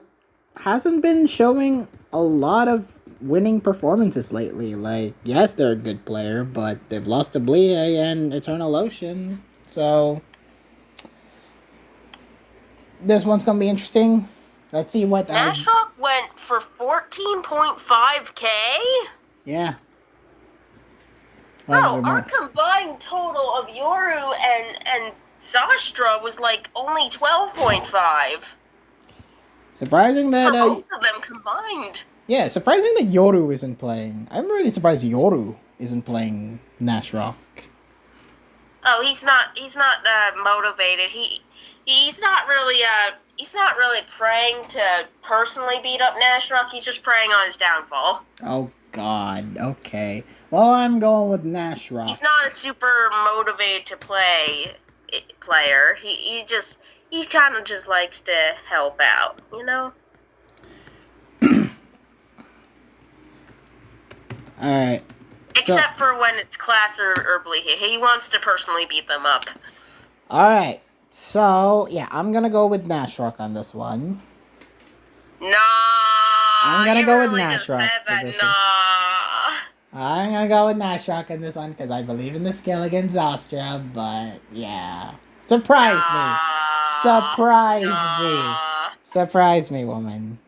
hasn't been showing a lot of winning performances lately. Yes, they're a good player, but they've lost to Blie and Eternal Ocean. So, this one's going to be interesting. Let's see what...
Nashrock went for 14.5k?
Yeah.
Bro, our combined total of Yoru and Zastra was only 12.5.
Surprising that...
both of them combined.
Yeah, surprising that Yoru isn't playing. I'm really surprised Yoru isn't playing Nashrock.
Oh, he's not motivated. He's not really praying to personally beat up Nashrock. He's just praying on his downfall.
Oh God. Okay. Well, I'm going with Nashrock.
He's not a super motivated to play player. He kind of just likes to help out,
Alright.
Except for when it's Class or Bleaky. He wants to personally beat them up.
Alright. So, yeah, I'm gonna go with Nashrock on this one.
Nah.
I'm gonna go with
really
Nashrock
just said
for
that.
this
Nah.
I'm gonna go with Nashrock in this one because I believe in the skill against Zostra, but yeah. Surprise me! Surprise me! Surprise me, woman.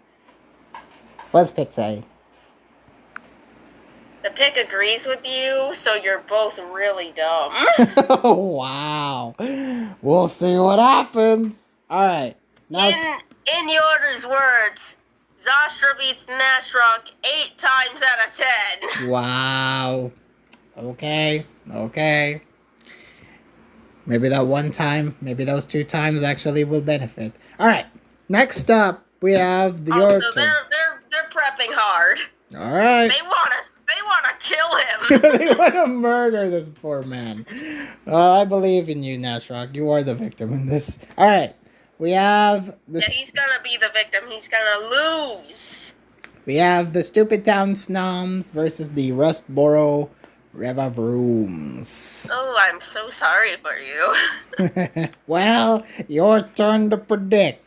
What's Pick say?
The pick agrees with you, so you're both really dumb.
Wow. We'll see what happens. Alright.
In Yoder's words, Zostra beats Nashrock 8 times out of 10.
Wow. Okay. Maybe that one time, maybe those 2 times actually will benefit. Alright. Next up, we have the
Also,
Yorker.
they're prepping hard.
Alright.
They wanna kill him.
They want to murder this poor man. I believe in you, Nashrock. You are the victim in this. Alright. We have the
Yeah, he's gonna be the victim. He's gonna lose.
We have the Stupid Town Snoms versus the Rustboro Revavrooms.
Oh, I'm so sorry for you.
Well, your turn to predict.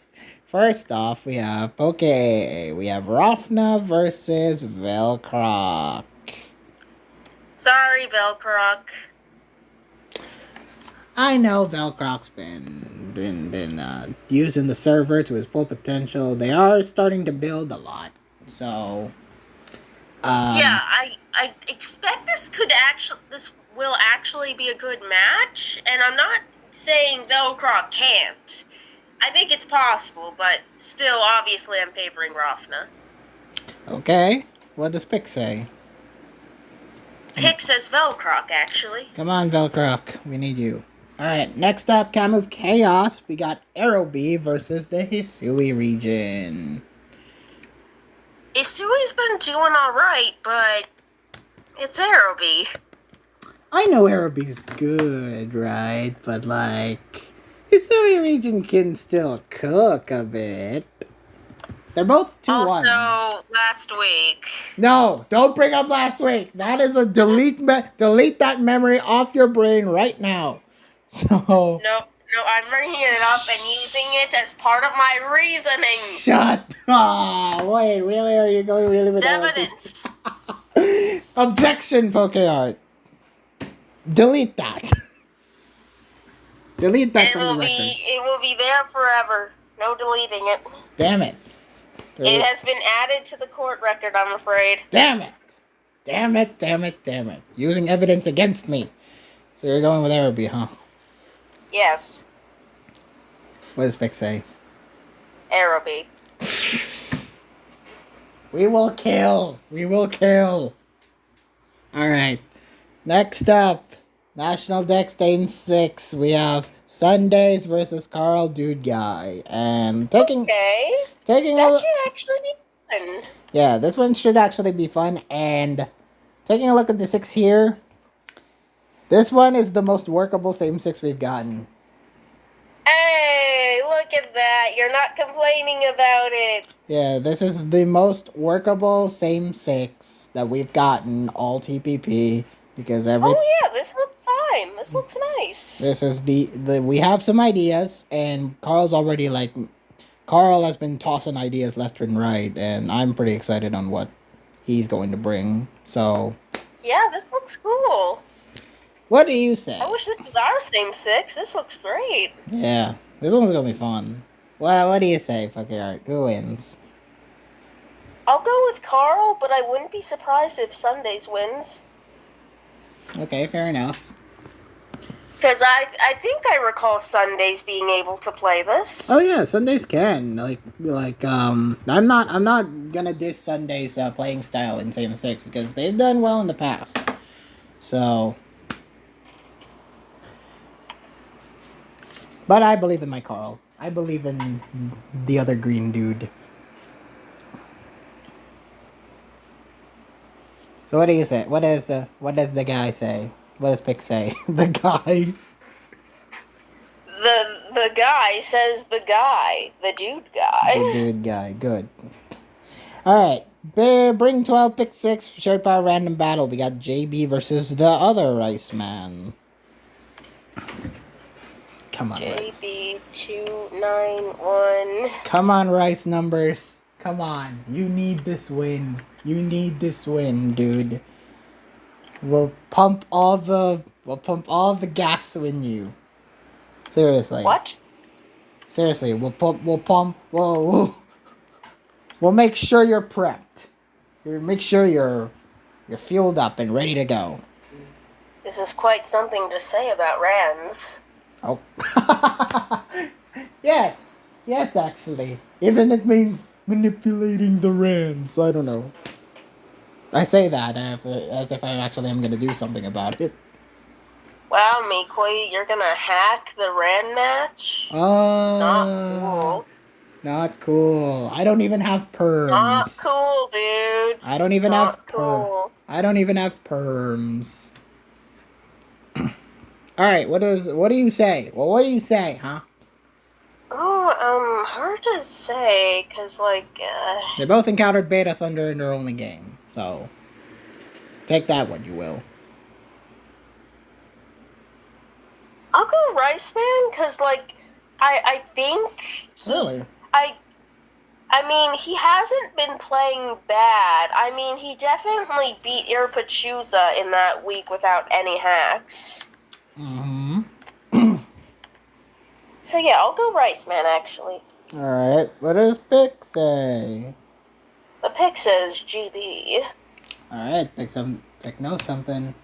First off, we have we have Rofna versus Velcroc.
Sorry, Velcroc.
I know Velcroc's been using the server to his full potential. They are starting to build a lot, so.
Yeah, I expect this will actually be a good match, and I'm not saying Velcroc can't. I think it's possible, but still, obviously, I'm favoring Rofna.
Okay, what does Pick say?
Pick says Velcroc, actually.
Come on, Velcroc, we need you. Alright, next up, Kamov Chaos. We got Aerobee versus the Hisui region.
Isui's been doing alright, but it's Aerobee.
I know Aerobee's good, right? But, like, Hisui region can still cook a bit. They're both 2-1.
Also, last week.
No, don't bring up last week. That is a delete that memory off your brain right now. So.
No, I'm bringing it up and using it as part of my reasoning.
Shut. Oh, wait, really? Are you going really with
It's evidence.
Objection, PokeArt. Delete that. Delete that from the record.
It will be there forever. No deleting it.
Damn it.
It has been added to the court record, I'm afraid.
Damn it. Using evidence against me. So you're going with Aerobee, huh?
Yes.
What does Pick say?
Aerobee.
We will kill. Alright. Next up, National Dex Game 6. We have Sundays versus Carl Dude Guy. And that should
actually be fun.
Yeah, this one should actually be fun. And taking a look at the 6 here, this one is the most workable same 6 we've gotten.
Hey, look at that. You're not complaining about it.
Yeah, this is the most workable same 6 that we've gotten all TPP. Because
Oh yeah, this looks fine. This looks nice.
This is we have some ideas, and Carl has been tossing ideas left and right, and I'm pretty excited on what he's going to bring. So
yeah, this looks cool.
What do you say?
I wish this was our same 6. This looks great.
Yeah, this one's gonna be fun. Well, what do you say, PokeArt? Who wins?
I'll go with Carl, but I wouldn't be surprised if Sundays wins.
Okay, fair enough.
Because I think I recall Sundays being able to play this.
Oh yeah, Sundays can. I'm not gonna diss Sundays playing style in Same 6 because they've done well in the past. So, but I believe in my Carl. I believe in the other green dude. So what do you say? What does the guy say? What does Pick say? The guy.
The guy says the dude guy.
The dude guy. Good. All right. Bring 12 pick 6 shared by a random battle. We got JB versus the other Rice Man. Come on, Rice.
JB 291.
Come on, Rice numbers. Come on. You need this win. You need this win, dude. We'll pump all the gas in you. Seriously.
What?
Seriously, we'll make sure you're prepped. Make sure you're fueled up and ready to go.
This is quite something to say about Rands.
Oh. Yes, actually. Even it means manipulating the Rands. I don't know. I say that as if I actually am going to do something about it.
Wow, Mikoi, you're gonna hack the Rand match? Not cool.
Not cool. I don't even have perms.
Not cool, dude.
I don't even
Not
have
cool.
I don't even have perms. All right, what do you say? Well, what do you say, huh?
Oh, hard to say, cause
They both encountered Beta Thunder in their only game, so take that what you will.
I'll go Rice Man, cause I think
Really?
I mean, he hasn't been playing bad. I mean, he definitely beat Irpachusa in that week without any hacks.
Mm-hmm.
So yeah, I'll go Rice Man, actually.
Alright, what does Pick say?
The pick says GB.
Alright, Pick knows something.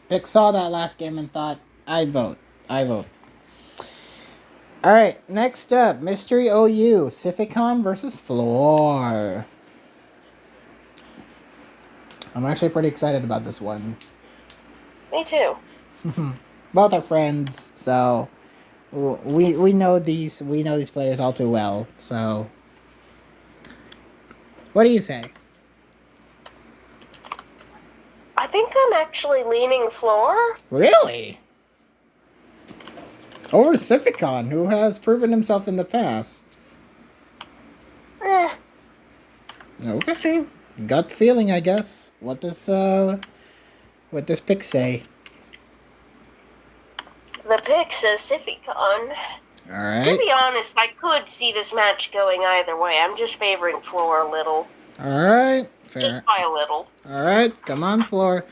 Pick saw that last game and thought, I vote. Alright, next up, Mystery OU, Cificon versus Floor. I'm actually pretty excited about this one.
Me too.
Both are friends, so we know these players all too well. So, what do you say?
I think I'm actually leaning Floor.
Really? Over Cificon, who has proven himself in the past. Okay, gut feeling, I guess. What does Pick say?
The pick says Cificon.
Alright.
To be honest, I could see this match going either way. I'm just favoring Floor a little.
Alright, fair.
Just by a little.
Alright, come on, Floor.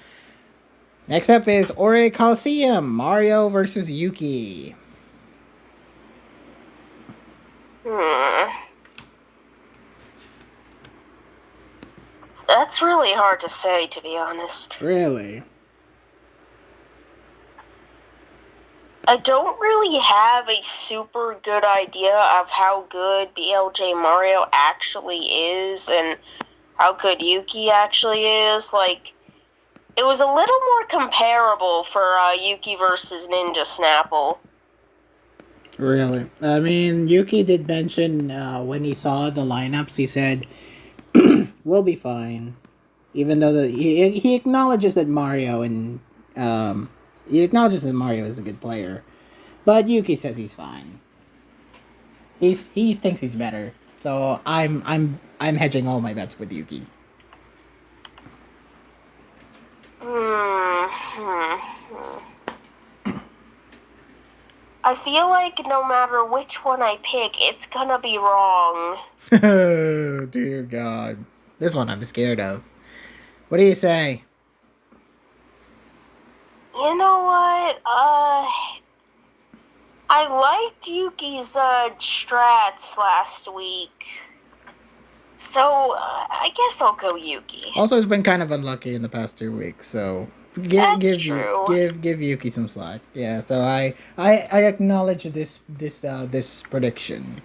Next up is Ore Coliseum, Mario versus Yuki.
That's really hard to say, to be honest.
Really?
I don't really have a super good idea of how good BLJ Mario actually is and how good Yuki actually is. It was a little more comparable for Yuki versus Ninja Snapple.
Really? I mean, Yuki did mention when he saw the lineups, he said, we'll be fine. Even though he acknowledges that Mario is a good player. But Yuki says he's fine. He thinks he's better. So I'm hedging all my bets with Yuki.
I feel like no matter which one I pick, it's gonna be wrong.
Oh, dear God. This one I'm scared of. What do you say?
You know what? I liked Yuki's strats last week. So, I guess I'll go Yuki.
Also, he's been kind of unlucky in the past 2 weeks, so
That's true.
Give Yuki some slack. Yeah, so I acknowledge this prediction.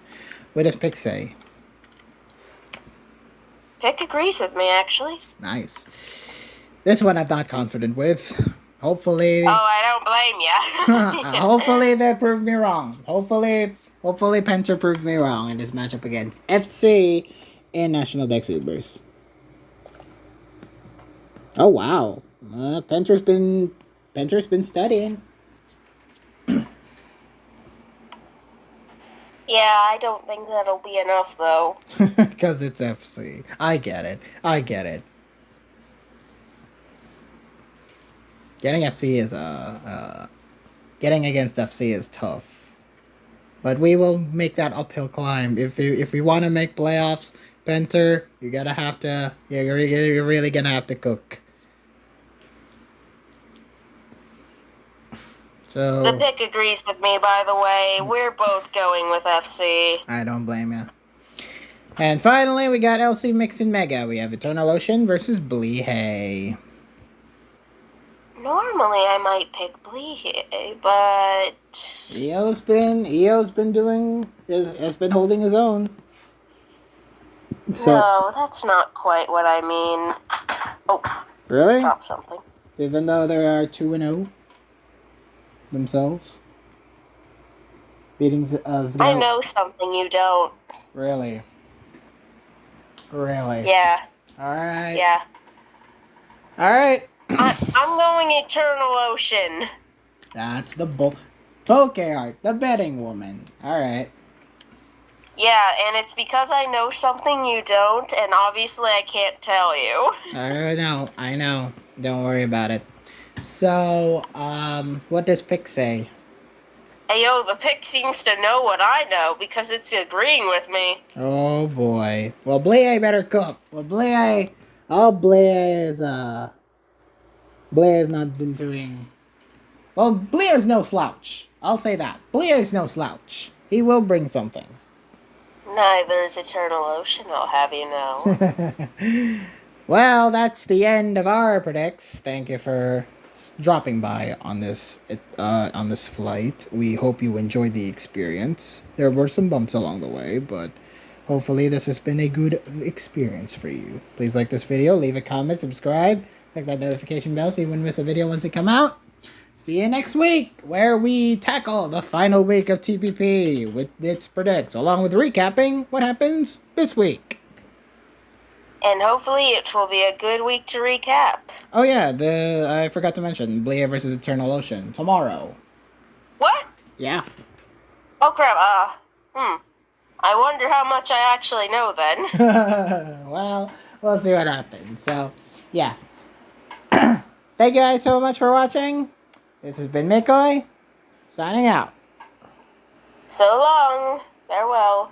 What does Pick say?
Pick agrees with me, actually.
Nice. This one I'm not confident with. Hopefully.
Oh, I don't blame you.
Hopefully they prove me wrong. Hopefully Penter proves me wrong in this matchup against FC in National Dex Ubers. Oh wow, Penter's been studying.
Yeah, I don't think that'll be enough though.
Because it's FC. I get it. Getting FC is getting against FC is tough. But we will make that uphill climb. If we want to make playoffs, Penter, you're really gonna have to cook. So
The pick agrees with me, by the way. We're both going with FC.
I don't blame you. And finally, we got LC Mix and Mega. We have Eternal Ocean versus Blee.
Normally, I might pick Blee, but
EO's been has been holding his own. So,
no, that's not quite what I mean. Oh,
really?
drop something.
Even though they are 2-0 themselves, beating
I know something you don't.
Really?
Yeah.
All right.
Yeah.
All right.
I'm going Eternal Ocean.
That's the Poke Art, the betting woman. All right.
Yeah, and it's because I know something you don't, and obviously I can't tell you.
I know. Don't worry about it. So, what does Pick say?
Ayo, the pick seems to know what I know because it's agreeing with me.
Oh boy. Well, Blee better cook. Well, Blee has not been doing. Well, Blee is no slouch. I'll say that. Blee is no slouch. He will bring something.
Neither is Eternal Ocean, I'll have you know.
Well, that's the end of our predicts. Thank you for dropping by on this flight. We hope you enjoyed the experience. There were some bumps along the way, but hopefully this has been a good experience for you. Please like this video, leave a comment, subscribe, click that notification bell so you wouldn't miss a video once it come out. See you next week, where we tackle the final week of TPP with its predicts, along with recapping what happens this week.
And hopefully it will be a good week to recap.
Oh yeah, I forgot to mention Blee versus Eternal Ocean tomorrow.
What?
Yeah.
Oh crap, I wonder how much I actually know then.
Well, we'll see what happens. So, yeah. Thank you guys so much for watching. This has been Mikoi, signing out.
So long. Farewell.